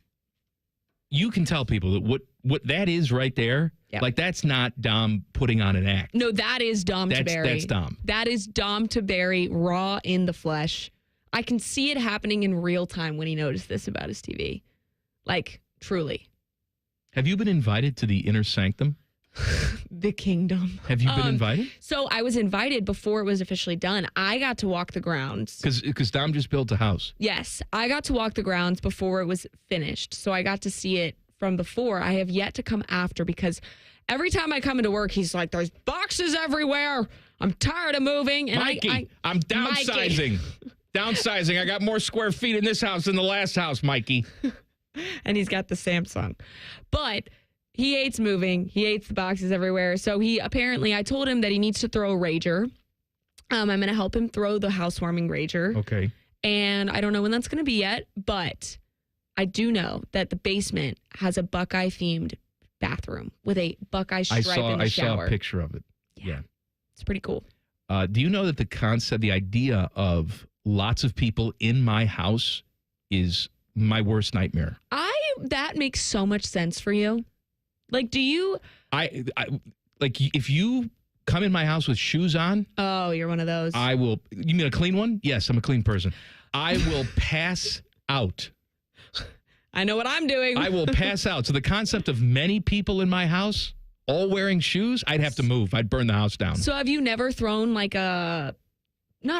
Speaker 3: You can tell people that what that is right there, that's not Dom putting on an act.
Speaker 7: No, that is Dom Taberry.
Speaker 3: That's Dom.
Speaker 7: That is Dom Taberry, raw in the flesh. I can see it happening in real time when he noticed this about his TV. Truly.
Speaker 3: Have you been invited to the inner sanctum?
Speaker 7: The kingdom.
Speaker 3: Have you been invited?
Speaker 7: So I was invited before it was officially done. I got to walk the grounds.
Speaker 3: Because Dom just built a house.
Speaker 7: Yes. I got to walk the grounds before it was finished. So I got to see it from before. I have yet to come after because every time I come into work, he's like, there's boxes everywhere. I'm tired of moving. And
Speaker 3: Mikey, I'm downsizing. Downsizing. I got more square feet in this house than the last house, Mikey.
Speaker 7: And he's got the Samsung. But he hates moving. He hates the boxes everywhere. So I told him that he needs to throw a rager. I'm going to help him throw the housewarming rager.
Speaker 3: Okay.
Speaker 7: And I don't know when that's going to be yet, but I do know that the basement has a Buckeye-themed bathroom with a Buckeye stripe in the shower.
Speaker 3: I saw a picture of it. Yeah.
Speaker 7: It's pretty cool.
Speaker 3: Do you know that the idea of lots of people in my house is my worst nightmare?
Speaker 7: That makes so much sense for you. Like, do you...
Speaker 3: I like, if you come in my house with shoes on...
Speaker 7: Oh, you're one of those.
Speaker 3: I will... You mean a clean one? Yes, I'm a clean person. I will pass out.
Speaker 7: I know what I'm doing.
Speaker 3: I will pass out. So the concept of many people in my house all wearing shoes, I'd have to move. I'd burn the house down.
Speaker 7: So have you never thrown like not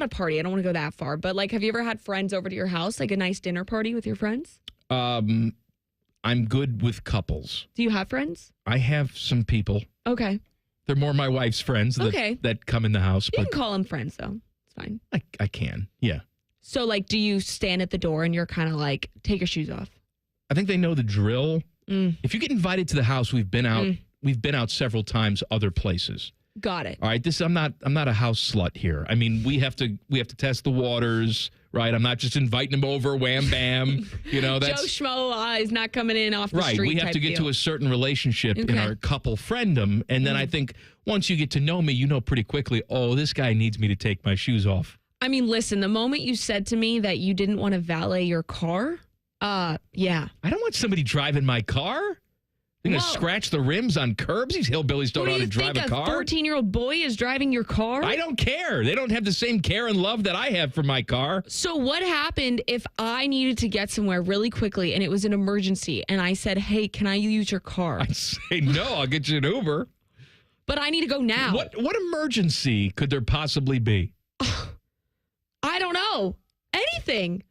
Speaker 7: a party, I don't want to go that far, but like, have you ever had friends over to your house, like a nice dinner party with your friends?
Speaker 3: I'm good with couples.
Speaker 7: Do you have friends?
Speaker 3: I have some people.
Speaker 7: Okay.
Speaker 3: They're more my wife's friends that come in the house.
Speaker 7: You can call them friends, though. It's fine.
Speaker 3: I can, yeah.
Speaker 7: So, like, do you stand at the door and you're kind of like, take your shoes off?
Speaker 3: I think they know the drill. If you get invited to the house, we've been out. We've been out several times other places.
Speaker 7: Got it.
Speaker 3: All right, I'm not a house slut here. I mean, we have to test the waters, right? I'm not just inviting them over, wham bam. That's
Speaker 7: Joe Schmo is not coming in off the
Speaker 3: right.
Speaker 7: street.
Speaker 3: We have to get to a certain relationship in our couple friendom, and then I think once you get to know me, you know pretty quickly. Oh, this guy needs me to take my shoes off.
Speaker 7: I mean, listen. The moment you said to me that you didn't want to valet your car, yeah,
Speaker 3: I don't want somebody driving my car. They're going to scratch the rims on curbs? These hillbillies don't know how to drive a car.
Speaker 7: 14-year-old boy is driving your car?
Speaker 3: I don't care. They don't have the same care and love that I have for my car.
Speaker 7: So what happened if I needed to get somewhere really quickly and it was an emergency and I said, hey, can I use your car?
Speaker 3: I'd say, no, I'll get you an Uber.
Speaker 7: But I need to go now.
Speaker 3: What emergency could there possibly be?
Speaker 7: I don't know. Anything.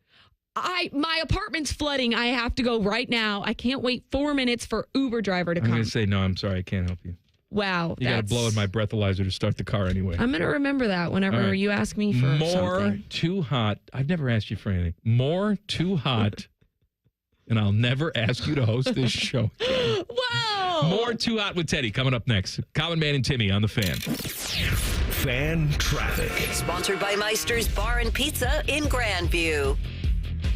Speaker 7: My apartment's flooding. I have to go right now. I can't wait 4 minutes for Uber driver to come.
Speaker 3: I'm going to say, no, I'm sorry. I can't help you.
Speaker 7: Wow.
Speaker 3: You got to blow in my breathalyzer to start the car anyway.
Speaker 7: I'm going to remember that whenever you ask me for something.
Speaker 3: Too hot. I've never asked you for anything. More too hot. And I'll never ask you to host this show again.
Speaker 7: Whoa!
Speaker 3: More Too Hot with Teddy coming up next. Common Man and Timmy on the Fan.
Speaker 13: Fan traffic.
Speaker 2: Sponsored by Meister's Bar and Pizza in Grandview.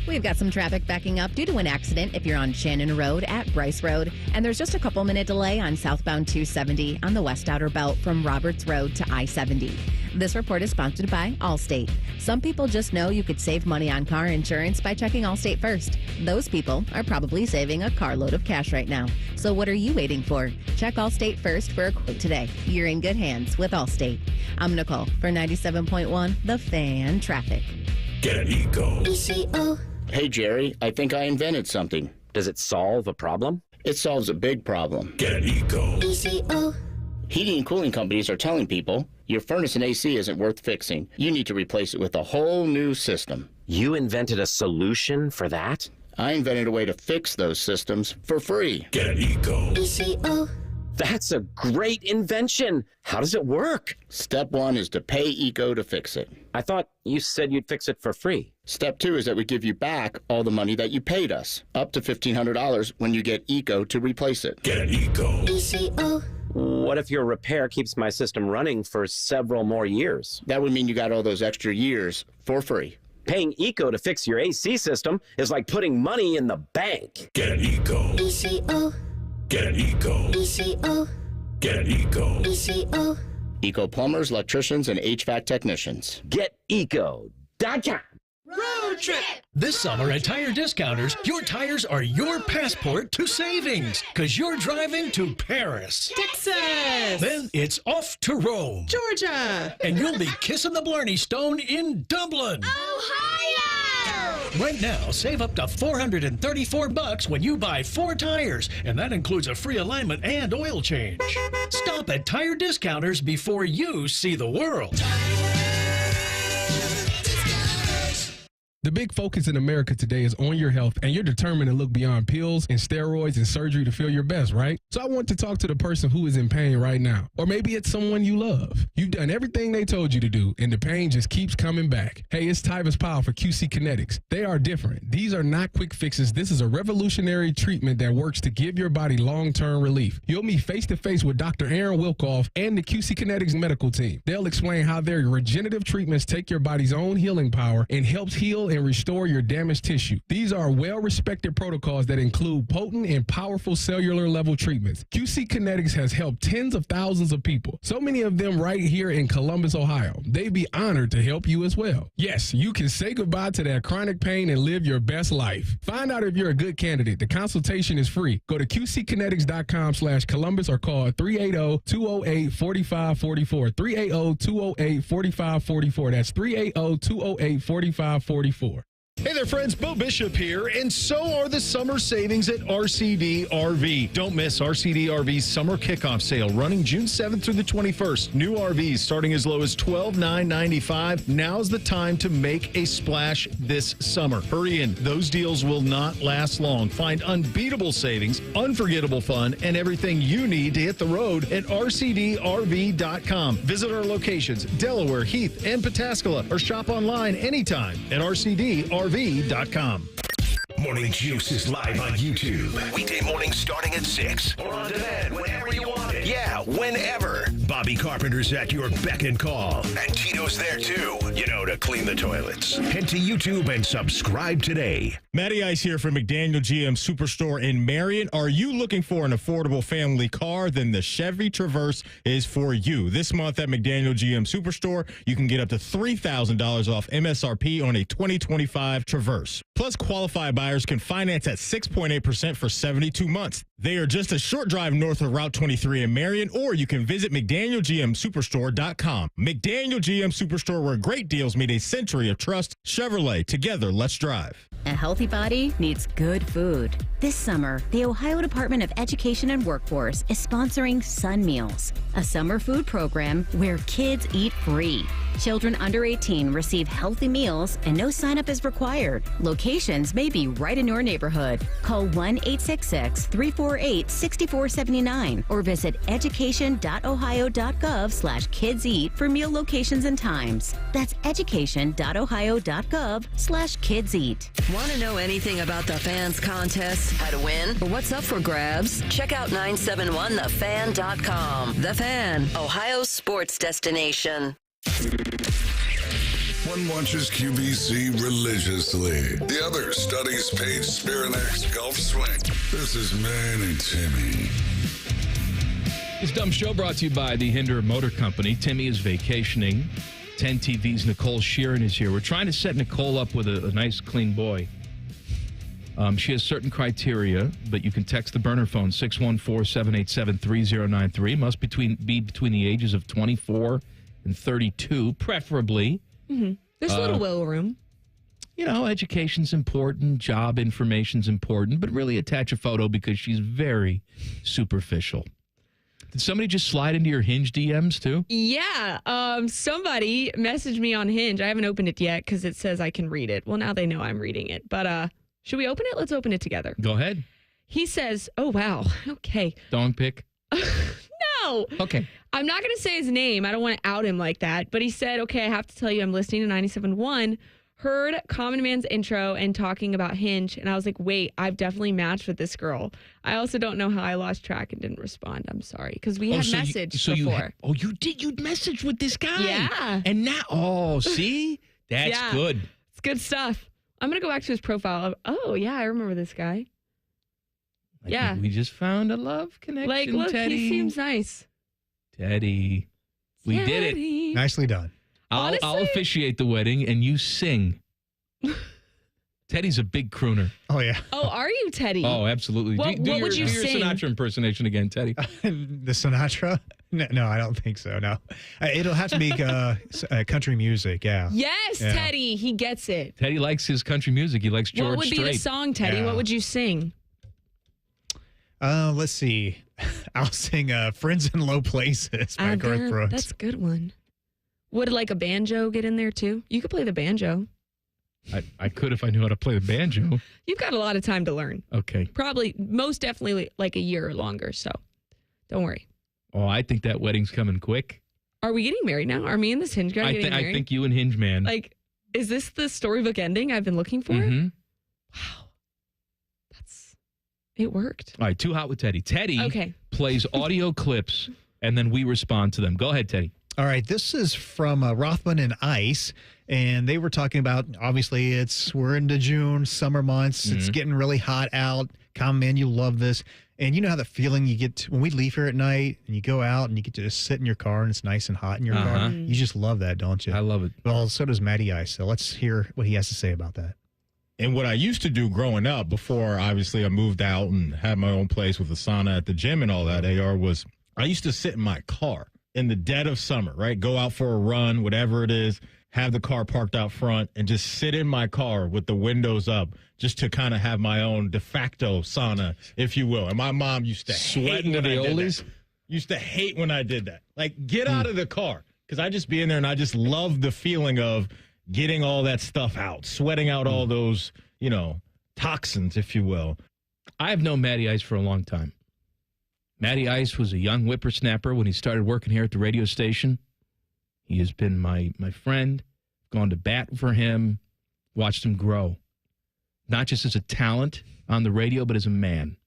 Speaker 8: We've got some traffic backing up due to an accident if you're on Shannon Road at Bryce Road. And there's just a couple-minute delay on southbound 270 on the West Outer Belt from Roberts Road to I-70. This report is sponsored by Allstate. Some people just know you could save money on car insurance by checking Allstate first. Those people are probably saving a carload of cash right now. So what are you waiting for? Check Allstate first for a quote today. You're in good hands with Allstate. I'm Nicole for 97.1 The Fan Traffic.
Speaker 13: Get Eco.
Speaker 21: ECO. Hey, Jerry, I think I invented something. Does it solve a problem? It solves a big problem.
Speaker 13: Get Eco.
Speaker 21: ECO. Heating and cooling companies are telling people your furnace and AC isn't worth fixing. You need to replace it with a whole new system.
Speaker 22: You invented a solution for that?
Speaker 21: I invented a way to fix those systems for free.
Speaker 13: Get Eco.
Speaker 21: ECO.
Speaker 22: That's a great invention. How does it work?
Speaker 21: Step 1 is to pay Eco to fix it.
Speaker 22: I thought you said you'd fix it for free.
Speaker 21: Step 2 is that we give you back all the money that you paid us, up to $1,500 when you get Eco to replace it.
Speaker 13: Get Eco.
Speaker 21: ECO.
Speaker 22: What if your repair keeps my system running for several more years?
Speaker 21: That would mean you got all those extra years for free.
Speaker 22: Paying Eco to fix your AC system is like putting money in the bank.
Speaker 13: Get Eco.
Speaker 21: ECO.
Speaker 13: Get Eco.
Speaker 21: ECO.
Speaker 13: Get Eco.
Speaker 21: ECO. Eco plumbers, electricians, and HVAC technicians.
Speaker 22: Get Eco.com.
Speaker 23: Road trip! This summer at Tire Discounters, your tires are your passport to savings, because you're driving to Paris,
Speaker 24: Texas,
Speaker 23: then it's off to Rome,
Speaker 24: Georgia,
Speaker 23: and you'll be kissing the Blarney Stone in Dublin,
Speaker 24: Ohio!
Speaker 23: Right now, save up to $434 when you buy 4 tires, and that includes a free alignment and oil change. Stop at Tire Discounters before you see the world.
Speaker 25: The big focus in America today is on your health, and you're determined to look beyond pills and steroids and surgery to feel your best, right? So I want to talk to the person who is in pain right now. Or maybe it's someone you love. You've done everything they told you to do, and the pain just keeps coming back. Hey, it's Tyvis Powell for QC Kinetics. They are different. These are not quick fixes. This is a revolutionary treatment that works to give your body long-term relief. You'll meet face-to-face with Dr. Aaron Wilkoff and the QC Kinetics medical team. They'll explain how their regenerative treatments take your body's own healing power and helps heal and restore your damaged tissue. These are well-respected protocols that include potent and powerful cellular level treatments. QC Kinetics has helped tens of thousands of people, so many of them right here in Columbus, Ohio. They'd be honored to help you as well. Yes, you can say goodbye to that chronic pain and live your best life. Find out if you're a good candidate. The consultation is free. Go to qckinetics.com/Columbus or call 380-208-4544. 380-208-4544. That's 380-208-4544.
Speaker 14: Hey there, friends. Bo Bishop here, and so are the summer savings at RCD RV. Don't miss RCD RV's summer kickoff sale running June 7th through the 21st. New RVs starting as low as $12,995. Now's the time to make a splash this summer. Hurry in. Those deals will not last long. Find unbeatable savings, unforgettable fun, and everything you need to hit the road at rcdrv.com. Visit our locations, Delaware, Heath, and Pataskala, or shop online anytime at rcdrv.com.
Speaker 13: Morning Juice is live on YouTube. Weekday mornings starting at 6. Or on demand whenever you want it. Yeah, whenever. Bobby Carpenter's at your beck and call. And Tito's there too, to clean the toilets. Head to YouTube and subscribe today.
Speaker 1: Matty Ice here from McDaniel GM Superstore in Marion. Are you looking for an affordable family car? Then the Chevy Traverse is for you. This month at McDaniel GM Superstore, you can get up to $3,000 off MSRP on a 2025 Traverse. Plus, qualified buyers can finance at 6.8% for 72 months. They are just a short drive north of Route 23 in Marion, or you can visit McDanielGMSuperstore.com. McDaniel GM Superstore, where great deals meet a century of trust. Chevrolet, together, let's drive.
Speaker 5: A healthy body needs good food. This summer, the Ohio Department of Education and Workforce is sponsoring Sun Meals, a summer food program where kids eat free. Children under 18 receive healthy meals and no sign-up is required. Locations may be right in your neighborhood. Call 1-866-348-6479 or visit education.ohio.gov/kidseat for meal locations and times. That's education.ohio.gov/kidseat.
Speaker 2: Want to know anything about the Fans contest, how to win, or what's up for grabs? Check out 971thefan.com. The Fan, Ohio's sports destination.
Speaker 6: One watches QVC religiously. The other studies Paige Spirinak's golf swing. This is Man and Timmy.
Speaker 3: This dumb show brought to you by the Hinder Motor Company. Timmy is vacationing. 10 TV's Nicole Shearin is here. We're trying to set Nicole up with a nice, clean boy. She has certain criteria, but you can text the burner phone, 614-787-3093. Must be between the ages of 24 and 32, preferably.
Speaker 7: Mm-hmm. There's a little wiggle room.
Speaker 3: Education's important, job information's important, but really attach a photo because she's very superficial. Did somebody just slide into your Hinge DMs too?
Speaker 7: Yeah. Somebody messaged me on Hinge. I haven't opened it yet because it says I can read it. Well, now they know I'm reading it. But should we open it? Let's open it together.
Speaker 3: Go ahead.
Speaker 7: He says, oh, wow. Okay.
Speaker 3: Dong pic?
Speaker 7: No.
Speaker 3: Okay.
Speaker 7: I'm not going to say his name. I don't want to out him like that. But he said, okay, I have to tell you, I'm listening to 97.1. Heard Common Man's intro and talking about Hinge, and I was like, wait, I've definitely matched with this girl. I also don't know how I lost track and didn't respond. I'm sorry, because we had messaged before.
Speaker 3: You did? You'd messaged with this guy?
Speaker 7: Yeah.
Speaker 3: And now, see? That's good.
Speaker 7: It's good stuff. I'm going to go back to his profile. I remember this guy.
Speaker 3: We just found a love connection,
Speaker 7: Like, look,
Speaker 3: Teddy.
Speaker 7: he seems nice.
Speaker 3: Teddy. We did it.
Speaker 4: Nicely done.
Speaker 3: I'll officiate the wedding and you sing. Teddy's a big crooner.
Speaker 4: Oh, yeah.
Speaker 7: Oh, are you, Teddy?
Speaker 3: Oh, absolutely.
Speaker 7: What would you
Speaker 3: sing? Do your Sinatra impersonation again, Teddy.
Speaker 4: The Sinatra? No, I don't think so, no. It'll have to be country music, yeah.
Speaker 7: Yes,
Speaker 4: Yeah.
Speaker 7: Teddy. He gets it.
Speaker 3: Teddy likes his country music. He likes George
Speaker 7: What would be the song, Teddy?
Speaker 4: Yeah.
Speaker 7: What would you sing?
Speaker 4: Let's see. I'll sing Friends in Low Places by Garth Brooks.
Speaker 7: That's a good one. Would like a banjo get in there too? You could play the banjo.
Speaker 3: I could if I knew how to play the banjo.
Speaker 7: You've got a lot of time to learn.
Speaker 3: Okay.
Speaker 7: Probably, most definitely like a year or longer. So don't worry.
Speaker 3: Oh, I think that wedding's coming quick.
Speaker 7: Are we getting married now? Are me and this Hinge guy getting married?
Speaker 3: I think you and Hinge Man.
Speaker 7: Like, is this the storybook ending I've been looking for?
Speaker 3: Mm-hmm.
Speaker 7: Wow. It worked.
Speaker 3: All right, Too Hot with Teddy. Teddy plays audio clips, and then we respond to them. Go ahead, Teddy.
Speaker 4: All right, this is from Rothman and Ice, and they were talking about, obviously, we're into June, summer months. It's getting really hot out. Common Man, you love this. And you know how the feeling you get when we leave here at night and you go out and you get to just sit in your car and it's nice and hot in your car. You just love that, don't you?
Speaker 3: I love it.
Speaker 4: Well, so does Matty Ice. So let's hear what he has to say about that.
Speaker 1: And what I used to do growing up, before obviously I moved out and had my own place with a sauna at the gym and all that, AR, was I used to sit in my car in the dead of summer, right? Go out for a run, whatever it is, have the car parked out front and just sit in my car with the windows up just to kind of have my own de facto sauna, if you will. And my mom used to hate when I did that. Used to hate when I did that. Like, get out of the car. Because I just be in there and I just love the feeling of getting all that stuff out, sweating out all those, toxins, if you will.
Speaker 3: I've known Matty Ice for a long time. Matty Ice was a young whippersnapper when he started working here at the radio station. He has been my friend, gone to bat for him, watched him grow. Not just as a talent on the radio, but as a man.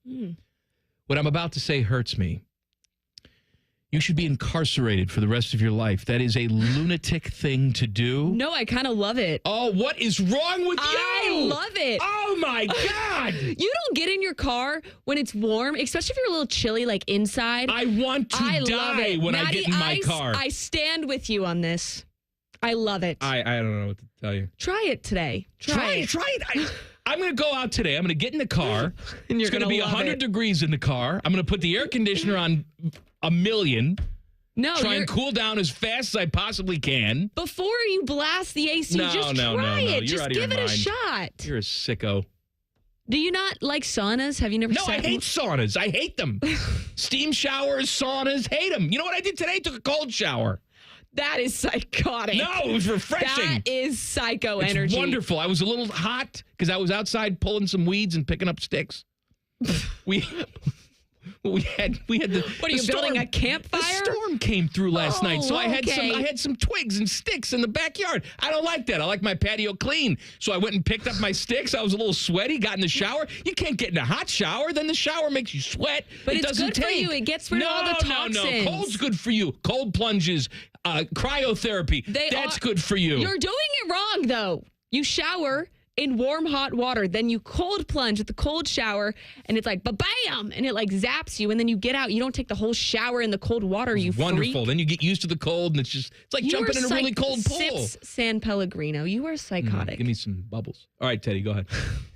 Speaker 3: What I'm about to say hurts me. You should be incarcerated for the rest of your life. That is a lunatic thing to do.
Speaker 7: No, I kind of love it.
Speaker 3: Oh, what is wrong with you?
Speaker 7: I love it.
Speaker 3: Oh, my God.
Speaker 7: You don't get in your car when it's warm, especially if you're a little chilly, like inside.
Speaker 3: I want to die when I get in my car.
Speaker 7: I stand with you on this. I love it.
Speaker 3: I don't know what to tell you.
Speaker 7: Try it today. Try
Speaker 3: it. I'm going to go out today. I'm going to get in the car. And it's going to be 100 degrees in the car. I'm going to put the air conditioner on 1,000,000.
Speaker 7: No,
Speaker 3: try and cool down as fast as I possibly can.
Speaker 7: Before you blast the AC, try it. Just give it a shot.
Speaker 3: You're a sicko.
Speaker 7: Do you not like saunas? Have you never?
Speaker 3: No, I hate saunas. I hate them. Steam showers, saunas, hate them. You know what I did today? Took a cold shower.
Speaker 7: That is psychotic.
Speaker 3: No, it was refreshing.
Speaker 7: That is psycho energy.
Speaker 3: It's wonderful. I was a little hot because I was outside pulling some weeds and picking up sticks. We had the.
Speaker 7: What are you building a campfire?
Speaker 3: The storm came through last night, so I had some twigs and sticks in the backyard. I don't like that. I like my patio clean, so I went and picked up my sticks. I was a little sweaty. Got in the shower. You can't get in a hot shower. Then the shower makes you sweat.
Speaker 7: But
Speaker 3: it
Speaker 7: doesn't
Speaker 3: good
Speaker 7: for you. It gets rid of all the toxins.
Speaker 3: No. Cold's good for you. Cold plunges, cryotherapy. That's good for you.
Speaker 7: You're doing it wrong, though. You shower in warm, hot water. Then you cold plunge with the cold shower, and it's like, ba-bam! And it like zaps you, and then you get out. You don't take the whole shower in the cold water, you
Speaker 3: wonderful.
Speaker 7: freak.
Speaker 3: Then you get used to the cold, and it's like jumping in a really cold pool.
Speaker 7: Sips San Pellegrino. You are psychotic.
Speaker 3: Give me some bubbles. All right, Teddy, go ahead.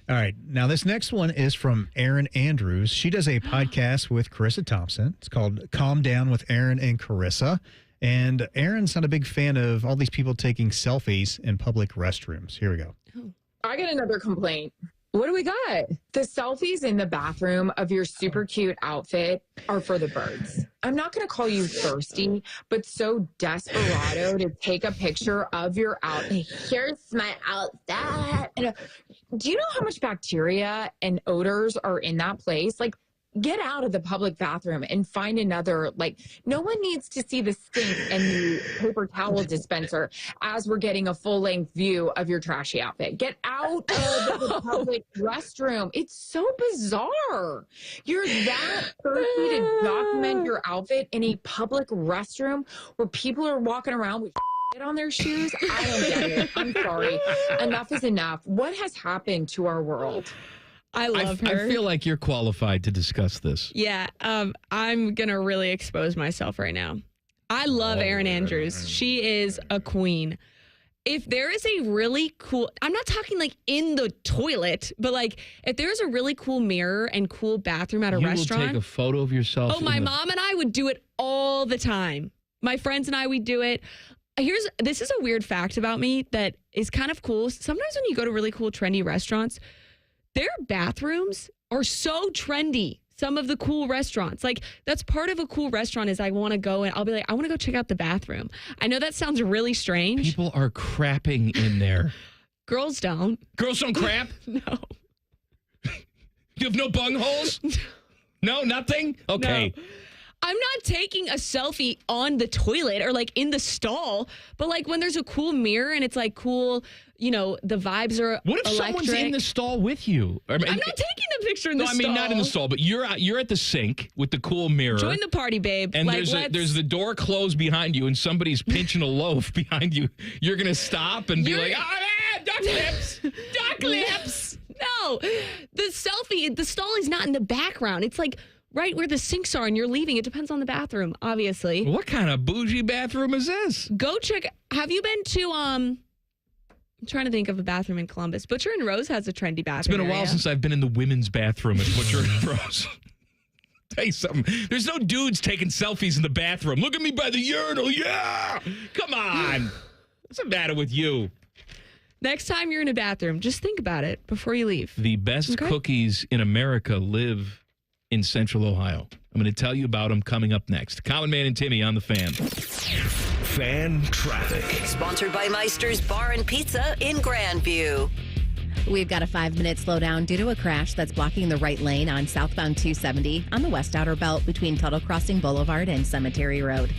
Speaker 4: All right. Now, this next one is from Erin Andrews. She does a podcast with Carissa Thompson. It's called Calm Down with Erin and Carissa. And Erin's not a big fan of all these people taking selfies in public restrooms. Here we go.
Speaker 9: I got another complaint. What do we got? The selfies in the bathroom of your super cute outfit are for the birds. I'm not going to call you thirsty, but so desperado to take a picture of your outfit. Here's my outfit. Do you know how much bacteria and odors are in that place? Like, get out of the public bathroom and find another. Like, no one needs to see the stink and the paper towel dispenser as we're getting a full-length view of your trashy outfit. Get out of the public restroom. It's so bizarre. You're that thirsty to document your outfit in a public restroom where people are walking around with on their shoes. I don't get it. I'm sorry. Enough is enough. What has happened to our world?
Speaker 7: I love her.
Speaker 3: I feel like you're qualified to discuss this.
Speaker 7: Yeah, I'm going to really expose myself right now. I love Erin Andrews. She is a queen. If there is a really cool, I'm not talking like in the toilet, but like if there's a really cool mirror and cool bathroom at a restaurant.
Speaker 3: You will take a photo of yourself.
Speaker 7: Oh, my mom and I would do it all the time. My friends and I, we do it. This is a weird fact about me that is kind of cool. Sometimes when you go to really cool, trendy restaurants, their bathrooms are so trendy. Some of the cool restaurants. Like, that's part of a cool restaurant is I want to go and I'll be like, I want to go check out the bathroom. I know that sounds really strange.
Speaker 3: People are crapping in there.
Speaker 7: Girls don't.
Speaker 3: Girls don't crap?
Speaker 7: No.
Speaker 3: You have no bung holes? No, nothing? Okay.
Speaker 7: No. I'm not taking a selfie on the toilet or like in the stall, but like when there's a cool mirror and it's like cool, you know, the vibes are
Speaker 3: What if
Speaker 7: electric.
Speaker 3: someone's in the stall with you?
Speaker 7: I'm not taking the picture in the stall.
Speaker 3: No, I mean, not in the stall, but you're at the sink with the cool mirror.
Speaker 7: Join the party, babe.
Speaker 3: And
Speaker 7: like,
Speaker 3: there's the door closed behind you and somebody's pinching a loaf behind you. You're going to stop and be like, duck lips, duck lips.
Speaker 7: No, the selfie, the stall is not in the background. It's like right where the sinks are and you're leaving. It depends on the bathroom, obviously.
Speaker 3: What kind of bougie bathroom is this?
Speaker 7: Go check. Have you been to, I'm trying to think of a bathroom in Columbus. Butcher and Rose has a trendy bathroom.
Speaker 3: It's been a while since I've been in the women's bathroom at Butcher and Rose. Tell you something. There's no dudes taking selfies in the bathroom. Look at me by the urinal. Yeah. Come on. What's the matter with you?
Speaker 7: Next time you're in a bathroom, just think about it before you leave.
Speaker 3: The best cookies in America live in Central Ohio. I'm going to tell you about them coming up next. Common Man and Timmy on the Fan.
Speaker 13: Fan traffic.
Speaker 2: Sponsored by Meister's Bar and Pizza in Grandview.
Speaker 8: We've got a 5-minute slowdown due to a crash that's blocking the right lane on southbound 270 on the West Outer Belt between Tuttle Crossing Boulevard and Cemetery Road.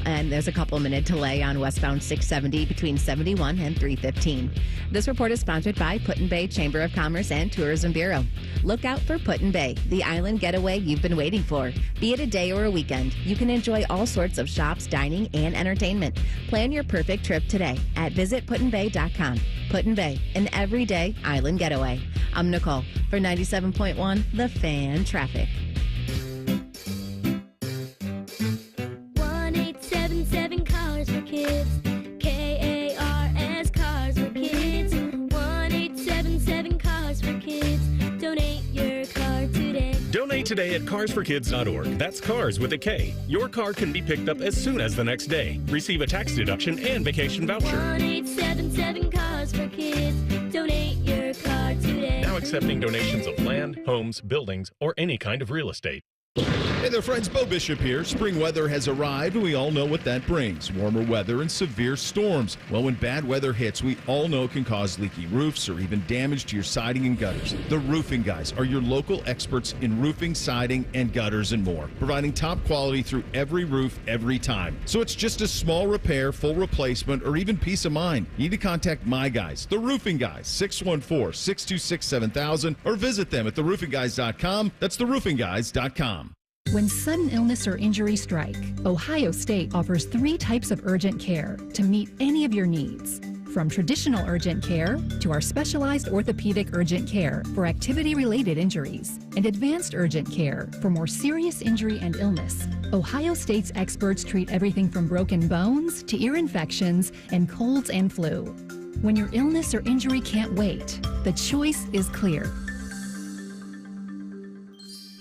Speaker 8: And there's a couple-minute delay on westbound 670 between 71 and 315. This report is sponsored by Put-in-Bay Chamber of Commerce and Tourism Bureau. Look out for Put-in-Bay, the island getaway you've been waiting for. Be it a day or a weekend, you can enjoy all sorts of shops, dining, and entertainment. Plan your perfect trip today at visitputinbay.com. Put-in-Bay, an everyday island getaway. I'm Nicole for 97.1 The Fan Traffic.
Speaker 24: 1-877 Cars for Kids. KARS Cars for Kids. 1-877 Cars for Kids. Donate your car today.
Speaker 10: Donate today at carsforkids.org. That's cars with a K. Your car can be picked up as soon as the next day. Receive a tax deduction and vacation voucher.
Speaker 24: 1-877 Cars for Kids. Donate your car today.
Speaker 10: Now accepting donations of land, homes, buildings, or any kind of real estate.
Speaker 14: Hey there, friends. Bo Bishop here. Spring weather has arrived, and we all know what that brings. Warmer weather and severe storms. Well, when bad weather hits, we all know it can cause leaky roofs or even damage to your siding and gutters. The Roofing Guys are your local experts in roofing, siding, and gutters and more, providing top quality through every roof, every time. So it's just a small repair, full replacement, or even peace of mind. You need to contact my guys, the Roofing Guys, 614-626-7000, or visit them at theroofingguys.com. That's theroofingguys.com.
Speaker 11: When sudden illness or injury strike, Ohio State offers 3 types of urgent care to meet any of your needs. From traditional urgent care to our specialized orthopedic urgent care for activity-related injuries and advanced urgent care for more serious injury and illness. Ohio State's experts treat everything from broken bones to ear infections and colds and flu. When your illness or injury can't wait, the choice is clear.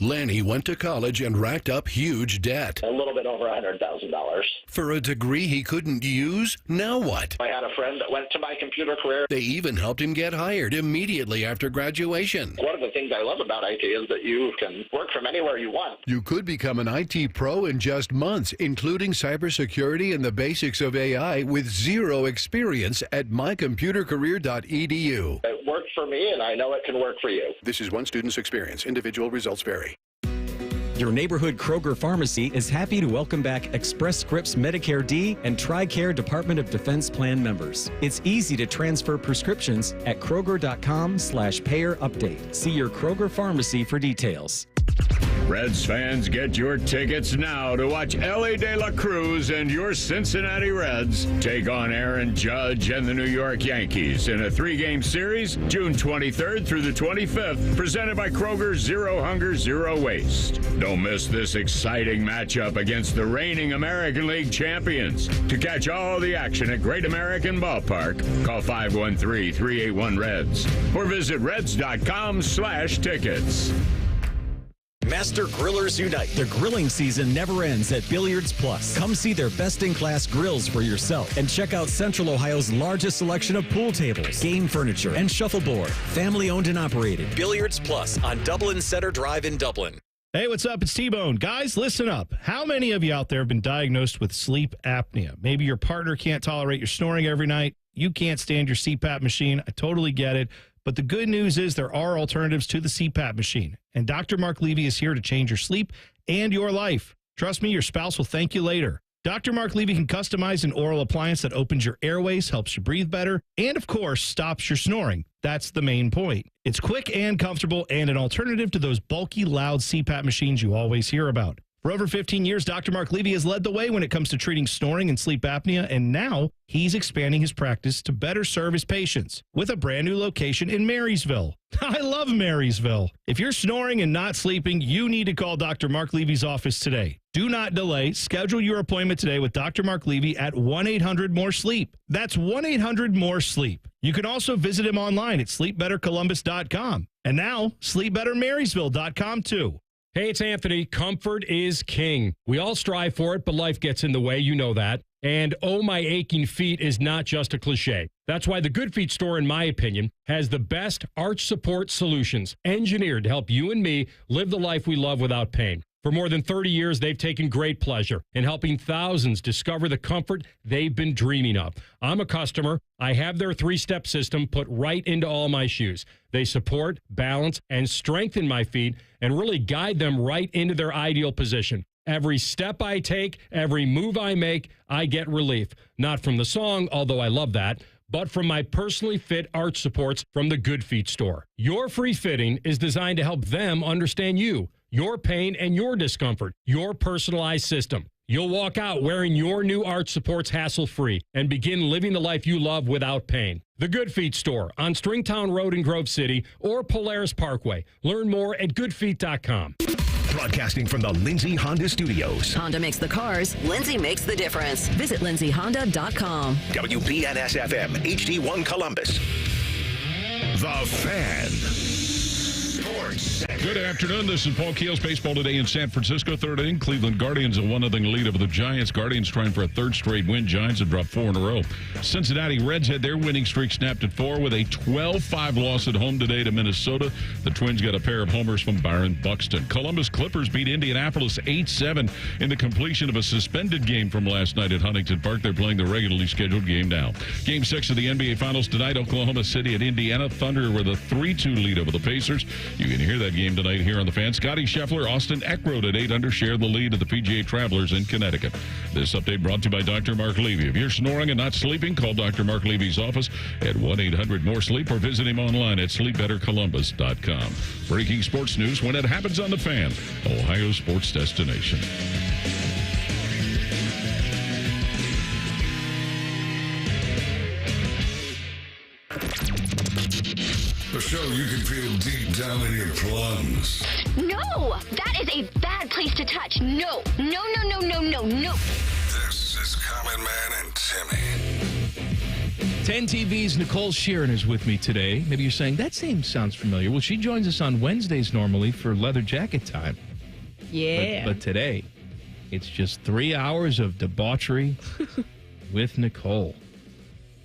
Speaker 13: Lanny went to college and racked up huge debt.
Speaker 15: A little bit over $100,000.
Speaker 13: For a degree he couldn't use? Now what?
Speaker 15: I had a friend that went to my computer career.
Speaker 13: They even helped him get hired immediately after graduation.
Speaker 15: One of the things I love about IT is that you can work from anywhere you want.
Speaker 13: You could become an IT pro in just months, including cybersecurity and the basics of AI with zero experience at mycomputercareer.edu.
Speaker 15: It worked for me, and I know it can work for you.
Speaker 13: This is one student's experience. Individual results vary.
Speaker 16: Your neighborhood Kroger Pharmacy is happy to welcome back Express Scripts Medicare D and TRICARE Department of Defense Plan members. It's easy to transfer prescriptions at Kroger.com/payer update. See your Kroger Pharmacy for details.
Speaker 17: Reds fans, get your tickets now to watch Ellie De La Cruz and your Cincinnati Reds take on Aaron Judge and the New York Yankees in a 3-game series, June 23rd through the 25th, presented by Kroger Zero Hunger, Zero Waste. Don't miss this exciting matchup against the reigning American League champions. To catch all the action at Great American Ballpark, call 513-381-REDS or visit reds.com/tickets.
Speaker 23: Master Grillers Unite. The grilling season never ends at Billiards Plus. Come see their best-in-class grills for yourself and check out Central Ohio's largest selection of pool tables, game furniture, and shuffleboard. Family-owned and operated. Billiards Plus on Dublin Center Drive in Dublin.
Speaker 12: Hey, what's up? It's T-Bone. Guys, listen up. How many of you out there have been diagnosed with sleep apnea? Maybe your partner can't tolerate your snoring every night. You can't stand your CPAP machine. I totally get it. But the good news is there are alternatives to the CPAP machine. And Dr. Mark Levy is here to change your sleep and your life. Trust me, your spouse will thank you later. Dr. Mark Levy can customize an oral appliance that opens your airways, helps you breathe better, and of course, stops your snoring. That's the main point. It's quick and comfortable and an alternative to those bulky, loud CPAP machines you always hear about. For over 15 years, Dr. Mark Levy has led the way when it comes to treating snoring and sleep apnea, and now he's expanding his practice to better serve his patients with a brand new location in Marysville. I love Marysville. If you're snoring and not sleeping, you need to call Dr. Mark Levy's office today. Do not delay. Schedule your appointment today with Dr. Mark Levy at 1-800-MORE-SLEEP. That's 1-800-MORE-SLEEP. You can also visit him online at sleepbettercolumbus.com. And now, sleepbettermarysville.com too.
Speaker 18: Hey, it's Anthony. Comfort is king. We all strive for it, but life gets in the way. You know that. And oh, my aching feet is not just a cliche. That's why the Good Feet store, in my opinion, has the best arch support solutions engineered to help you and me live the life we love without pain. For more than 30 years, they've taken great pleasure in helping thousands discover the comfort they've been dreaming of. I'm a customer. I have their 3-step system put right into all my shoes. They support, balance, and strengthen my feet and really guide them right into their ideal position. Every step I take, every move I make, I get relief. Not from the song, although I love that, but from my personally fit arch supports from the Good Feet store. Your free fitting is designed to help them understand you, your pain, and your discomfort, your personalized system. You'll walk out wearing your new arch supports hassle-free and begin living the life you love without pain. The Good Feet store on Stringtown Road in Grove City or Polaris Parkway. Learn more at goodfeet.com.
Speaker 13: Broadcasting from the Lindsay Honda Studios.
Speaker 2: Honda makes the cars. Lindsay makes the difference. Visit lindsayhonda.com.
Speaker 13: WBNS-FM, HD1 Columbus. The Fan.
Speaker 19: Good afternoon. This is Paul Keels. Baseball today in San Francisco. Third inning. Cleveland Guardians a 1-0 lead over the Giants. Guardians trying for a third straight win. Giants have dropped 4 in a row. Cincinnati Reds had their winning streak snapped at 4 with a 12-5 loss at home today to Minnesota. The Twins got a pair of homers from Byron Buxton. Columbus Clippers beat Indianapolis 8-7 in the completion of a suspended game from last night at Huntington Park. They're playing the regularly scheduled game now. Game 6 of the NBA Finals tonight. Oklahoma City at Indiana. Thunder with a 3-2 lead over the Pacers. You can hear that game tonight here on The Fan. Scotty Scheffler, Austin Eckroat at 8 under share the lead at the PGA Travelers in Connecticut. This update brought to you by Dr. Mark Levy. If you're snoring and not sleeping, call Dr. Mark Levy's office at 1-800-MORE-SLEEP or visit him online at sleepbettercolumbus.com. Breaking sports news when it happens on The Fan, Ohio sports destination.
Speaker 6: The show you can feel deep down in your plums.
Speaker 24: No, that is a bad place to touch. No, no, no, no, no, no, no.
Speaker 6: This is Common Man and Timmy.
Speaker 3: 10 TV's Nicole Shearin is with me today. Maybe you're saying, that name sounds familiar. Well, she joins us on Wednesdays normally for Leather Jacket Time.
Speaker 7: Yeah.
Speaker 3: But today, it's just 3 hours of debauchery with Nicole.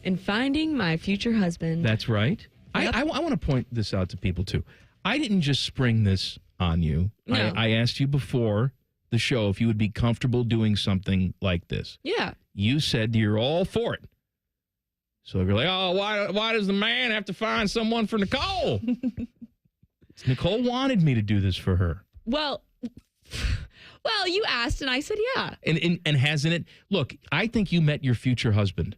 Speaker 7: And finding my future husband.
Speaker 3: That's right.
Speaker 7: Yep.
Speaker 3: I want to point this out to people, too. I didn't just spring this on you.
Speaker 7: No.
Speaker 3: I asked you before the show if you would be comfortable doing something like this.
Speaker 7: Yeah.
Speaker 3: You said you're all for it. So you're like, oh, why does the man have to find someone for Nicole? Nicole wanted me to do this for her.
Speaker 7: Well, you asked and I said yeah.
Speaker 3: And hasn't it? Look, I think you met your future husband.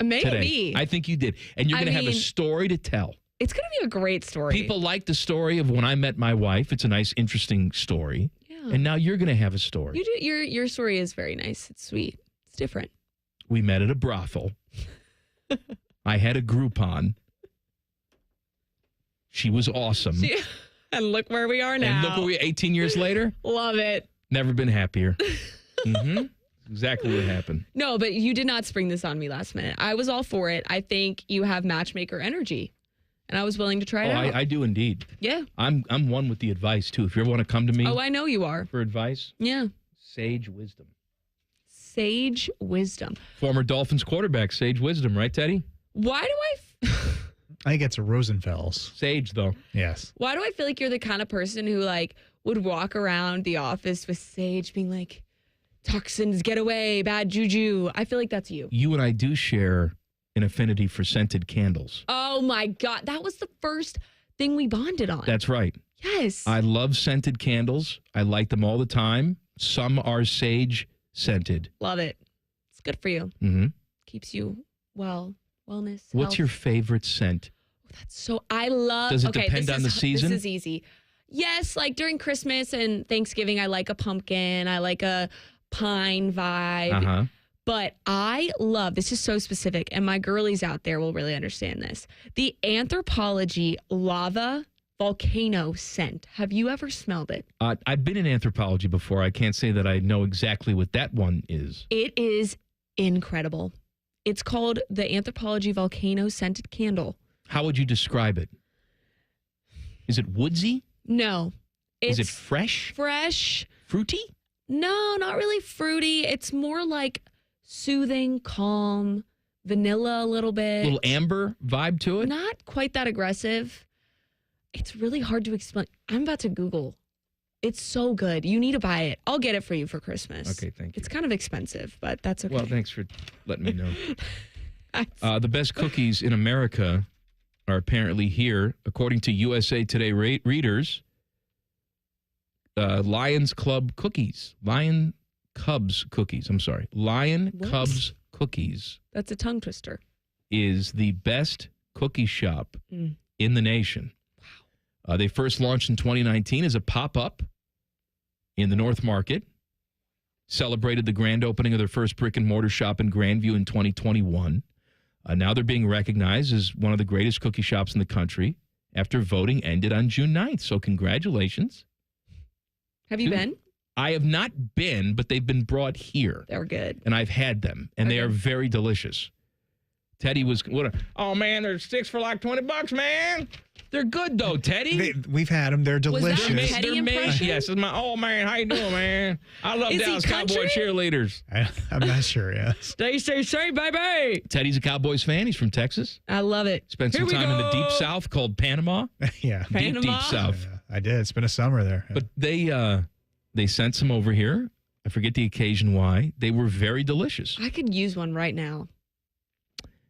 Speaker 7: Maybe.
Speaker 3: Today. I think you did. And you're going to have a story to tell.
Speaker 7: It's going to be a great story.
Speaker 3: People like the story of when I met my wife. It's a nice, interesting story.
Speaker 7: Yeah.
Speaker 3: And now you're going to have a story.
Speaker 7: You do, your story is very nice. It's sweet. It's different.
Speaker 3: We met at a brothel. I had a Groupon. She was awesome.
Speaker 7: And look where we are now.
Speaker 3: And look where we are 18 years later.
Speaker 7: Love it.
Speaker 3: Never been happier. Mm-hmm. Exactly what happened.
Speaker 7: No, but you did not spring this on me last minute. I was all for it. I think you have matchmaker energy, and I was willing to try it out.
Speaker 3: I do indeed.
Speaker 7: Yeah.
Speaker 3: I'm one with the advice, too. If you ever want to come to me.
Speaker 7: Oh, I know you are.
Speaker 3: For advice.
Speaker 7: Yeah.
Speaker 3: Sage wisdom.
Speaker 7: Sage wisdom.
Speaker 3: Former Dolphins quarterback, sage wisdom, right, Teddy?
Speaker 7: Why do
Speaker 4: I think it's a Rosenfels.
Speaker 3: Sage, though.
Speaker 4: Yes.
Speaker 7: Why do I feel like you're the kind of person who, like, would walk around the office with sage being like, toxins, get away, bad juju. I feel like that's you.
Speaker 3: You and I do share an affinity for scented candles.
Speaker 7: Oh my God. That was the first thing we bonded on.
Speaker 3: That's right.
Speaker 7: Yes.
Speaker 3: I love scented candles. I light them all the time. Some are sage scented.
Speaker 7: Love it. It's good for you.
Speaker 3: Mm-hmm.
Speaker 7: Keeps you wellness.
Speaker 3: What's
Speaker 7: health.
Speaker 3: your favorite scent?
Speaker 7: So I love.
Speaker 3: Does it depend on the season?
Speaker 7: This is easy. Yes, like during Christmas and Thanksgiving, I like a pumpkin. I like a pine vibe.
Speaker 3: Uh-huh.
Speaker 7: But I love, this is so specific, and my girlies out there will really understand this. The Anthropologie Lava Volcano scent. Have you ever smelled it?
Speaker 3: I've been in Anthropologie before. I can't say that I know exactly what that one is.
Speaker 7: It is incredible. It's called the Anthropologie Volcano Scented Candle.
Speaker 3: How would you describe it? Is it woodsy?
Speaker 7: No.
Speaker 3: Is it fresh?
Speaker 7: Fresh.
Speaker 3: Fruity?
Speaker 7: No, not really fruity. It's more like soothing, calm, vanilla a little bit.
Speaker 3: Little amber vibe to it?
Speaker 7: Not quite that aggressive. It's really hard to explain. I'm about to Google. It's so good. You need to buy it. I'll get it for you for Christmas.
Speaker 3: Okay, thank you.
Speaker 7: It's kind of expensive, but that's okay.
Speaker 3: Well, thanks for letting me know. The best cookies in America are apparently here, according to USA Today readers. Lions Club cookies. Lion Cubs cookies. I'm sorry. Lion
Speaker 7: What?
Speaker 3: Cubs cookies
Speaker 7: That's a tongue twister.
Speaker 3: is the best cookie shop in the nation. Wow. They first launched in 2019 as a pop-up in the North Market. Celebrated the grand opening of their first brick-and-mortar shop in Grandview in 2021. Now they're being recognized as one of the greatest cookie shops in the country after voting ended on June 9th. So congratulations.
Speaker 7: Have you been?
Speaker 3: I have not been, but they've been brought here.
Speaker 7: They're good.
Speaker 3: And I've had them, and they are very delicious. Teddy was, oh man, there's sticks for like $20, man. They're good though, Teddy.
Speaker 4: We've had them. They're delicious.
Speaker 7: Was that a Teddy impression?
Speaker 3: Yes, it's my, oh man, how you doing, man? I love
Speaker 7: Is he
Speaker 3: Dallas Cowboy
Speaker 7: country?
Speaker 3: cheerleaders.
Speaker 4: I'm not sure, yes.
Speaker 7: Stay, baby.
Speaker 3: Teddy's a Cowboys fan. He's from Texas.
Speaker 7: I love it.
Speaker 3: Spent some time in the deep south called Panama.
Speaker 4: Yeah.
Speaker 3: Deep south.
Speaker 4: Yeah, I did. It's been a summer there.
Speaker 3: But they sent some over here. I forget the occasion why. They were very delicious.
Speaker 7: I could use one right now.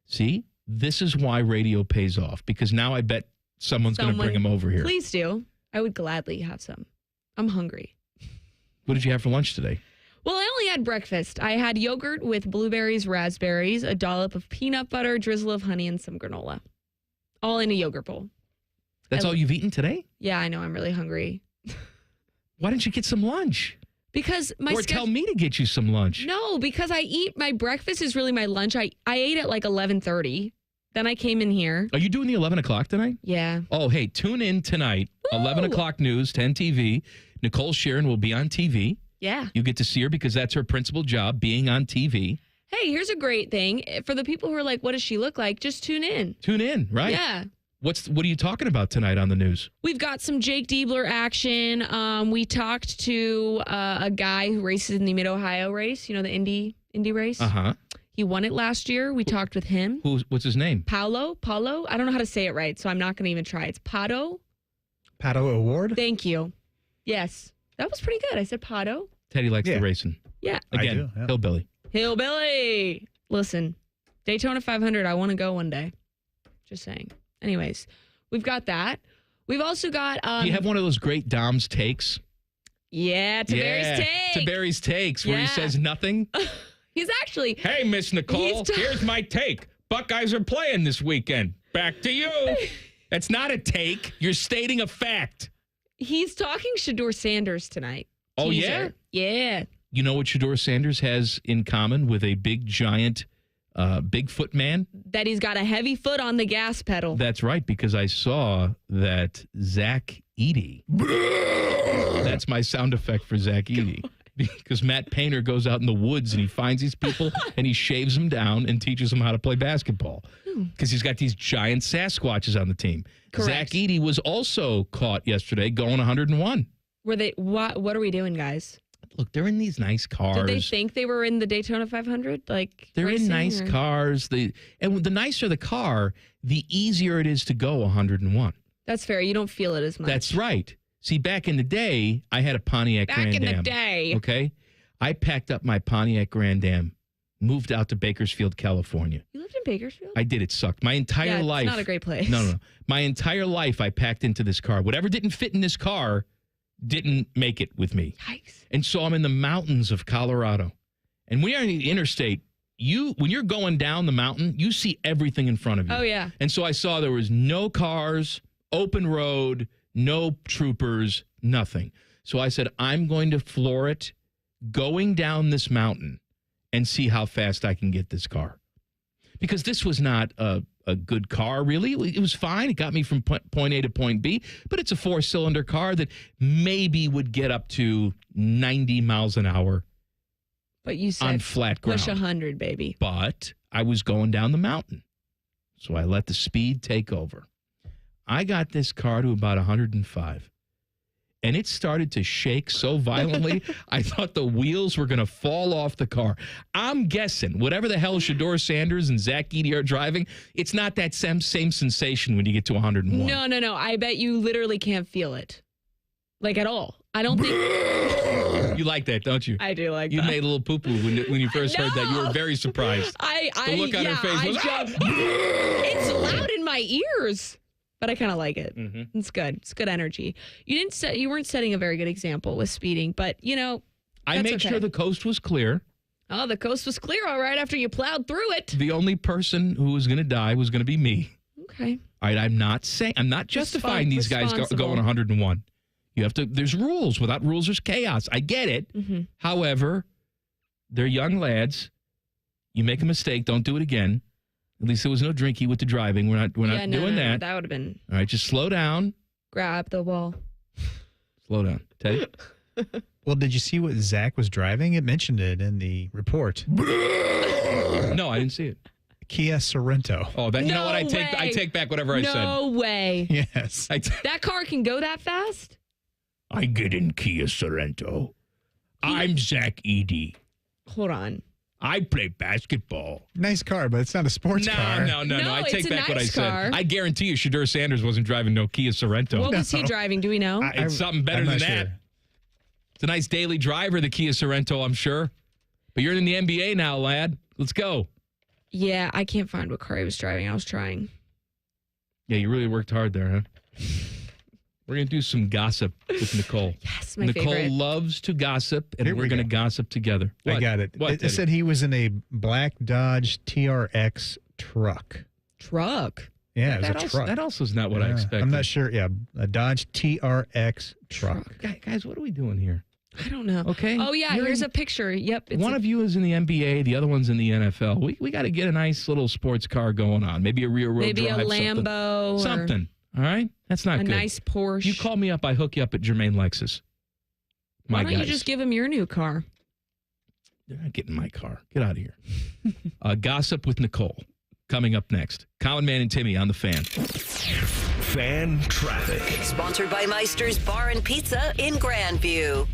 Speaker 3: See, this is why radio pays off, because now I bet someone's going to bring them over here.
Speaker 7: Please do. I would gladly have some. I'm hungry.
Speaker 3: What did you have for lunch today?
Speaker 7: Well, I only had breakfast. I had yogurt with blueberries, raspberries, a dollop of peanut butter, drizzle of honey, and some granola. All in a yogurt bowl.
Speaker 3: That's all you've eaten today?
Speaker 7: Yeah, I know. I'm really hungry.
Speaker 3: Why didn't you get some lunch?
Speaker 7: Because
Speaker 3: Or tell me to get you some lunch.
Speaker 7: No, because my breakfast is really my lunch. I ate at like 11:30. Then I came in here.
Speaker 3: Are you doing the 11 o'clock tonight?
Speaker 7: Yeah.
Speaker 3: Oh, hey, tune in tonight. 11 o'clock news, 10 TV. Nicole Shearin will be on TV.
Speaker 7: Yeah.
Speaker 3: You get to see her because that's her principal job, being on TV.
Speaker 7: Hey, here's a great thing. For the people who are like, what does she look like? Just tune in.
Speaker 3: Tune in, right?
Speaker 7: Yeah.
Speaker 3: What are you talking about tonight on the news?
Speaker 7: We've got some Jake Diebler action. We talked to a guy who races in the Mid-Ohio race, you know, the Indy race.
Speaker 3: Uh-huh.
Speaker 7: He won it last year. We talked with him.
Speaker 3: What's his name?
Speaker 7: Paulo. I don't know how to say it right, so I'm not going to even try. It's Pato.
Speaker 4: Pato Award?
Speaker 7: Thank you. Yes. That was pretty good. I said Pato.
Speaker 3: Teddy likes the racing.
Speaker 7: Yeah.
Speaker 3: Again,
Speaker 4: I do, yeah.
Speaker 3: hillbilly.
Speaker 7: Hillbilly. Listen, Daytona 500, I want to go one day. Just saying. Anyways, we've got that. We've also got...
Speaker 3: Do you have one of those great Dom's takes?
Speaker 7: Yeah, Tiberi's take.
Speaker 3: Tiberi's takes, where he
Speaker 7: Yeah.
Speaker 3: says nothing.
Speaker 7: He's actually...
Speaker 3: Hey, Miss Nicole, here's my take. Buckeyes are playing this weekend. Back to you. That's not a take. You're stating a fact.
Speaker 7: He's talking Shador Sanders tonight.
Speaker 3: Oh,
Speaker 7: Teaser. Yeah?
Speaker 3: You know what Shador Sanders has in common with a big, giant Bigfoot man?
Speaker 7: That he's got a heavy foot on the gas pedal.
Speaker 3: That's right, because I saw that Zach Eady. That's my sound effect for Zach Eady. Because Matt Painter goes out in the woods and he finds these people and he shaves them down and teaches them how to play basketball. Because he's got these giant Sasquatches on the team.
Speaker 7: Correct.
Speaker 3: Zach Eady was also caught yesterday going 101.
Speaker 7: Were they? What are we doing, guys?
Speaker 3: Look, they're in these nice cars.
Speaker 7: Did they think they were in the Daytona 500? Like
Speaker 3: they're
Speaker 7: racing,
Speaker 3: in nice
Speaker 7: or?
Speaker 3: cars. And the nicer the car, the easier it is to go 101.
Speaker 7: That's fair. You don't feel it as much.
Speaker 3: That's right. See, back in the day, I had a Pontiac Grand Am.
Speaker 7: Back in the day.
Speaker 3: Okay? I packed up my Pontiac Grand Am moved out to Bakersfield, California.
Speaker 7: You lived in Bakersfield?
Speaker 3: I did. It sucked. My entire life.
Speaker 7: It's not a great place.
Speaker 3: No. My entire life, I packed into this car. Whatever didn't fit in this car didn't make it with me.
Speaker 7: Yikes.
Speaker 3: And so I'm in the mountains of Colorado. And when you're on the interstate, when you're going down the mountain, you see everything in front of you.
Speaker 7: Oh, yeah.
Speaker 3: And so I saw there was no cars, open road, no troopers, nothing. So I said, I'm going to floor it going down this mountain and see how fast I can get this car. Because this was not a good car, really. It was fine. It got me from point A to point B, but it's a 4-cylinder car that maybe would get up to 90 miles an hour.
Speaker 7: But you said
Speaker 3: on flat ground.
Speaker 7: Push 100, baby.
Speaker 3: But I was going down the mountain. So I let the speed take over. I got this car to about 105. And it started to shake so violently, I thought the wheels were going to fall off the car. I'm guessing, whatever the hell Shedeur Sanders and Zach Edey are driving, it's not that same sensation when you get to 101.
Speaker 7: No. I bet you literally can't feel it. Like, at all. I don't think...
Speaker 3: You like that, don't you?
Speaker 7: I do like
Speaker 3: you
Speaker 7: that.
Speaker 3: You made a little poo-poo when you first heard that. You were very surprised. The look on her face was...
Speaker 7: It's loud in my ears. But I kind of like it.
Speaker 3: Mm-hmm.
Speaker 7: It's good. It's good energy. You weren't setting a very good example with speeding, but
Speaker 3: I made sure the coast was clear.
Speaker 7: Oh, the coast was clear all right after you plowed through it.
Speaker 3: The only person who was going to die was going to be me.
Speaker 7: Okay.
Speaker 3: All right, I'm not justifying these guys going 101. You have to. There's rules. Without rules, there's chaos. I get it.
Speaker 7: Mm-hmm.
Speaker 3: However, they're young lads. You make a mistake, don't do it again. At least there was no drinky with the driving. We're not doing that.
Speaker 7: That would have been.
Speaker 3: All right, just slow down.
Speaker 7: Grab the ball.
Speaker 3: Slow down. Teddy?
Speaker 4: Well, did you see what Zach was driving? It mentioned it in the report.
Speaker 3: No, I didn't see it.
Speaker 4: Kia Sorento.
Speaker 3: Oh, you know what? I take back whatever I said.
Speaker 7: No way.
Speaker 4: Yes.
Speaker 7: That car can go that fast?
Speaker 3: I get in Kia Sorento. I'm Zach Edey.
Speaker 7: Hold on.
Speaker 3: I play basketball.
Speaker 4: Nice car, but it's not a sports car.
Speaker 3: No. I take back what I said.
Speaker 7: car.
Speaker 3: I guarantee you Shedeur Sanders wasn't driving no Kia Sorento.
Speaker 7: What was he driving? Do we know?
Speaker 3: It's something better than that.
Speaker 4: Sure.
Speaker 3: It's a nice daily driver, the Kia Sorento, I'm sure. But you're in the NBA now, lad. Let's go.
Speaker 7: Yeah, I can't find what car he was driving. I was trying.
Speaker 3: Yeah, you really worked hard there, huh? We're going to do some gossip with Nicole.
Speaker 7: Yes, my
Speaker 3: Nicole
Speaker 7: favorite.
Speaker 3: loves to gossip, and we're going to gossip together.
Speaker 4: I got it. It said he was in a black Dodge TRX truck.
Speaker 7: Truck?
Speaker 4: Yeah, it was a truck.
Speaker 3: That also is not what I expected.
Speaker 4: I'm not sure. Yeah, a Dodge TRX truck.
Speaker 3: Guys, what are we doing here?
Speaker 7: I don't know.
Speaker 3: Okay.
Speaker 7: Oh, yeah, here's a picture. Yep.
Speaker 3: One of you is in the NBA, the other one's in the NFL. We got to get a nice little sports car going on. Maybe a rear-wheel drive.
Speaker 7: Maybe a Lambo.
Speaker 3: Something. All right? That's not
Speaker 7: a
Speaker 3: good.
Speaker 7: A nice Porsche.
Speaker 3: You call me up, I hook you up at Jermaine Lexus.
Speaker 7: Why don't you just give him your new car?
Speaker 3: They're not getting my car. Get out of here. Gossip with Nicole. Coming up next. Common Man and Timmy on the Fan.
Speaker 13: Fan traffic.
Speaker 2: Sponsored by Meister's Bar and Pizza in Grandview.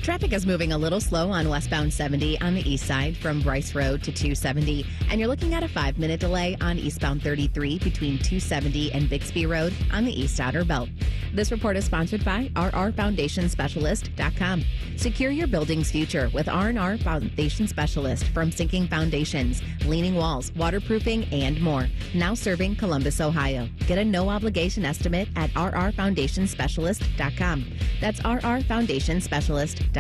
Speaker 8: Traffic is moving a little slow on westbound 70 on the east side from Bryce Road to 270, and you're looking at a 5-minute delay on eastbound 33 between 270 and Bixby Road on the east outer belt. This report is sponsored by rrfoundationspecialist.com. Secure your building's future with R&R Foundation Specialist from sinking foundations, leaning walls, waterproofing, and more. Now serving Columbus, Ohio. Get a no-obligation estimate at rrfoundationspecialist.com. That's rrfoundationspecialist.com.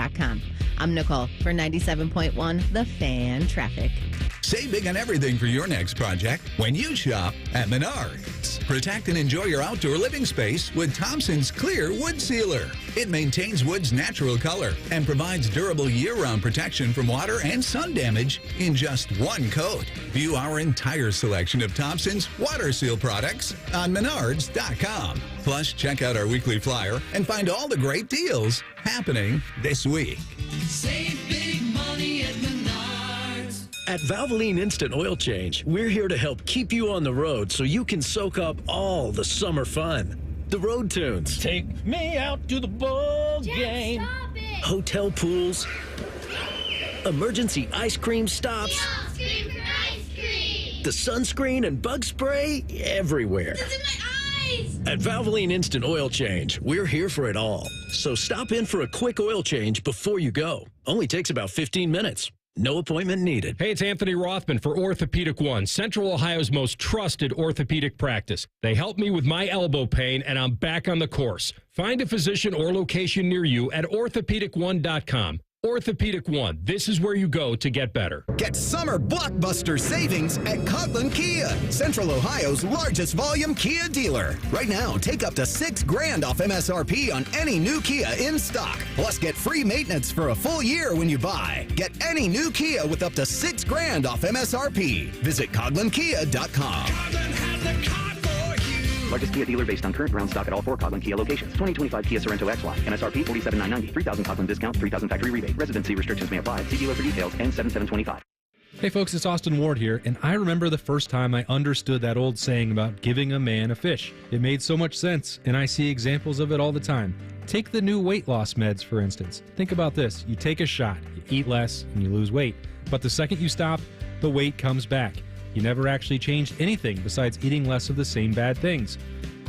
Speaker 8: I'm Nicole for 97.1 The Fan Traffic.
Speaker 5: Save big on everything for your next project when you shop at Menards. Protect and enjoy your outdoor living space with Thompson's Clear Wood Sealer. It maintains wood's natural color and provides durable year-round protection from water and sun damage in just one coat. View our entire selection of Thompson's water seal products on Menards.com. Plus, check out our weekly flyer and find all the great deals happening this week.
Speaker 20: Save big money at Menards.
Speaker 21: At Valvoline Instant Oil Change, we're here to help keep you on the road so you can soak up all the summer fun. The road tunes.
Speaker 20: Take me out to the ball game.
Speaker 21: Hotel pools. Emergency ice cream stops.
Speaker 20: Scream for ice cream.
Speaker 21: The sunscreen and bug spray everywhere.
Speaker 20: It's in my eyes.
Speaker 21: At Valvoline Instant Oil Change, we're here for it all. So stop in for a quick oil change before you go. Only takes about 15 minutes. No appointment needed.
Speaker 18: Hey, it's Anthony Rothman for Orthopedic One, Central Ohio's most trusted orthopedic practice. They helped me with my elbow pain, and I'm back on the course. Find a physician or location near you at orthopedic1.com. Orthopedic One, this is where you go to get better.
Speaker 1: Get summer blockbuster savings at Coughlin Kia, Central Ohio's largest volume Kia dealer. Right now, take up to $6,000 off MSRP on any new Kia in stock. Plus, get free maintenance for a full year when you buy. Get any new Kia with up to $6,000 off MSRP. Visit CoglinKia.com.
Speaker 9: Largest Kia dealer based on current ground stock at all 4 Coughlin Kia locations. 2025 Kia Sorento XY. MSRP $47,990. $3,000 Coughlin discount. $3,000 factory rebate. Residency restrictions may apply. See dealer for details. N7725.
Speaker 10: Hey folks, it's Austin Ward here, and I remember the first time I understood that old saying about giving a man a fish. It made so much sense, and I see examples of it all the time. Take the new weight loss meds, for instance. Think about this. You take a shot, you eat less, and you lose weight. But the second you stop, the weight comes back. You never actually changed anything besides eating less of the same bad things.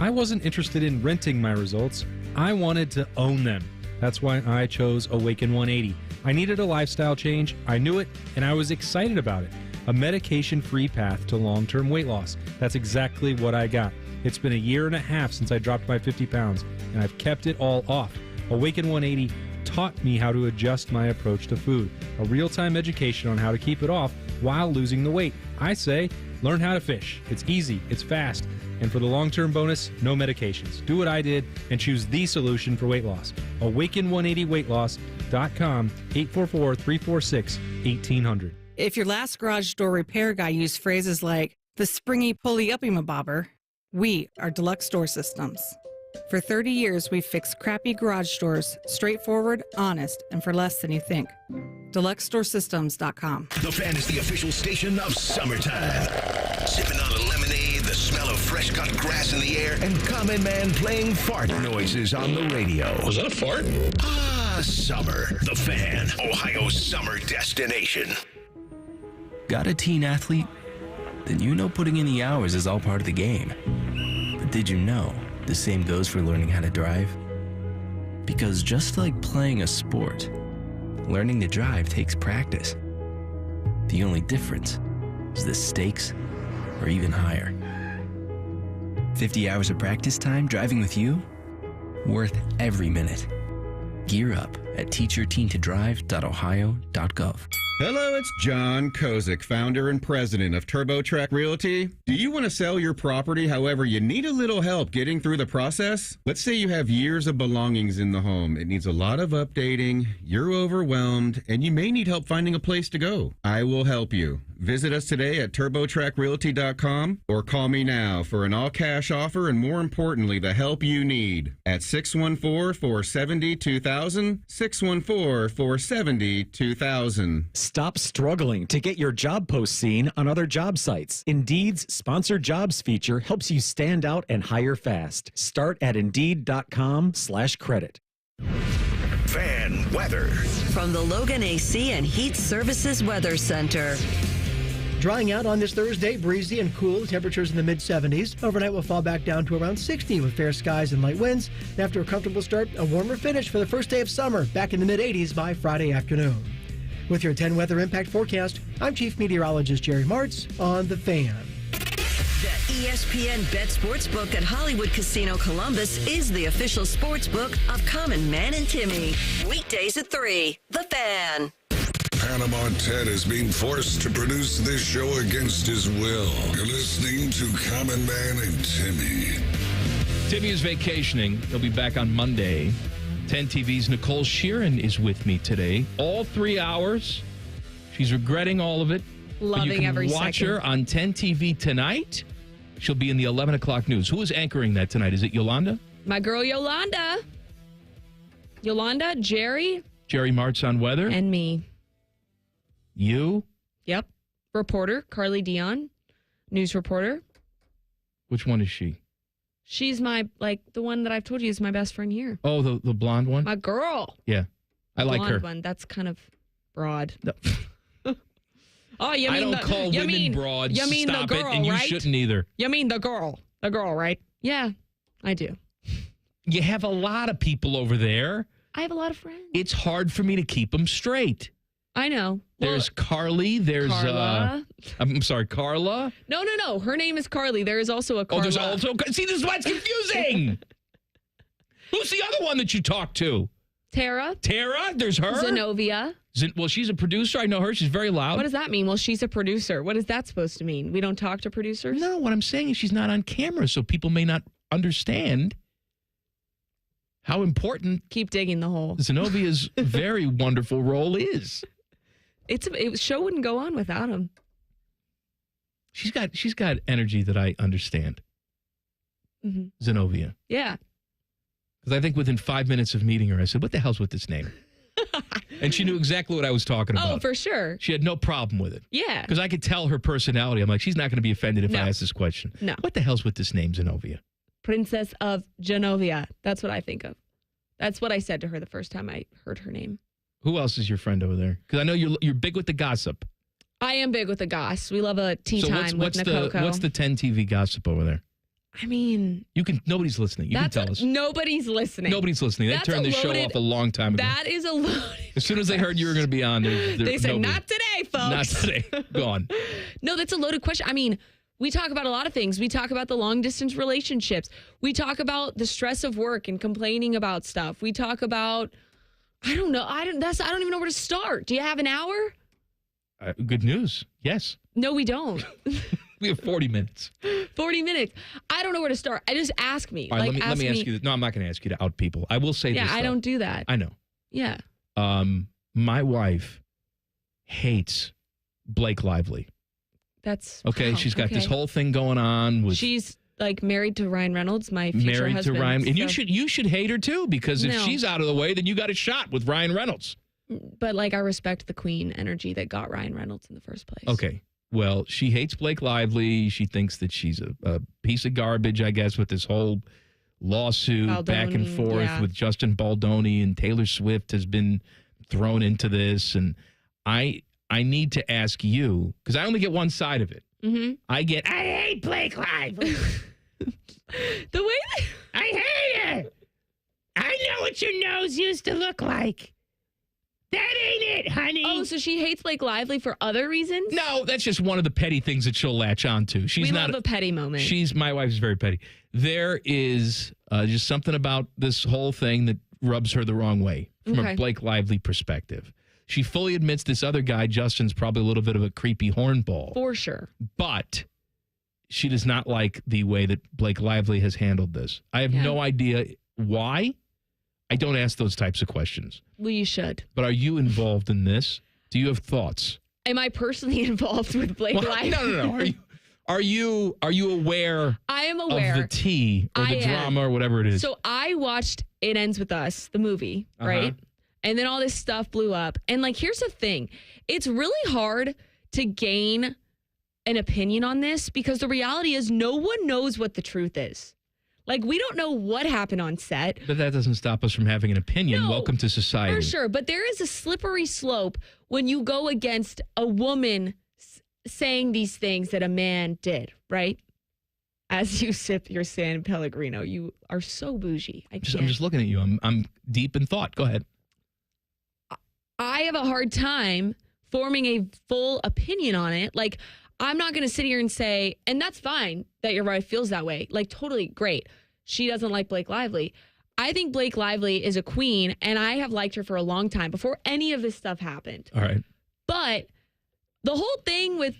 Speaker 10: I wasn't interested in renting my results. I wanted to own them. That's why I chose Awaken 180. I needed a lifestyle change, I knew it, and I was excited about it. A medication-free path to long-term weight loss. That's exactly what I got. It's been a year and a half since I dropped my 50 pounds, and I've kept it all off. Awaken 180 taught me how to adjust my approach to food. A real-time education on how to keep it off while losing the weight. I say, learn how to fish. It's easy, it's fast, and for the long-term bonus, no medications. Do what I did and choose the solution for weight loss. Awaken180weightloss.com, 844-346-1800.
Speaker 22: If your last garage door repair guy used phrases like the springy pulley-uppy-ma-bobber, we are Deluxe Door Systems. For 30 years, we've fixed crappy garage doors, straightforward, honest, and for less than you think. DeluxeDoorSystems.com.
Speaker 13: The Fan is the official station of summertime. Sipping on a lemonade, the smell of fresh-cut grass in the air, and Common Man playing fart noises on the radio.
Speaker 19: Was that a fart?
Speaker 13: Ah, summer. The Fan, Ohio's summer destination.
Speaker 25: Got a teen athlete? Then you know putting in the hours is all part of the game. But did you know the same goes for learning how to drive? Because just like playing a sport, learning to drive takes practice. The only difference is the stakes are even higher. 50 hours of practice time driving with you? Worth every minute. Gear up at teachyourteentodrive.ohio.gov.
Speaker 26: Hello, it's John Kozik, founder and president of TurboTrack Realty. Do you want to sell your property? However, you need a little help getting through the process? Let's say you have years of belongings in the home. It needs a lot of updating. You're overwhelmed, and you may need help finding a place to go. I will help you. Visit us today at TurboTrackRealty.com or call me now for an all-cash offer and, more importantly, the help you need at 614-470-2000, 614-470-2000.
Speaker 16: Stop struggling to get your job post seen on other job sites. Indeed's Sponsored Jobs feature helps you stand out and hire fast. Start at Indeed.com/credit.
Speaker 13: Fan weather.
Speaker 2: From the Logan AC and Heat Services Weather Center.
Speaker 27: Drying out on this Thursday, breezy and cool, temperatures in the mid-70s. Overnight will fall back down to around 60 with fair skies and light winds. After a comfortable start, a warmer finish for the first day of summer, back in the mid-80s by Friday afternoon. With your 10 weather impact forecast, I'm Chief Meteorologist Jerry Martz on The Fan.
Speaker 2: The ESPN Bet Sportsbook at Hollywood Casino Columbus is the official sportsbook of Common Man and Timmy. Weekdays at 3. The Fan.
Speaker 6: Panama Ted is being forced to produce this show against his will. You're listening to Common Man and Timmy.
Speaker 3: Timmy is vacationing. He'll be back on Monday. 10 TV's Nicole Shearin is with me today. All 3 hours. She's regretting all of it.
Speaker 7: Loving every second.
Speaker 3: Watch her on 10 TV tonight. She'll be in the 11 o'clock news. Who is anchoring that tonight? Is it Yolanda?
Speaker 7: My girl Yolanda. Yolanda, Jerry.
Speaker 3: Jerry Martz on weather.
Speaker 7: And me.
Speaker 3: You?
Speaker 7: Yep. Reporter, Carly Dion. News reporter.
Speaker 3: Which one is she?
Speaker 7: She's my, the one that I've told you is my best friend here.
Speaker 3: Oh, the blonde one?
Speaker 7: My girl.
Speaker 3: Yeah. I like her.
Speaker 7: Blonde one. That's kind of broad. No. Oh, you mean
Speaker 3: I don't call women broads.
Speaker 7: You mean
Speaker 3: Stop
Speaker 7: the girl,
Speaker 3: it, and you
Speaker 7: right?
Speaker 3: shouldn't either.
Speaker 7: You mean the girl. The girl, right? Yeah, I do.
Speaker 3: You have a lot of people over there.
Speaker 7: I have a lot of friends.
Speaker 3: It's hard for me to keep them straight.
Speaker 7: I know.
Speaker 3: There's Carly. There's
Speaker 7: Carla.
Speaker 3: I'm sorry, Carla.
Speaker 7: No. Her name is Carly. There is also a Carla.
Speaker 3: Oh, there's also. See, this is why it's confusing. Who's the other one that you talk to?
Speaker 7: Tara.
Speaker 3: There's her.
Speaker 7: Zenobia.
Speaker 3: Well, she's a producer. I know her. She's very loud.
Speaker 7: What does that mean? Well, she's a producer. What is that supposed to mean? We don't talk to producers?
Speaker 3: No, what I'm saying is she's not on camera, so people may not understand how important.
Speaker 7: Keep digging the hole.
Speaker 3: Zenobia's very wonderful role is.
Speaker 7: Show wouldn't go on without him.
Speaker 3: She's got energy that I understand.
Speaker 7: Mm-hmm.
Speaker 3: Zenobia.
Speaker 7: Yeah.
Speaker 3: Because I think within 5 minutes of meeting her, I said, "What the hell's with this name?" And she knew exactly what I was talking about.
Speaker 7: Oh, for sure.
Speaker 3: She had no problem with it.
Speaker 7: Yeah.
Speaker 3: Because I could tell her personality. I'm like, she's not going to be offended if I ask this question.
Speaker 7: No.
Speaker 3: What the hell's with this name, Zenobia?
Speaker 7: Princess of Genovia. That's what I think of. That's what I said to her the first time I heard her name.
Speaker 3: Who else is your friend over there? Because I know you're big with the gossip.
Speaker 7: I am big with the goss. We love a tea time with Nicole.
Speaker 3: What's the 10 TV gossip over there?
Speaker 7: I mean,
Speaker 3: nobody's listening. You can tell us.
Speaker 7: Nobody's listening.
Speaker 3: Nobody's listening. They turned the show off a long time ago.
Speaker 7: That is a loaded.
Speaker 3: As soon as they heard you were going to be on,
Speaker 7: they said, "Not today, folks.
Speaker 3: Not today." Gone.
Speaker 7: No, that's a loaded question. I mean, we talk about a lot of things. We talk about the long distance relationships. We talk about the stress of work and complaining about stuff. We talk about, I don't know. I don't even know where to start. Do you have an hour?
Speaker 3: Good news. Yes.
Speaker 7: No, we don't.
Speaker 3: We have 40 minutes.
Speaker 7: 40 minutes. I don't know where to start. I just ask me.
Speaker 3: All right, let me ask you this. No, I'm not going to ask you to out people. I will say this.
Speaker 7: Yeah, I don't do that.
Speaker 3: I know.
Speaker 7: Yeah.
Speaker 3: My wife hates Blake Lively.
Speaker 7: That's
Speaker 3: okay.
Speaker 7: Wow,
Speaker 3: She's got this whole thing going on with.
Speaker 7: She's like married to Ryan Reynolds, my future husband.
Speaker 3: To Ryan, and
Speaker 7: so.
Speaker 3: you should hate her too, because if she's out of the way, then you got a shot with Ryan Reynolds.
Speaker 7: But like, I respect the queen energy that got Ryan Reynolds in the first place.
Speaker 3: Okay. Well, she hates Blake Lively. She thinks that she's a piece of garbage, I guess, with this whole lawsuit
Speaker 7: Baldoni,
Speaker 3: back and forth with Justin Baldoni, and Taylor Swift has been thrown into this. And I need to ask you, because I only get one side of it.
Speaker 7: Mm-hmm.
Speaker 3: I hate Blake Lively.
Speaker 7: The way
Speaker 20: I hate it. I know what your nose used to look like. That ain't it, honey.
Speaker 7: Oh, so she hates Blake Lively for other reasons?
Speaker 3: No, that's just one of the petty things that she'll latch on to.
Speaker 7: We love a petty moment.
Speaker 3: My wife is very petty. There is just something about this whole thing that rubs her the wrong way from a Blake Lively perspective. She fully admits this other guy, Justin's probably a little bit of a creepy hornball.
Speaker 7: For sure.
Speaker 3: But she does not like the way that Blake Lively has handled this. I have no idea why. I don't ask those types of questions.
Speaker 7: Well, you should.
Speaker 3: But are you involved in this? Do you have thoughts?
Speaker 7: Am I personally involved with Blake Lively?
Speaker 3: No. Are you aware?
Speaker 7: I am aware
Speaker 3: of the tea or the drama or whatever it is.
Speaker 7: So I watched It Ends With Us, the movie, right? And then all this stuff blew up. And like, here's the thing. It's really hard to gain an opinion on this because the reality is no one knows what the truth is. Like, we don't know what happened on set.
Speaker 3: But that doesn't stop us from having an opinion.
Speaker 7: No,
Speaker 3: welcome to society.
Speaker 7: For sure. But there is a slippery slope when you go against a woman saying these things that a man did, right? As you sip your San Pellegrino, you are so bougie. I'm
Speaker 3: just looking at you. I'm deep in thought. Go ahead.
Speaker 7: I have a hard time forming a full opinion on it. Like, I'm not going to sit here and say, and that's fine that your wife feels that way. Like, totally great. She doesn't like Blake Lively. I think Blake Lively is a queen, and I have liked her for a long time before any of this stuff happened.
Speaker 3: All right.
Speaker 7: But the whole thing with,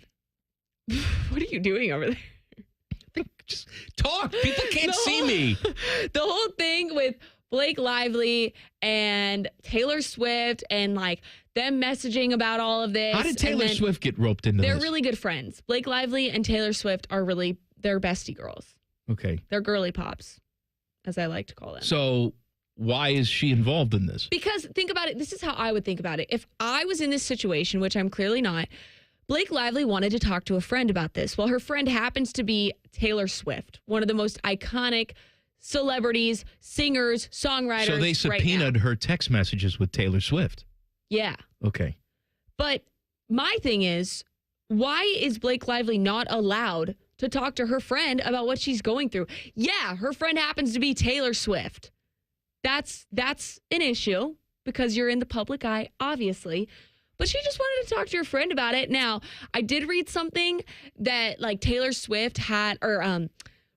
Speaker 7: what are you doing over there?
Speaker 3: Just talk. People can't see me.
Speaker 7: The whole thing with Blake Lively and Taylor Swift and like them messaging about all of this.
Speaker 3: How did Taylor Swift get roped into
Speaker 7: They're
Speaker 3: this?
Speaker 7: really good friends. Blake Lively and Taylor Swift are they're bestie girls.
Speaker 3: Okay.
Speaker 7: They're girly pops, as I like to call them.
Speaker 3: So why is she involved in this?
Speaker 7: Because think about it. This is how I would think about it. If I was in this situation, which I'm clearly not, Blake Lively wanted to talk to a friend about this. Well, her friend happens to be Taylor Swift, one of the most iconic celebrities, singers, songwriters.
Speaker 3: So they subpoenaed her text messages with Taylor Swift.
Speaker 7: Yeah.
Speaker 3: Okay.
Speaker 7: But my thing is, why is Blake Lively not allowed to talk to her friend about what she's going through? Yeah, her friend happens to be Taylor Swift. That's an issue because you're in the public eye, obviously. But she just wanted to talk to your friend about it. Now, I did read something that like Taylor Swift had, or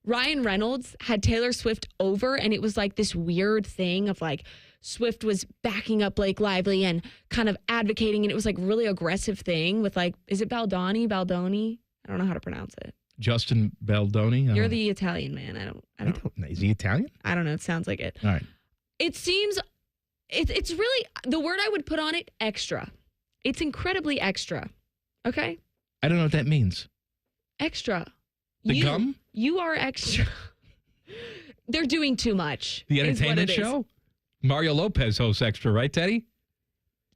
Speaker 7: Ryan Reynolds had Taylor Swift over, and it was like this weird thing of like Swift was backing up Blake Lively and kind of advocating, and it was like really aggressive thing with like, is it Baldoni? I don't know how to pronounce it.
Speaker 3: Justin Baldoni?
Speaker 7: You're the Italian man. I don't
Speaker 3: know. Is he Italian?
Speaker 7: I don't know. It sounds like it.
Speaker 3: All right.
Speaker 7: It seems, it's really, the word I would put on it, extra. It's incredibly extra. Okay?
Speaker 3: I don't know what that means.
Speaker 7: Extra.
Speaker 3: The gum?
Speaker 7: You are extra. They're doing too much.
Speaker 3: The entertainment show? Mario Lopez hosts Extra, right, Teddy?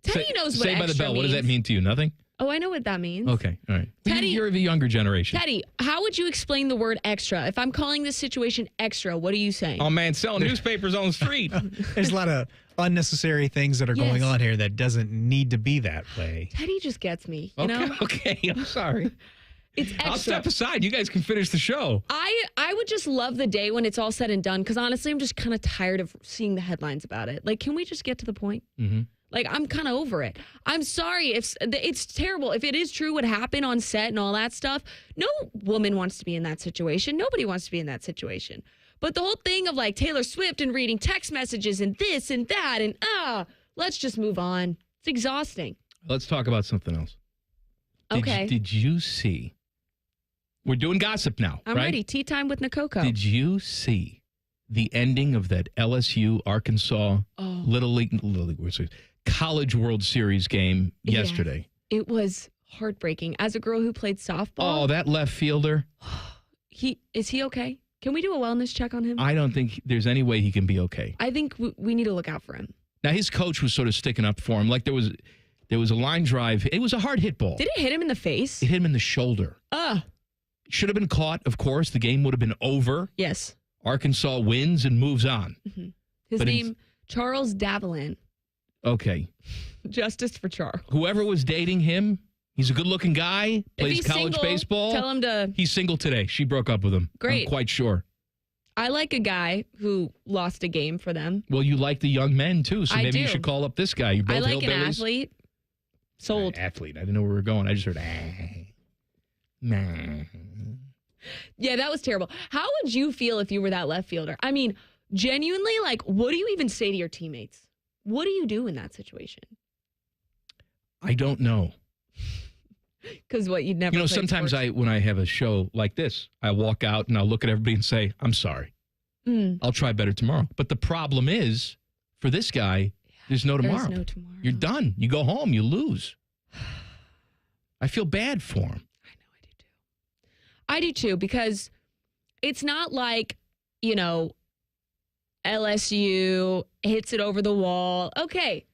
Speaker 7: Teddy knows what
Speaker 3: Say by the
Speaker 7: extra
Speaker 3: bell. What does that
Speaker 7: means.
Speaker 3: mean to you? Nothing?
Speaker 7: Oh, I know what that means.
Speaker 3: Okay, all right.
Speaker 7: Teddy,
Speaker 3: you're the younger generation.
Speaker 7: Teddy, how would you explain the word extra? If I'm calling this situation extra, what are you saying?
Speaker 3: Oh, man, selling newspapers on the street.
Speaker 4: There's a lot of unnecessary things that are going on here that doesn't need to be that way.
Speaker 7: Teddy just gets me, you know?
Speaker 3: Okay, I'm sorry.
Speaker 7: It's extra.
Speaker 3: I'll step aside. You guys can finish the show.
Speaker 7: I would just love the day when it's all said and done, because honestly, I'm just kind of tired of seeing the headlines about it. Like, can we just get to the point?
Speaker 3: Mm-hmm.
Speaker 7: Like, I'm kind of over it. I'm sorry if it's terrible. If it is true what happened on set and all that stuff, no woman wants to be in that situation. Nobody wants to be in that situation. But the whole thing of like Taylor Swift and reading text messages and this and that and let's just move on. It's exhausting.
Speaker 3: Let's talk about something else.
Speaker 7: Okay.
Speaker 3: Did you see? We're doing gossip now,
Speaker 7: I'm
Speaker 3: right?
Speaker 7: ready. Tea time with Nikoko.
Speaker 3: Did you see the ending of that LSU Arkansas Little League College World Series game yesterday?
Speaker 7: It was heartbreaking. As a girl who played softball.
Speaker 3: Oh, that left fielder.
Speaker 7: Is he okay? Can we do a wellness check on him?
Speaker 3: I don't think there's any way he can be okay.
Speaker 7: I think we need to look out for him.
Speaker 3: Now, his coach was sort of sticking up for him. Like there was a line drive. It was a hard hit ball.
Speaker 7: Did it hit him in the face?
Speaker 3: It hit him in the shoulder. Should have been caught, of course. The game would have been over.
Speaker 7: Yes.
Speaker 3: Arkansas wins and moves on.
Speaker 7: Mm-hmm. His name, Charles Davalin.
Speaker 3: Okay.
Speaker 7: Justice for Charles.
Speaker 3: Whoever was dating him, he's a good-looking guy, plays college baseball.
Speaker 7: Tell him to...
Speaker 3: He's single today. She broke up with him.
Speaker 7: Great.
Speaker 3: I'm quite sure.
Speaker 7: I like a guy who lost a game for them.
Speaker 3: Well, you like the young men, too, so maybe you should call up this guy. You're both
Speaker 7: I like
Speaker 3: hillbillies.
Speaker 7: an athlete. Sold.
Speaker 3: Athlete. I didn't know where we were going. I just heard,
Speaker 7: Yeah, that was terrible. How would you feel if you were that left fielder? I mean, genuinely, like, what do you even say to your teammates? What do you do in that situation?
Speaker 3: I don't know.
Speaker 7: Because what, you'd never played
Speaker 3: sometimes
Speaker 7: sports?
Speaker 3: when I have a show like this, I walk out and I'll look at everybody and say, I'm sorry. I'll try better tomorrow. But the problem is, for this guy, there's no tomorrow.
Speaker 7: There's no tomorrow.
Speaker 3: You're done. You go home, you lose. I feel bad for him.
Speaker 7: I do too, because it's not like, LSU hits it over the wall. Okay,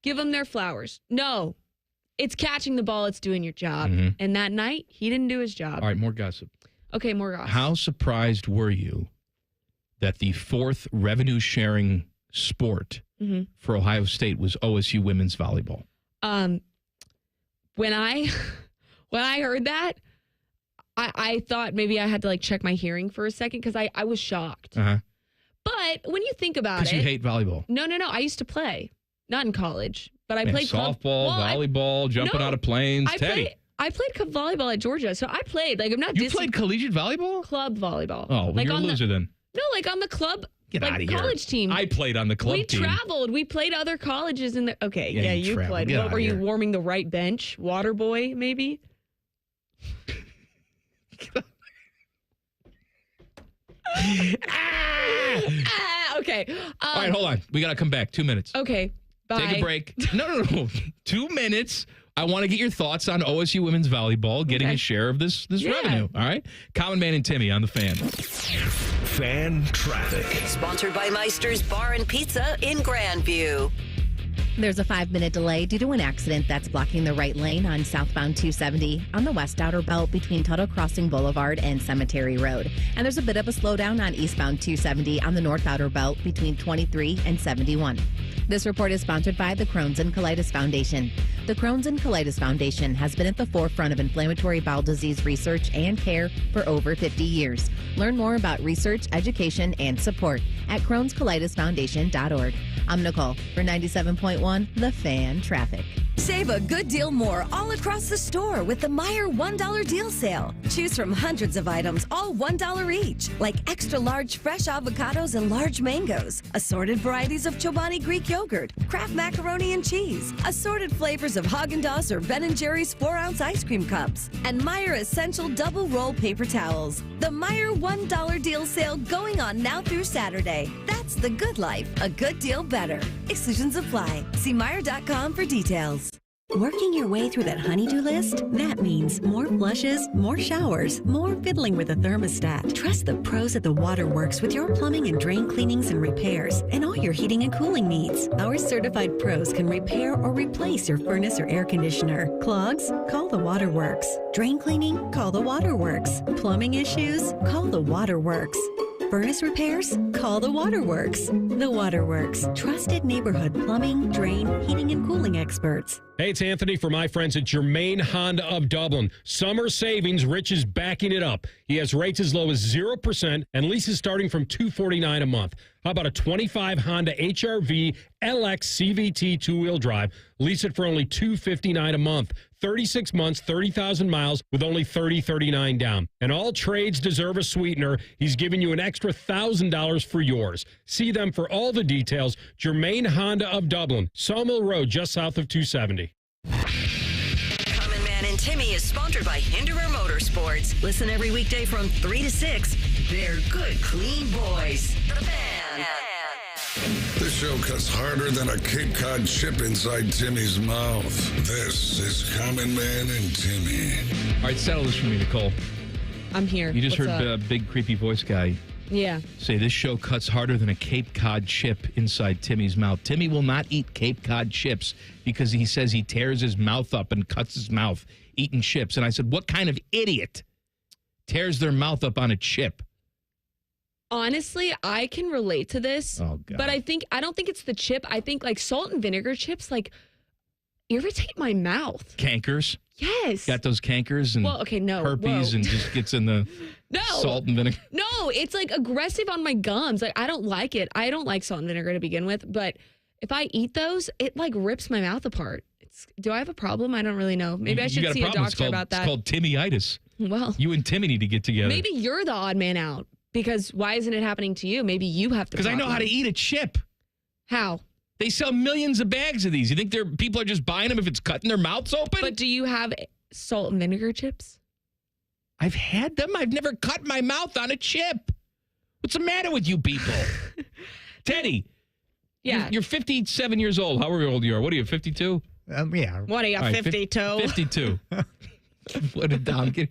Speaker 7: give them their flowers. No, it's catching the ball. It's doing your job.
Speaker 3: Mm-hmm.
Speaker 7: And that night, he didn't do his job.
Speaker 3: All right, more gossip.
Speaker 7: Okay, more gossip.
Speaker 3: How surprised were you that the fourth revenue-sharing sport for Ohio State was OSU women's volleyball?
Speaker 7: When I heard that, I thought maybe I had to check my hearing for a second because I was shocked.
Speaker 3: Uh-huh.
Speaker 7: But when you think about it.
Speaker 3: Because you hate volleyball.
Speaker 7: No. I used to play. Not in college, but I
Speaker 3: Man,
Speaker 7: played
Speaker 3: softball, volleyball, jumping out of planes. Teddy.
Speaker 7: I played volleyball at Georgia, so I played. I'm not.
Speaker 3: You played collegiate volleyball?
Speaker 7: Club volleyball.
Speaker 3: Oh, well, you're a loser then.
Speaker 7: No, on the club.
Speaker 3: Get out of here.
Speaker 7: College team.
Speaker 3: I played on the club team.
Speaker 7: We traveled. We played other colleges in the. Okay,
Speaker 3: Yeah,
Speaker 7: you
Speaker 3: traveled.
Speaker 7: played.
Speaker 3: Get
Speaker 7: What
Speaker 3: out
Speaker 7: were
Speaker 3: of
Speaker 7: you
Speaker 3: here.
Speaker 7: warming the right bench? Water boy, maybe. Okay.
Speaker 3: All right, hold on. We got to come back. 2 minutes.
Speaker 7: Okay. Bye.
Speaker 3: Take a break. No. 2 minutes. I want to get your thoughts on OSU women's volleyball getting a share of this revenue. All right. Common Man and Timmy on the Fan.
Speaker 13: Fan traffic.
Speaker 2: Sponsored by Meister's Bar and Pizza in Grandview.
Speaker 8: There's a 5-minute delay due to an accident that's blocking the right lane on southbound 270 on the west outer belt between Tuttle Crossing Boulevard and Cemetery Road. And there's a bit of a slowdown on eastbound 270 on the north outer belt between 23 and 71. This report is sponsored by the Crohn's and Colitis Foundation. The Crohn's and Colitis Foundation has been at the forefront of inflammatory bowel disease research and care for over 50 years. Learn more about research, education, and support at Crohn'sColitisFoundation.org. I'm Nicole for 97.1 The Fan Traffic.
Speaker 11: Save a good deal more all across the store with the Meijer $1 deal sale. Choose from hundreds of items, all $1 each, like extra large fresh avocados and large mangoes, assorted varieties of Chobani Greek yogurt, Kraft macaroni and cheese, assorted flavors of Haagen-Dazs or Ben & Jerry's 4-ounce ice cream cups, and Meijer Essential Double Roll paper towels. The Meijer $1 deal sale going on now through Saturday. That's the good life, a good deal better. Exclusions apply. See Meijer.com for details. Working your way through that honey-do list? That means more flushes, more showers, more fiddling with the thermostat. Trust the pros at the Waterworks with your plumbing and drain cleanings and repairs and all your heating and cooling needs. Our certified pros can repair or replace your furnace or air conditioner. Clogs? Call the Waterworks. Drain cleaning? Call the Waterworks. Plumbing issues? Call the Waterworks. Furnace repairs? Call the Waterworks. The Waterworks, trusted neighborhood plumbing, drain, heating, and cooling experts.
Speaker 18: Hey, it's Anthony for my friends at Germain Honda of Dublin. Summer savings, Rich is backing it up. He has rates as low as 0% and leases starting from $249 a month. How about a 25 Honda HR-V LX CVT two-wheel drive? Lease it for only $259 a month. 36 months, 30,000 miles with only $30.39 down. And all trades deserve a sweetener. He's giving you an extra $1,000 for yours. See them for all the details. Germain Honda of Dublin, Sawmill Road, just south of 270.
Speaker 2: Common Man and Timmy is sponsored by Hinderer Motorsports. Listen every weekday from 3 to 6. They're good, clean boys. The Fan.
Speaker 6: This show cuts harder than a Cape Cod chip inside Timmy's mouth. This is Common Man and Timmy.
Speaker 3: All right, settle this for me, Nicole.
Speaker 7: I'm here.
Speaker 3: You just
Speaker 7: What's
Speaker 3: heard
Speaker 7: up?
Speaker 3: a big creepy voice guy
Speaker 7: Yeah.
Speaker 3: say this show cuts harder than a Cape Cod chip inside Timmy's mouth. Timmy will not eat Cape Cod chips because he says he tears his mouth up and cuts his mouth eating chips. And I said, what kind of idiot tears their mouth up on a chip?
Speaker 7: Honestly, I can relate to this.
Speaker 3: Oh, God.
Speaker 7: But I don't think it's the chip. I think like salt and vinegar chips irritate my mouth.
Speaker 3: Cankers?
Speaker 7: Yes.
Speaker 3: Got those cankers and herpes and just gets in the salt and vinegar?
Speaker 7: No, it's like aggressive on my gums. Like I don't like it. I don't like salt and vinegar to begin with, but if I eat those, it like rips my mouth apart. Do I have a problem? I don't really know. Maybe I should see a doctor about that.
Speaker 3: It's called Timmyitis.
Speaker 7: Well,
Speaker 3: you and Timmy need to get together.
Speaker 7: Maybe you're the odd man out because why isn't it happening to you? Maybe you have to.
Speaker 3: Because I know how to eat a chip.
Speaker 7: How?
Speaker 3: They sell millions of bags of these. You think people are just buying them if it's cutting their mouths open?
Speaker 7: But do you have salt and vinegar chips?
Speaker 3: I've had them. I've never cut my mouth on a chip. What's the matter with you people? Teddy.
Speaker 7: Yeah.
Speaker 3: You're 57 years old. However old you are. What are you, 52?
Speaker 4: Yeah.
Speaker 7: What are you, 52?
Speaker 3: 52. What a donkey.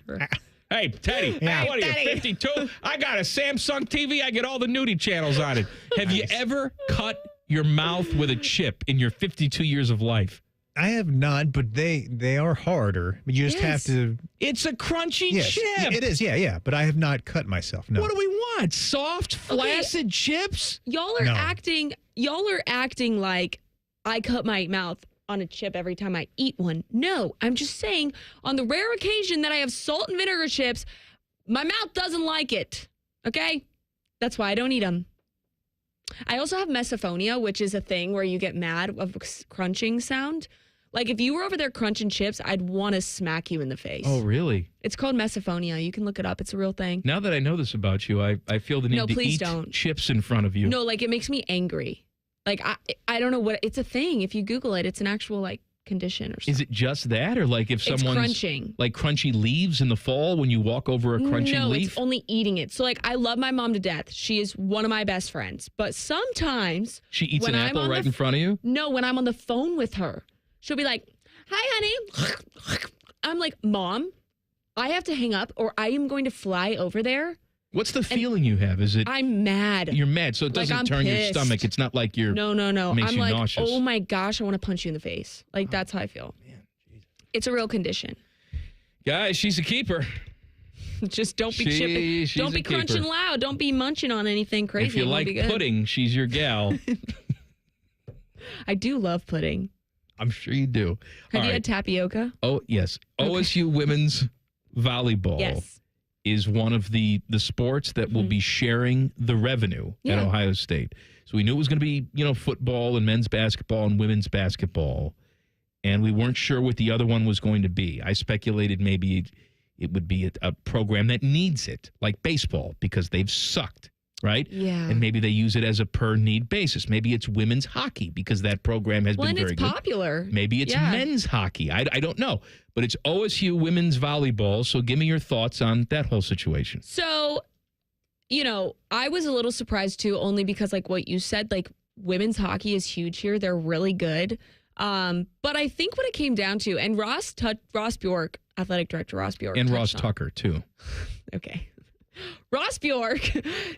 Speaker 3: Hey, Teddy.
Speaker 4: Yeah.
Speaker 3: Hey, what are you, 52? I got a Samsung TV. I get all the nudie channels on it. Have you ever cut your mouth with a chip in your 52 years of life?
Speaker 4: I have not, but they are harder. You just have to.
Speaker 3: It's a crunchy chip.
Speaker 4: It is, yeah. But I have not cut myself. No.
Speaker 3: What do we want? Soft, flaccid chips?
Speaker 7: Y'all are acting like I cut my mouth on a chip every time I eat one. No, I'm just saying on the rare occasion that I have salt and vinegar chips, my mouth doesn't like it. Okay? That's why I don't eat them. I also have misophonia, which is a thing where you get mad of crunching sound. Like if you were over there crunching chips, I'd want to smack you in the face.
Speaker 3: Oh, really?
Speaker 7: It's called misophonia. You can look it up. It's a real thing.
Speaker 3: Now that I know this about you, I feel the need to eat chips in front of you.
Speaker 7: No, like it makes me angry. Like I don't know what it's a thing. If you Google it, it's an actual like condition or something.
Speaker 3: Is it just that, or like if someone's
Speaker 7: crunching,
Speaker 3: like crunchy leaves in the fall when you walk over a crunchy
Speaker 7: no,
Speaker 3: leaf?
Speaker 7: It's only eating it. So like I love my mom to death. She is one of my best friends. But sometimes
Speaker 3: she eats an apple right in front of you?
Speaker 7: No, when I'm on the phone with her, she'll be like, "Hi, honey." I'm like, "Mom, I have to hang up, or I am going to fly over there."
Speaker 3: What's the feeling you have? Is it?
Speaker 7: I'm mad.
Speaker 3: You're mad, so it doesn't turn your stomach. It's not like you're.
Speaker 7: No.
Speaker 3: Makes
Speaker 7: I'm
Speaker 3: you
Speaker 7: like,
Speaker 3: nauseous.
Speaker 7: oh my gosh, I want to punch you in the face. Like that's how I feel. Man, it's a real condition.
Speaker 3: Guys, she's a keeper.
Speaker 7: Just don't be chipping. Don't be crunching loud. Don't be munching on anything crazy.
Speaker 3: If you like pudding, she's your gal.
Speaker 7: I do love pudding.
Speaker 3: I'm sure you do.
Speaker 7: Have you had tapioca?
Speaker 3: Oh yes. Okay. OSU women's volleyball is one of the sports that will be sharing the revenue at Ohio State. So we knew it was going to be, football and men's basketball and women's basketball. and we weren't sure what the other one was going to be. I speculated maybe it would be a program that needs it, like baseball, because they've sucked, right?
Speaker 7: Yeah.
Speaker 3: And maybe they use it as a per-need basis. Maybe it's women's hockey, because that program has been very
Speaker 7: it's
Speaker 3: good.
Speaker 7: popular.
Speaker 3: Maybe it's men's hockey. I don't know. But it's OSU women's volleyball, so give me your thoughts on that whole situation.
Speaker 7: So, I was a little surprised, too, only because, like what you said, like, women's hockey is huge here. They're really good. But I think what it came down to, and Ross Bjork, athletic director Ross Bjork.
Speaker 3: And Ross Tucker, too.
Speaker 7: Okay. Ross Bjork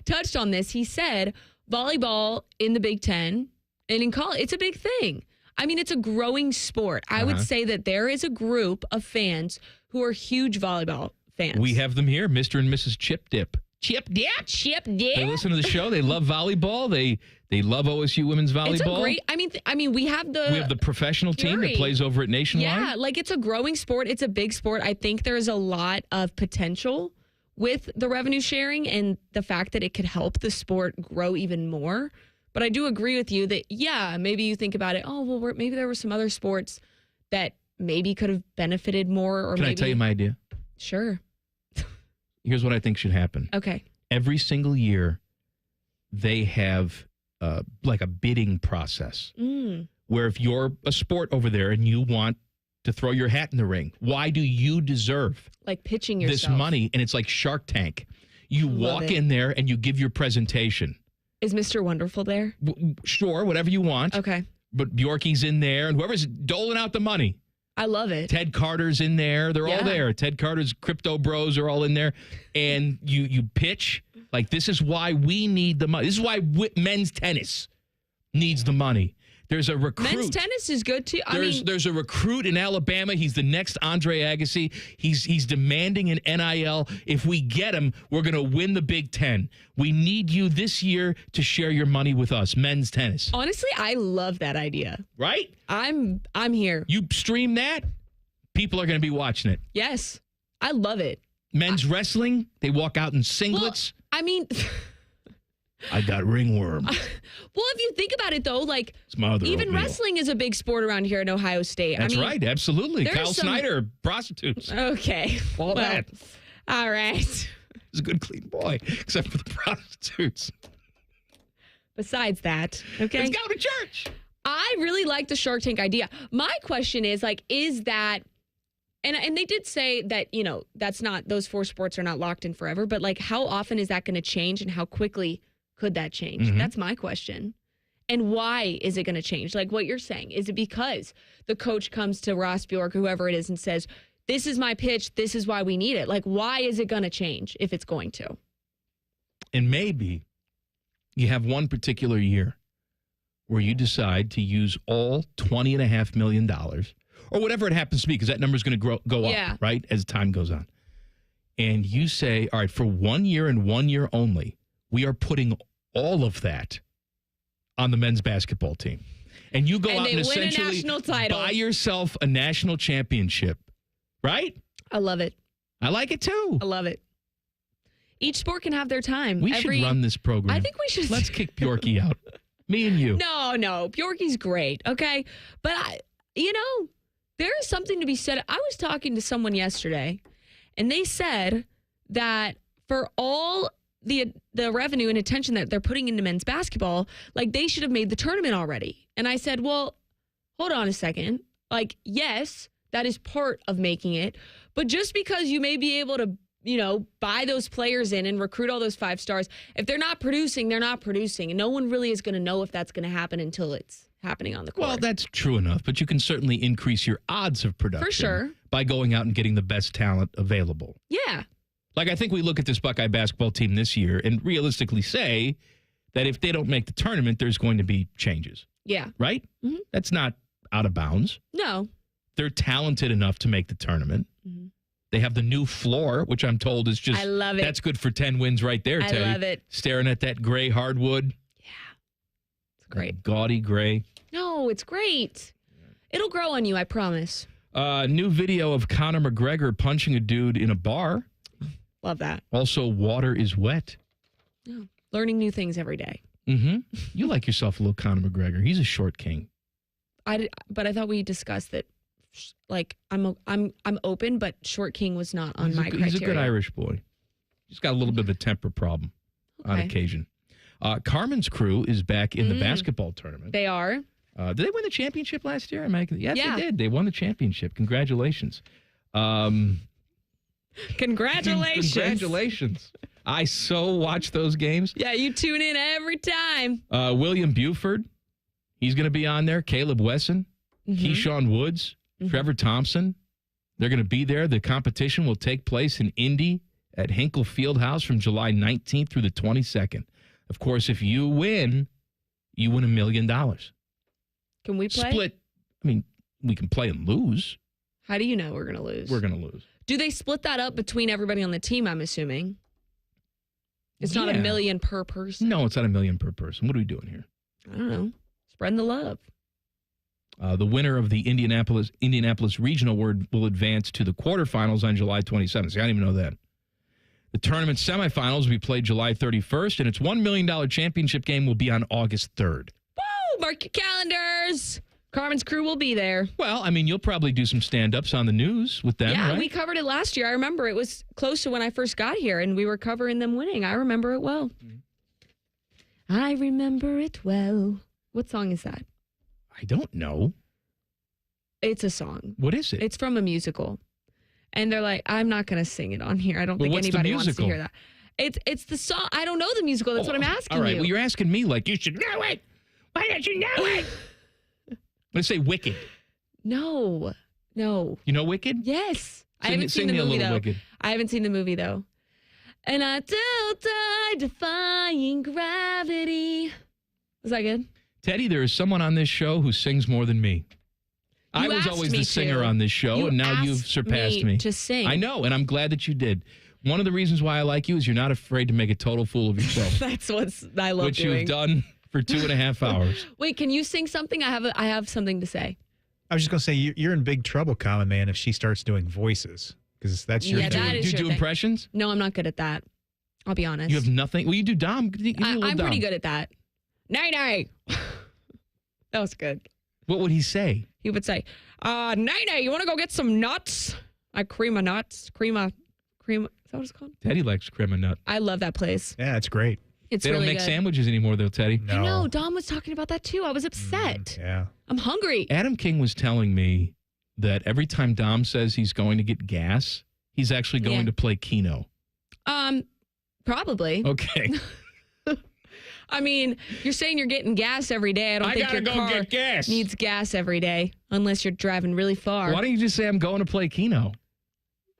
Speaker 7: touched on this. He said volleyball in the Big Ten and in college, it's a big thing. I mean, it's a growing sport. I would say that there is a group of fans who are huge volleyball fans.
Speaker 3: We have them here, Mr. and Mrs. Chip Dip.
Speaker 7: Chip Dip.
Speaker 3: They listen to the show. They love volleyball. They love OSU women's volleyball.
Speaker 7: It's a great. I mean, we have the
Speaker 3: professional team that plays over at Nationwide.
Speaker 7: Yeah, like it's a growing sport. It's a big sport. I think there's a lot of potential with the revenue sharing and the fact that it could help the sport grow even more. But I do agree with you that maybe you think about it. Oh well, maybe there were some other sports that maybe could have benefited more. Or
Speaker 3: Can
Speaker 7: maybe,
Speaker 3: I tell you my idea?
Speaker 7: Sure.
Speaker 3: Here's what I think should happen.
Speaker 7: Okay.
Speaker 3: Every single year, they have like a bidding process where if you're a sport over there and you want to throw your hat in the ring, why do you deserve
Speaker 7: like pitching yourself
Speaker 3: this money? And it's like Shark Tank. You walk in there and you give your presentation.
Speaker 7: Is Mr. Wonderful there?
Speaker 3: Sure, whatever you want.
Speaker 7: Okay.
Speaker 3: But Bjorky's in there and whoever's doling out the money.
Speaker 7: I love it.
Speaker 3: Ted Carter's in there. They're all there. Ted Carter's crypto bros are all in there. And you pitch like, this is why we need the money. This is why men's tennis needs the money. There's a recruit.
Speaker 7: Men's tennis is good too.
Speaker 3: There's a recruit in Alabama. He's the next Andre Agassi. He's demanding an NIL. If we get him, we're going to win the Big Ten. We need you this year to share your money with us. Men's tennis.
Speaker 7: Honestly, I love that idea.
Speaker 3: Right?
Speaker 7: I'm here.
Speaker 3: You stream that, people are going to be watching it.
Speaker 7: Yes, I love it.
Speaker 3: Men's wrestling, they walk out in singlets.
Speaker 7: Well, I mean,
Speaker 3: I got ringworm.
Speaker 7: Well, if you think about it, though, like
Speaker 3: Smother
Speaker 7: even
Speaker 3: oatmeal.
Speaker 7: wrestling is a big sport around here in Ohio State.
Speaker 3: That's right, absolutely. Kyle Snyder, prostitutes.
Speaker 7: Okay.
Speaker 3: All that.
Speaker 7: All right.
Speaker 3: He's a good, clean boy, except for the prostitutes.
Speaker 7: Besides that, okay.
Speaker 3: Let's go to church.
Speaker 7: I really like the Shark Tank idea. My question is, like, is that, and they did say that, that's not, those four sports are not locked in forever, but like, how often is that going to change and how quickly could that change?
Speaker 3: Mm-hmm.
Speaker 7: That's my question. And why is it going to change? Like what you're saying, is it because the coach comes to Ross Bjork, whoever it is, and says, this is my pitch, this is why we need it? Like, why is it going to change if it's going to?
Speaker 3: And maybe you have one particular year where you decide to use all $20.5 million or whatever it happens to be, because that number is going to go up, right, as time goes on. And you say, all right, for 1 year and 1 year only, we are putting all of that on the men's basketball team. And you go out and essentially buy yourself a national championship, right?
Speaker 7: I love it.
Speaker 3: I like it too.
Speaker 7: I love it. Each sport can have their time.
Speaker 3: We should run this program.
Speaker 7: I think we should.
Speaker 3: Let's kick Bjorky out. Me and you.
Speaker 7: No. Bjorky's great, okay? But, there is something to be said. I was talking to someone yesterday, and they said that for all the revenue and attention that they're putting into men's basketball, like, they should have made the tournament already. And I said, well, hold on a second. Like, yes, that is part of making it. But just because you may be able to, buy those players in and recruit all those 5 stars, if they're not producing, they're not producing. And no one really is going to know if that's going to happen until it's happening on the court.
Speaker 3: Well, that's true enough, but you can certainly increase your odds of production.
Speaker 7: For sure.
Speaker 3: By going out and getting the best talent available.
Speaker 7: Yeah.
Speaker 3: Like, I think we look at this Buckeye basketball team this year and realistically say that if they don't make the tournament, there's going to be changes.
Speaker 7: Yeah.
Speaker 3: Right?
Speaker 7: Mm-hmm.
Speaker 3: That's not out of bounds.
Speaker 7: No.
Speaker 3: They're talented enough to make the tournament. Mm-hmm. They have the new floor, which I'm told is just...
Speaker 7: I love it.
Speaker 3: That's good for 10 wins right there, Teddy.
Speaker 7: I love it.
Speaker 3: Staring at that gray hardwood.
Speaker 7: Yeah. It's great.
Speaker 3: That gaudy gray.
Speaker 7: No, it's great. It'll grow on you, I promise.
Speaker 3: New video of Conor McGregor punching a dude in a bar.
Speaker 7: Love that.
Speaker 3: Also, water is wet.
Speaker 7: Oh, learning new things every day.
Speaker 3: Mm-hmm. You like yourself a little Conor McGregor. He's a short king.
Speaker 7: But I thought we discussed that like I'm open, but short king was not on my criteria.
Speaker 3: He's a good Irish boy. He's got a little bit of a temper problem on occasion. Carmen's crew is back in the basketball tournament.
Speaker 7: They are.
Speaker 3: Did they win the championship last year? Yes, they did. They won the championship. Congratulations.
Speaker 7: Congratulations.
Speaker 3: Congratulations. I so watch those games.
Speaker 7: Yeah, you tune in every time.
Speaker 3: William Buford, he's going to be on there. Caleb Wesson, Keyshawn Woods, Trevor Thompson. They're going to be there. The competition will take place in Indy at Hinkle Fieldhouse from July 19th through the 22nd. Of course, if you win, you win $1 million.
Speaker 7: Can we play?
Speaker 3: Split. I mean, we can play and lose.
Speaker 7: How do you know we're going to lose?
Speaker 3: We're going to lose.
Speaker 7: Do they split that up between everybody on the team, I'm assuming? It's not $1 million per person?
Speaker 3: No, it's not $1 million per person. What are we doing here?
Speaker 7: I don't know. Spreading the love.
Speaker 3: The winner of the Indianapolis Regional will advance to the quarterfinals on July 27th. See, I didn't even know that. The tournament semifinals will be played July 31st, and its $1 million championship game will be on August 3rd.
Speaker 7: Woo! Mark your calendars. Carmen's crew will be there.
Speaker 3: Well, I mean, you'll probably do some stand-ups on the news with them,
Speaker 7: Yeah,
Speaker 3: right?
Speaker 7: we covered it last year. I remember it was close to when I first got here, and we were covering them winning. I remember it well. I remember it well. What song is that?
Speaker 3: I don't know.
Speaker 7: It's a song.
Speaker 3: What is it?
Speaker 7: It's from a musical. And they're like, I'm not going to sing it on here. I don't think
Speaker 3: what's
Speaker 7: anybody
Speaker 3: the
Speaker 7: wants to
Speaker 3: musical?
Speaker 7: hear that. It's the song. I don't know the musical. That's what I'm asking
Speaker 3: All right,
Speaker 7: you.
Speaker 3: well, you're asking me like you should know it. Why don't you know it? Let's say Wicked.
Speaker 7: No. You
Speaker 3: know Wicked?
Speaker 7: Yes. I
Speaker 3: Sing-
Speaker 7: haven't
Speaker 3: sing
Speaker 7: seen the
Speaker 3: me a
Speaker 7: movie,
Speaker 3: little
Speaker 7: though.
Speaker 3: Wicked.
Speaker 7: I haven't seen the movie, though. And I don't die defying gravity. Was that good?
Speaker 3: Teddy, there is someone on this show who sings more than me. I was always the singer on this show, and now you've surpassed me.
Speaker 7: To sing.
Speaker 3: I know, and I'm glad that you did. One of the reasons why I like you is you're not afraid to make a total fool of yourself.
Speaker 7: That's what I love
Speaker 3: which
Speaker 7: doing.
Speaker 3: you've done for 2.5 hours.
Speaker 7: Wait, can you sing something? I have something to say.
Speaker 4: I was just going to say, you're in big trouble, Common Man, if she starts doing voices, because that's your
Speaker 7: Yeah,
Speaker 4: thing.
Speaker 7: that is
Speaker 3: Do you
Speaker 7: your
Speaker 3: do
Speaker 7: thing.
Speaker 3: impressions?
Speaker 7: No, I'm not good at that. I'll be honest.
Speaker 3: You have nothing? Well, you do Dom.
Speaker 7: I'm pretty good at that. Nay. That was good.
Speaker 3: What would he say?
Speaker 7: He would say, Nay, you want to go get some nuts? Cream of nuts. Cream. Is that what it's called?
Speaker 3: Teddy likes crema nut.
Speaker 7: I love that place.
Speaker 4: Yeah, it's great.
Speaker 7: It's
Speaker 3: they don't
Speaker 7: really
Speaker 3: make
Speaker 7: good.
Speaker 3: sandwiches anymore, though, Teddy.
Speaker 7: I know. Dom was talking about that, too. I was upset.
Speaker 4: Yeah.
Speaker 7: I'm hungry.
Speaker 3: Adam King was telling me that every time Dom says he's going to get gas, he's actually going to play Keno.
Speaker 7: Probably.
Speaker 3: Okay.
Speaker 7: I mean, you're saying you're getting gas every day. I don't think
Speaker 3: gotta
Speaker 7: your
Speaker 3: go
Speaker 7: car
Speaker 3: get gas.
Speaker 7: needs gas every day unless you're driving really far.
Speaker 3: Why don't you just say I'm going to play Keno?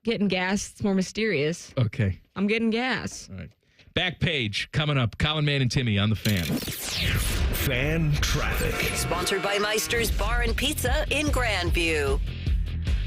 Speaker 7: Getting gas, it's more mysterious.
Speaker 3: Okay.
Speaker 7: I'm getting gas.
Speaker 3: All right. Back page coming up. Colin, Man, and Timmy on the Fan.
Speaker 13: Fan traffic.
Speaker 2: Sponsored by Meister's Bar and Pizza in Grandview.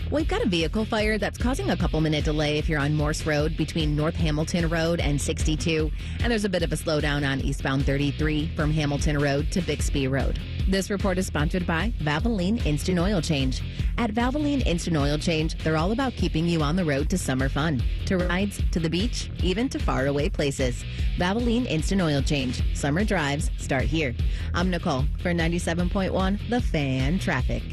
Speaker 8: We've got a vehicle fire that's causing a couple-minute delay if you're on Morse Road between North Hamilton Road and 62. And there's a bit of a slowdown on eastbound 33 from Hamilton Road to Bixby Road. This report is sponsored by Valvoline Instant Oil Change. At Valvoline Instant Oil Change, they're all about keeping you on the road to summer fun, to rides, to the beach, even to faraway places. Valvoline Instant Oil Change. Summer drives start here. I'm Nicole for 97.1 The Fan Traffic.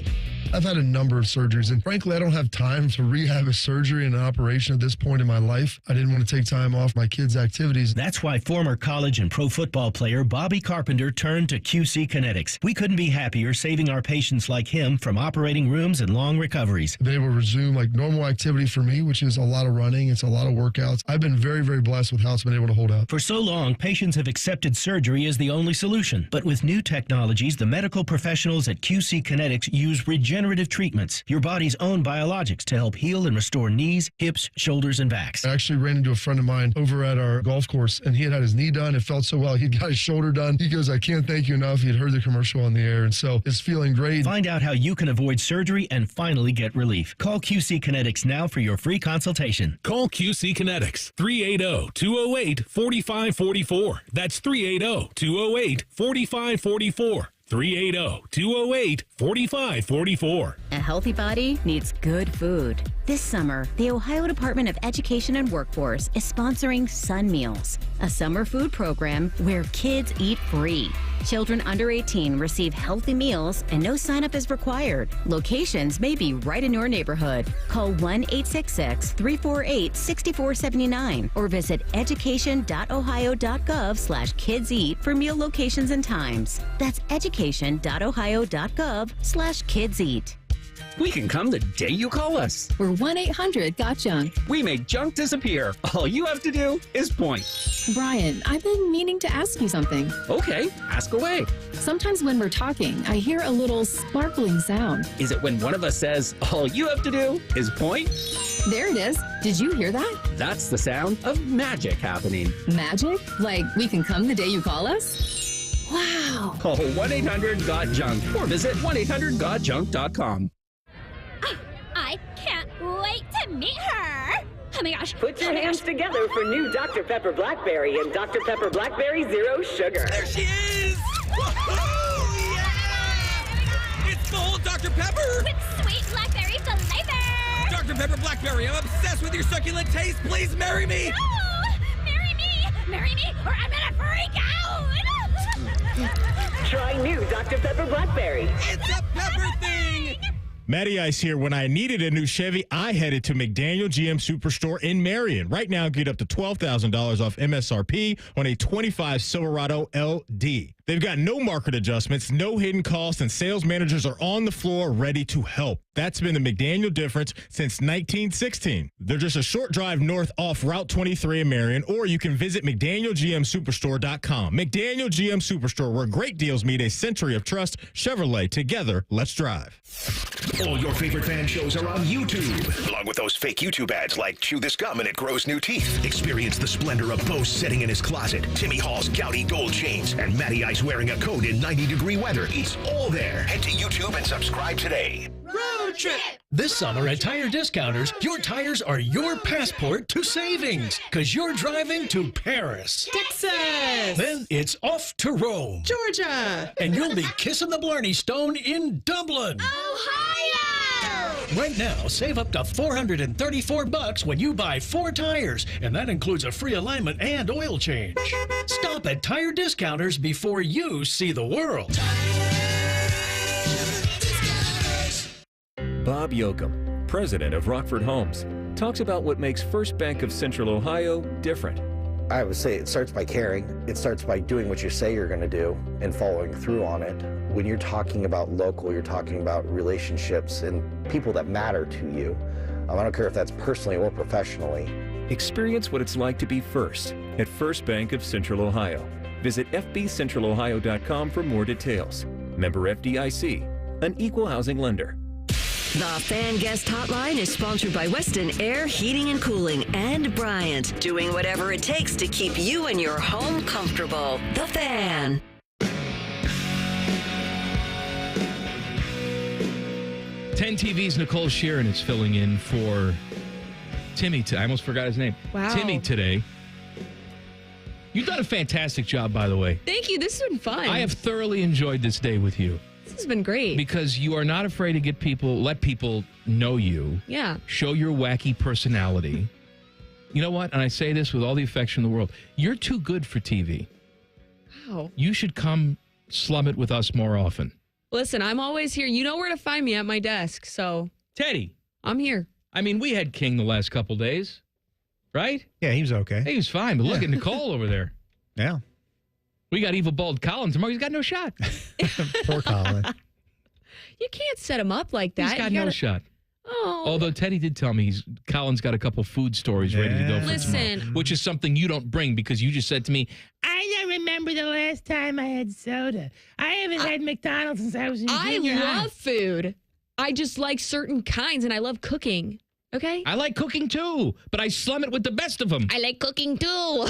Speaker 5: I've had a number of surgeries, and frankly, I don't have time to rehab a surgery and an operation at this point in my life. I didn't want to take time off my kids' activities.
Speaker 12: That's why former college and pro football player Bobby Carpenter turned to QC Kinetics. We couldn't be happier saving our patients like him from operating rooms and long recoveries.
Speaker 5: They will resume like normal activity for me, which is a lot of running. It's a lot of workouts. I've been very, very blessed with how it's been able to hold up.
Speaker 12: For so long, patients have accepted surgery as the only solution. But with new technologies, the medical professionals at QC Kinetics use regenerative treatments, your body's own biologics, to help heal and restore knees, hips, shoulders, and backs.
Speaker 5: I actually ran into a friend of mine over at our golf course, and he had his knee done. It felt so well. He'd got his shoulder done. He goes, I can't thank you enough. He had heard the commercial on the air, and so it's feeling great.
Speaker 12: Find out how you can avoid surgery and finally get relief. Call QC Kinetics now for your free consultation.
Speaker 14: Call QC Kinetics, 380-208-4544. That's 380-208-4544. 380-208-4544.
Speaker 15: A healthy body needs good food. This summer, the Ohio Department of Education and Workforce is sponsoring Sun Meals, a summer food program where kids eat free. Children under 18 receive healthy meals and no sign-up is required. Locations may be right in your neighborhood. Call 1-866-348-6479 or visit education.ohio.gov/kidseat for meal locations and times. That's education.ohio.gov/kidseat.
Speaker 1: We can come the day you call us.
Speaker 9: We're 1-800-GOT-JUNK.
Speaker 1: We make junk disappear. All you have to do is point.
Speaker 9: Brian, I've been meaning to ask you something.
Speaker 1: Okay, ask away.
Speaker 9: Sometimes when we're talking, I hear a little sparkling sound.
Speaker 1: Is it when one of us says, all you have to do is point?
Speaker 9: There it is. Did you hear that?
Speaker 1: That's the sound of magic happening.
Speaker 9: Magic? Like we can come the day you call us? Wow.
Speaker 1: Call 1-800-GOT-JUNK or visit 1-800-GOT-JUNK.com.
Speaker 10: I can't wait to meet her. Oh my gosh.
Speaker 17: Put your hands together for new Dr. Pepper Blackberry and Dr. Pepper Blackberry Zero Sugar.
Speaker 21: There she is! Woohoo! Yeah! It's full Dr. Pepper!
Speaker 10: With sweet blackberry flavor!
Speaker 21: Dr. Pepper Blackberry, I'm obsessed with your succulent taste. Please marry me!
Speaker 10: No! Marry me! Marry me or I'm gonna freak out!
Speaker 17: Try new Dr. Pepper Blackberry.
Speaker 21: It's a pepper thing!
Speaker 23: Matty Ice here. When I needed a new Chevy, I headed to McDaniel GM Superstore in Marion. Right now, get up to $12,000 off MSRP on a 25 Silverado LD. They've got no market adjustments, no hidden costs, and sales managers are on the floor ready to help. That's been the McDaniel difference since 1916. They're just a short drive north off Route 23 in Marion, or you can visit McDanielGMSuperstore.com. McDaniel GM Superstore, where great deals meet a century of trust. Chevrolet, together, let's drive.
Speaker 13: All your favorite fan shows are on YouTube. Along with those fake YouTube ads like Chew This Gum and It Grows New Teeth. Experience the splendor of Bo sitting in his closet, Timmy Hall's gouty gold chains, and Matty Ice wearing a coat in 90-degree weather. It's all there. Head to YouTube and subscribe today.
Speaker 12: Road trip! This summer at Tire Discounters, your tires are your passport to savings. Because you're driving to Paris.
Speaker 24: Texas!
Speaker 12: Then it's off to Rome.
Speaker 24: Georgia!
Speaker 12: And you'll be kissing the Blarney Stone in Dublin.
Speaker 10: Ohio!
Speaker 12: Right now, save up to $434 when you buy 4 tires. And that includes a free alignment and oil change. Stop at Tire Discounters before you see the world.
Speaker 28: Bob Yoakum, president of Rockford Homes, talks about what makes First Bank of Central Ohio different.
Speaker 29: I would say it starts by caring. It starts by doing what you say you're going to do and following through on it. When you're talking about local, you're talking about relationships and people that matter to you. I don't care if that's personally or professionally.
Speaker 28: Experience what it's like to be first at First Bank of Central Ohio. Visit fbcentralohio.com for more details. Member FDIC, an equal housing lender.
Speaker 2: The Fan Guest Hotline is sponsored by Weston Air Heating and Cooling and Bryant, doing whatever it takes to keep you and your home comfortable. The Fan.
Speaker 3: 10 TV's Nicole Shearin is filling in for Timmy. I almost forgot his name.
Speaker 7: Wow.
Speaker 3: Timmy today. You've done a fantastic job, by the way.
Speaker 7: Thank you. This has been fun.
Speaker 3: I have thoroughly enjoyed this day with you.
Speaker 7: This has been great.
Speaker 3: Because you are not afraid to let people know you.
Speaker 7: Yeah.
Speaker 3: Show your wacky personality. You know what? And I say this with all the affection in the world. You're too good for TV.
Speaker 7: Wow.
Speaker 3: You should come slum it with us more often.
Speaker 7: Listen, I'm always here. You know where to find me at my desk. So,
Speaker 3: Teddy,
Speaker 7: I'm here.
Speaker 3: I mean, we had King the last couple days, right?
Speaker 4: Yeah, he was okay.
Speaker 3: He was fine, but look at Nicole over there.
Speaker 4: Yeah.
Speaker 3: We got evil bald Colin tomorrow. He's got no shot.
Speaker 4: Poor Colin.
Speaker 7: You can't set him up like that.
Speaker 3: He's got no shot.
Speaker 7: Oh.
Speaker 3: Although Teddy did tell me Colin's got a couple food stories ready to go for tomorrow, which is something you don't bring because you just said to me,
Speaker 20: I don't remember the last time I had soda. I haven't had McDonald's since I was in junior high.
Speaker 7: I love food. I just like certain kinds, and I love cooking. Okay?
Speaker 3: I like cooking too, but I slum it with the best of them.
Speaker 7: I like cooking too.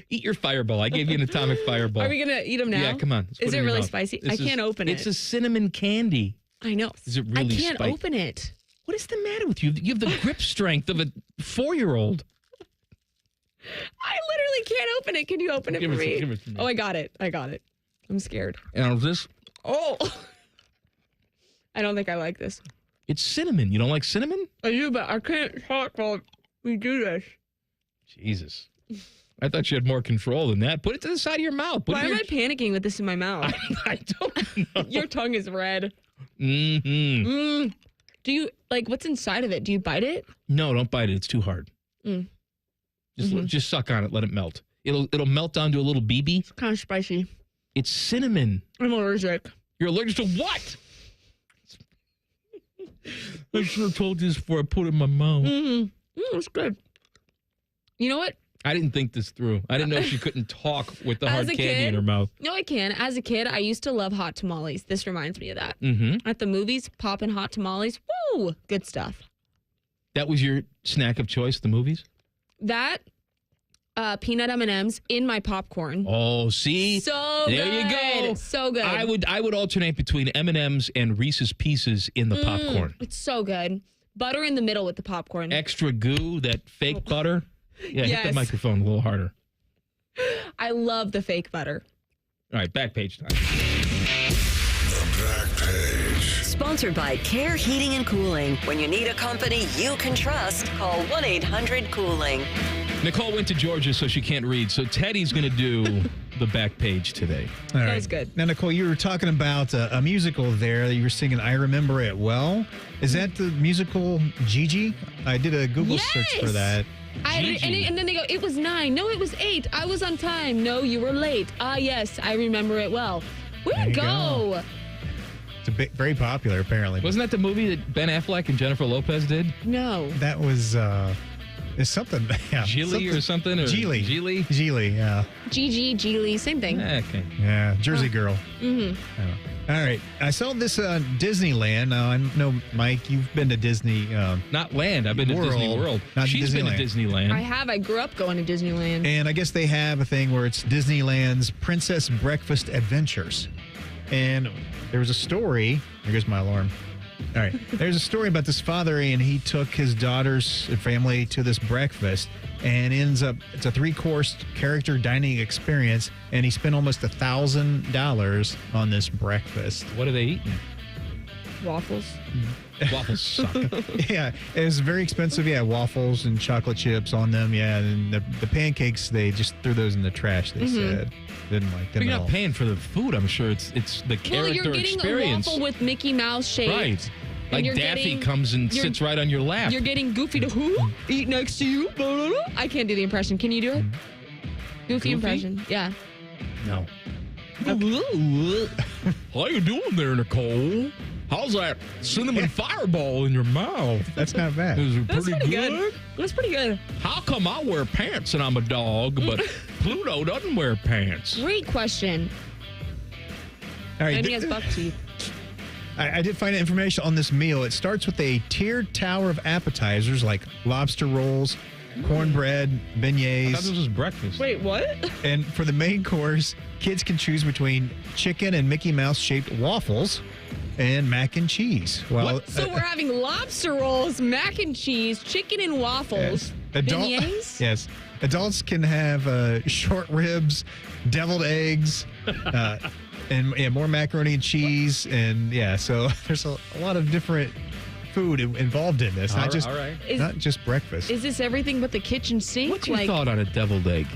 Speaker 3: Eat your fireball. I gave you an atomic fireball.
Speaker 7: Are we going to eat them now?
Speaker 3: Yeah, come on.
Speaker 7: Is it really spicy? I can't open it.
Speaker 3: It's a cinnamon candy.
Speaker 7: I know.
Speaker 3: Is it really
Speaker 7: I can't
Speaker 3: spicy?
Speaker 7: Open it.
Speaker 3: What is the matter with you? You have the grip strength of a 4-year-old.
Speaker 7: I literally can't open it. Can you open it for me?
Speaker 3: Give it to me.
Speaker 7: Oh, I got it. I'm scared.
Speaker 3: And this?
Speaker 7: Oh. I don't think I like this.
Speaker 3: It's cinnamon. You don't like cinnamon?
Speaker 7: I do, but I can't talk while we do this.
Speaker 3: Jesus. I thought you had more control than that. Put it to the side of your mouth.
Speaker 7: Why am I panicking with this in my mouth?
Speaker 3: I don't know.
Speaker 7: Your tongue is red.
Speaker 3: Mm-hmm.
Speaker 7: Do you, what's inside of it? Do you bite it?
Speaker 3: No, don't bite it. It's too hard. Just suck on it. Let it melt. It'll melt down to a little BB.
Speaker 7: It's kind of spicy.
Speaker 3: It's cinnamon.
Speaker 7: I'm allergic.
Speaker 3: You're allergic to what? I should have told you this before I put it in my mouth.
Speaker 7: It's good. You know what?
Speaker 3: I didn't think this through. I didn't know she couldn't talk with the hard candy in her mouth.
Speaker 7: No, I can. As a kid, I used to love hot tamales. This reminds me of that. At the movies, popping hot tamales. Woo! Good stuff.
Speaker 3: That was your snack of choice at the movies?
Speaker 7: That, peanut M&Ms in my popcorn.
Speaker 3: Oh, see?
Speaker 7: So
Speaker 3: there
Speaker 7: good.
Speaker 3: you go.
Speaker 7: So good.
Speaker 3: I would alternate between M&Ms and Reese's Pieces in the popcorn.
Speaker 7: It's so good. Butter in the middle with the popcorn.
Speaker 3: Extra goo, that fake butter. Yeah,
Speaker 7: Yes.
Speaker 3: hit the microphone a little harder.
Speaker 7: I love the fake butter.
Speaker 3: All right, back page time.
Speaker 2: Sponsored by Care Heating and Cooling. When you need a company you can trust, call 1-800-COOLING.
Speaker 3: Nicole went to Georgia, so she can't read. So Teddy's going to do the back page today.
Speaker 4: All right.
Speaker 7: That was good.
Speaker 4: Now, Nicole, you were talking about a musical there that you were singing I Remember It Well. Is that the musical Gigi? I did a Google search for that.
Speaker 7: And then they go, it was 9. No, it was 8. I was on time. No, you were late. Ah, yes, I remember it well. Where'd it go?
Speaker 4: It's very popular, apparently.
Speaker 3: Wasn't that the movie that Ben Affleck and Jennifer Lopez did?
Speaker 7: No.
Speaker 4: That was it's something. Yeah,
Speaker 3: Gigli or something?
Speaker 4: Gigli.
Speaker 3: Gigli,
Speaker 4: yeah.
Speaker 7: Gigi, Geely, same thing.
Speaker 3: Okay.
Speaker 4: Yeah, Jersey Girl.
Speaker 7: Mm-hmm.
Speaker 4: All right. I saw this Disneyland. Now, I know, Mike, you've been to Disney.
Speaker 3: Not Land. I've been to Disney World. She's been to Disneyland.
Speaker 7: I have. I grew up going to Disneyland.
Speaker 4: And I guess they have a thing where it's Disneyland's Princess Breakfast Adventures. And there was a story. Here goes my alarm. All right. There's a story about this father, and he took his daughter's family to this breakfast, and ends up, it's a 3-course character dining experience, and he spent almost $1,000 on this breakfast.
Speaker 3: What are they eating?
Speaker 7: Waffles.
Speaker 3: Waffles suck.
Speaker 4: Yeah, it was very expensive. Yeah, waffles and chocolate chips on them. Yeah, and the pancakes, they just threw those in the trash, they said. Didn't like them
Speaker 3: But you're
Speaker 4: at
Speaker 3: not
Speaker 4: all.
Speaker 3: paying for the food. I'm sure it's the character
Speaker 7: Well, you're getting
Speaker 3: experience.
Speaker 7: a waffle with Mickey Mouse shape.
Speaker 3: Right. Like
Speaker 7: you're
Speaker 3: Daffy
Speaker 7: getting-
Speaker 3: comes and
Speaker 7: you're-
Speaker 3: sits right on your lap.
Speaker 7: You're getting Goofy to who? Eat next to you? Blah, blah, blah. I can't do the impression. Can you do it? Goofy impression. Yeah.
Speaker 3: No. How you doing there, Nicole? How's that cinnamon fireball in your mouth?
Speaker 4: That's not bad.
Speaker 3: Is it
Speaker 7: That's
Speaker 3: pretty
Speaker 7: pretty
Speaker 3: good?
Speaker 7: good. That's pretty good.
Speaker 3: How come I wear pants and I'm a dog, but Pluto doesn't wear pants?
Speaker 7: Great question.
Speaker 4: All right.
Speaker 7: And he has buck teeth.
Speaker 4: I did find information on this meal. It starts with a tiered tower of appetizers like lobster rolls, cornbread, beignets.
Speaker 3: I thought this was breakfast.
Speaker 7: Wait, what?
Speaker 4: And for the main course, kids can choose between chicken and Mickey Mouse shaped waffles and mac and cheese. Well,
Speaker 7: So we're having lobster rolls, mac and cheese, chicken and waffles, beignets?
Speaker 4: Yes. Adults can have short ribs, deviled eggs, and more macaroni and cheese. And yeah, so there's a lot of different food involved in this. Not just breakfast.
Speaker 7: Is this everything but the kitchen sink?
Speaker 3: What's your thought on a deviled egg?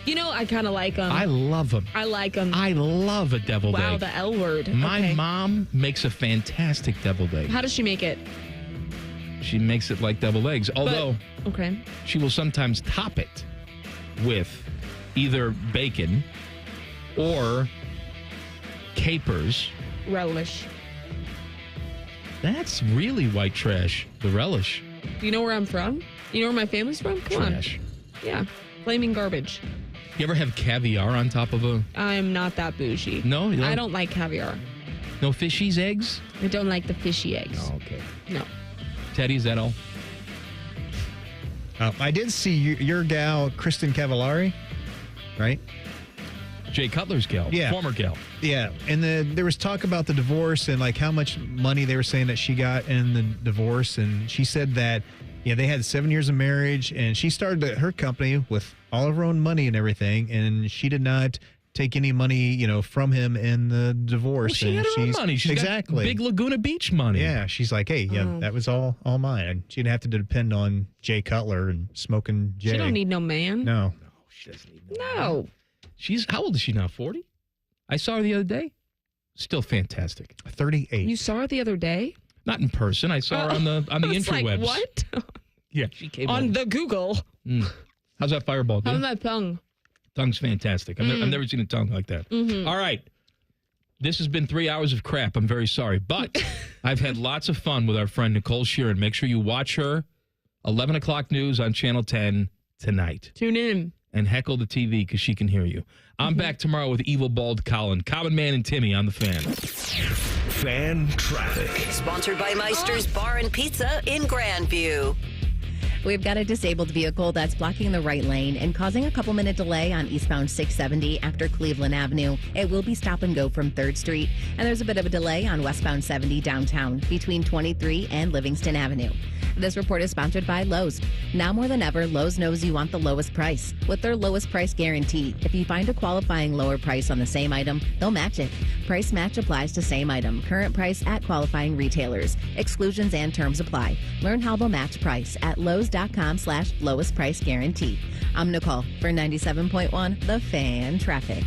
Speaker 7: You know, I kind of like them.
Speaker 3: I love them.
Speaker 7: I like them.
Speaker 3: I love a deviled egg.
Speaker 7: Wow, the L word.
Speaker 3: My mom makes a fantastic deviled egg.
Speaker 7: How does she make it?
Speaker 3: She makes it like deviled eggs, although
Speaker 7: Okay.
Speaker 3: she will sometimes top it with either bacon or capers.
Speaker 7: Relish.
Speaker 3: That's really white trash, the relish.
Speaker 7: Do you know where I'm from? You know where my family's from? Come
Speaker 3: Trash.
Speaker 7: on. Yeah. Flaming garbage.
Speaker 3: You ever have caviar on top of a...
Speaker 7: I'm not that bougie.
Speaker 3: No? You don't?
Speaker 7: I don't like caviar.
Speaker 3: No fishies eggs?
Speaker 7: I don't like the fishy eggs.
Speaker 3: Oh, okay.
Speaker 7: No.
Speaker 3: Teddy, is that all?
Speaker 4: I did see your gal, Kristen Cavallari, right?
Speaker 3: Jay Cutler's gal.
Speaker 4: Yeah.
Speaker 3: Former gal.
Speaker 4: Yeah, and there was talk about the divorce and like how much money they were saying that she got in the divorce, and she said that they had 7 years of marriage, and she started her company with all of her own money and everything, and she did not take any money from him in the divorce.
Speaker 3: Well, she had her own money. She's got big Laguna Beach money.
Speaker 4: Yeah, she's like, hey, that was all mine. And she didn't have to depend on Jay Cutler and smoking Jay.
Speaker 7: She don't need no man.
Speaker 4: No.
Speaker 3: she doesn't even know.
Speaker 7: No.
Speaker 3: How old is she now? 40? I saw her the other day. Still fantastic.
Speaker 4: 38.
Speaker 7: You saw her the other day?
Speaker 3: Not in person. I saw her on the interwebs.
Speaker 7: Like, what?
Speaker 3: Yeah, she came
Speaker 7: on
Speaker 3: over.
Speaker 7: the Google.
Speaker 3: How's that fireball?
Speaker 7: How's my tongue?
Speaker 3: Tongue's fantastic. I've never seen a tongue like that.
Speaker 7: Mm-hmm.
Speaker 3: All right. This has been 3 hours of crap. I'm very sorry. But I've had lots of fun with our friend Nicole Shearin. Make sure you watch her. 11 o'clock news on Channel 10 tonight.
Speaker 7: Tune in.
Speaker 3: And heckle the TV because she can hear you. I'm back tomorrow with Evil Bald Colin, Common Man, and Timmy on the Fan.
Speaker 13: Fan traffic.
Speaker 2: Sponsored by Meister's Bar and Pizza in Grandview.
Speaker 8: We've got a disabled vehicle that's blocking the right lane and causing a couple-minute delay on eastbound 670 after Cleveland Avenue. It will be stop and go from 3rd Street, and there's a bit of a delay on westbound 70 downtown between 23 and Livingston Avenue. This report is sponsored by Lowe's. Now more than ever, Lowe's knows you want the lowest price. With their lowest price guarantee, if you find a qualifying lower price on the same item, they'll match it. Price match applies to same item. Current price at qualifying retailers. Exclusions and terms apply. Learn how they'll match price at Lowe's.com/lowest price guarantee. I'm Nicole for 97.1 The Fan Traffic.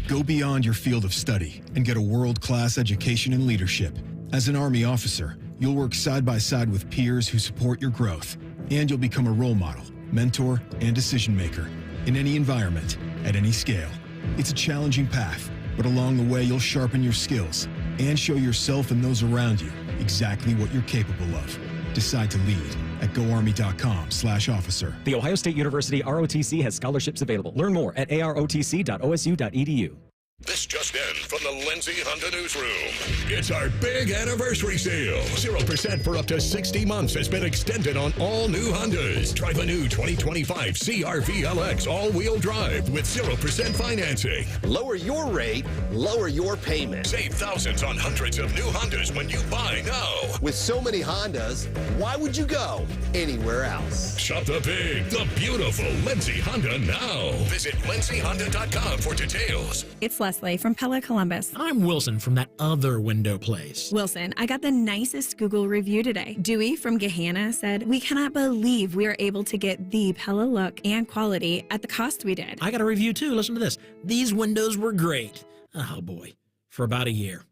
Speaker 6: Go beyond your field of study and get a world-class education in leadership. As an Army officer, you'll work side by side with peers who support your growth, and you'll become a role model, mentor, and decision maker in any environment, at any scale. It's a challenging path, but along the way, you'll sharpen your skills and show yourself and those around you exactly what you're capable of. Decide to lead at goarmy.com/officer.
Speaker 11: The Ohio State University ROTC has scholarships available. Learn more at arotc.osu.edu.
Speaker 13: This just in from the Lindsay Honda Newsroom. It's our big anniversary sale. 0% for up to 60 months has been extended on all new Hondas. Try the new 2025 CR-V LX all-wheel drive with 0% financing.
Speaker 16: Lower your rate, lower your payment.
Speaker 13: Save thousands on hundreds of new Hondas when you buy now.
Speaker 16: With so many Hondas, why would you go anywhere else?
Speaker 13: Shop the big, the beautiful Lindsay Honda now. Visit lindsayhonda.com for details.
Speaker 18: It's Leslie from Pella Columbus.
Speaker 19: I'm Wilson from that other window place.
Speaker 18: Wilson, I got the nicest Google review today. Dewey from Gehanna said, "We cannot believe we are able to get the Pella look and quality at the cost we did."
Speaker 19: I got a review too. Listen to this. These windows were great. Oh boy. For about a year.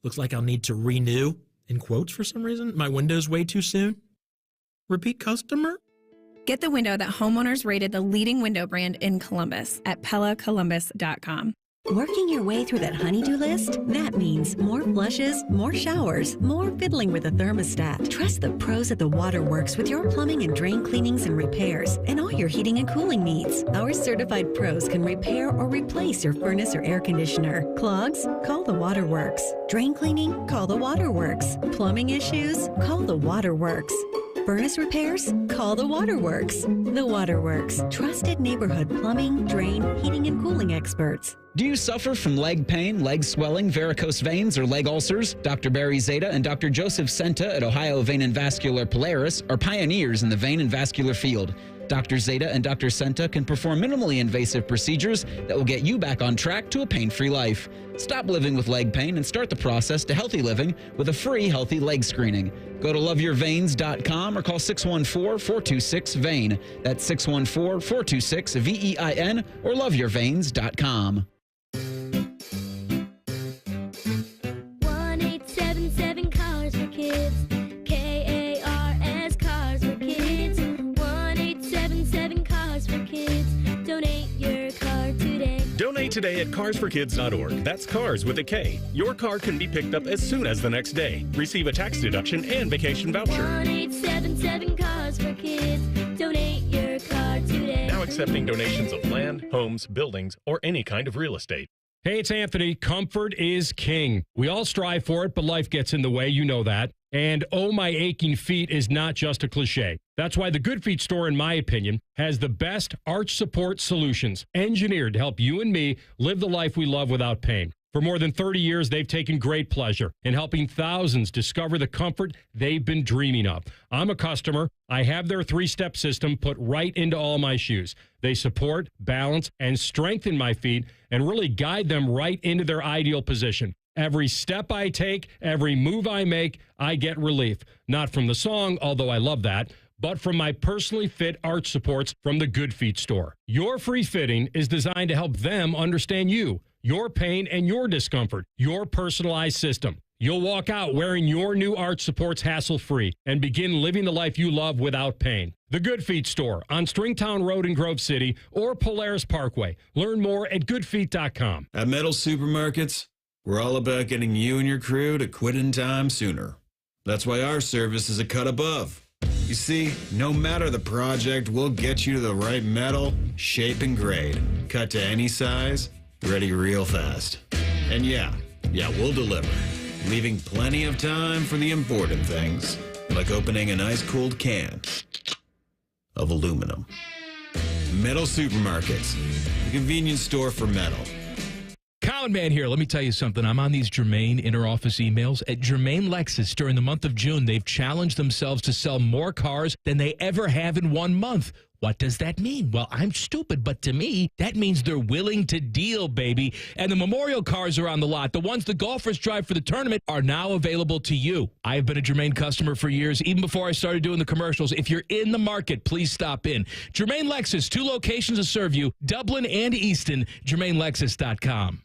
Speaker 19: Looks like I'll need to renew, in quotes for some reason, my windows way too soon. Repeat customer?
Speaker 18: Get the window that homeowners rated the leading window brand in Columbus at PellaColumbus.com.
Speaker 22: Working your way through that honey-do list? That means more flushes, more showers, more fiddling with the thermostat. Trust the pros at the Waterworks with your plumbing and drain cleanings and repairs and all your heating and cooling needs. Our certified pros can repair or replace your furnace or air conditioner. Clogs? Call the Waterworks. Drain cleaning? Call the Waterworks. Plumbing issues? Call the Waterworks. Furnace repairs? Call the Waterworks. The Waterworks. Trusted neighborhood plumbing, drain, heating, and cooling experts.
Speaker 25: Do you suffer from leg pain, leg swelling, varicose veins, or leg ulcers? Dr. Barry Zeta and Dr. Joseph Senta at Ohio Vein and Vascular Polaris are pioneers in the vein and vascular field. Dr. Zeta and Dr. Senta can perform minimally invasive procedures that will get you back on track to a pain-free life. Stop living with leg pain and start the process to healthy living with a free healthy leg screening. Go to loveyourveins.com or call 614-426-VEIN. That's 614-426-VEIN or loveyourveins.com.
Speaker 10: 1877 Cars for Kids. KARS Cars for Kids. 1877 Cars for Kids. Donate your car today.
Speaker 14: Donate today at carsforkids.org. That's cars with a K. Your car can be picked up as soon as the next day. Receive a tax deduction and vacation voucher.
Speaker 10: 1877 Cars for Kids. Donate your car today.
Speaker 14: Now accepting donations of land, homes, buildings, or any kind of real estate.
Speaker 26: Hey, it's Anthony. Comfort is king. We all strive for it, but life gets in the way. You know that. And oh, my aching feet is not just a cliche. That's why the Good Feet store, in my opinion, has the best arch support solutions engineered to help you and me live the life we love without pain. For more than 30 years, they've taken great pleasure in helping thousands discover the comfort they've been dreaming of. I'm a customer. I have their 3-step system put right into all my shoes. They support, balance, and strengthen my feet and really guide them right into their ideal position. Every step I take, every move I make, I get relief. Not from the song, although I love that, but from my personally fit arch supports from the Good Feet store. Your free fitting is designed to help them understand you, your pain, and your discomfort, your personalized system. You'll walk out wearing your new arch supports hassle-free and begin living the life you love without pain. The Good Feet store on Stringtown Road in Grove City or Polaris Parkway. Learn more at goodfeet.com.
Speaker 1: At Metal Supermarkets, we're all about getting you and your crew to quit in time sooner. That's why our service is a cut above. You see, no matter the project, we'll get you to the right metal, shape, and grade. Cut to any size, ready real fast. And yeah, we'll deliver, leaving plenty of time for the important things, like opening an ice-cold can of aluminum. Metal Supermarkets, the convenience store for metal.
Speaker 3: Colin Man here. Let me tell you something. I'm on these Germain interoffice emails. At Germain Lexus, during the month of June, they've challenged themselves to sell more cars than they ever have in 1 month. What does that mean? Well, I'm stupid, but to me, that means they're willing to deal, baby. And the Memorial cars are on the lot. The ones the golfers drive for the tournament are now available to you. I have been a Germain customer for years, even before I started doing the commercials. If you're in the market, please stop in. Germain Lexus, 2 locations to serve you, Dublin and Easton, GermainLexus.com.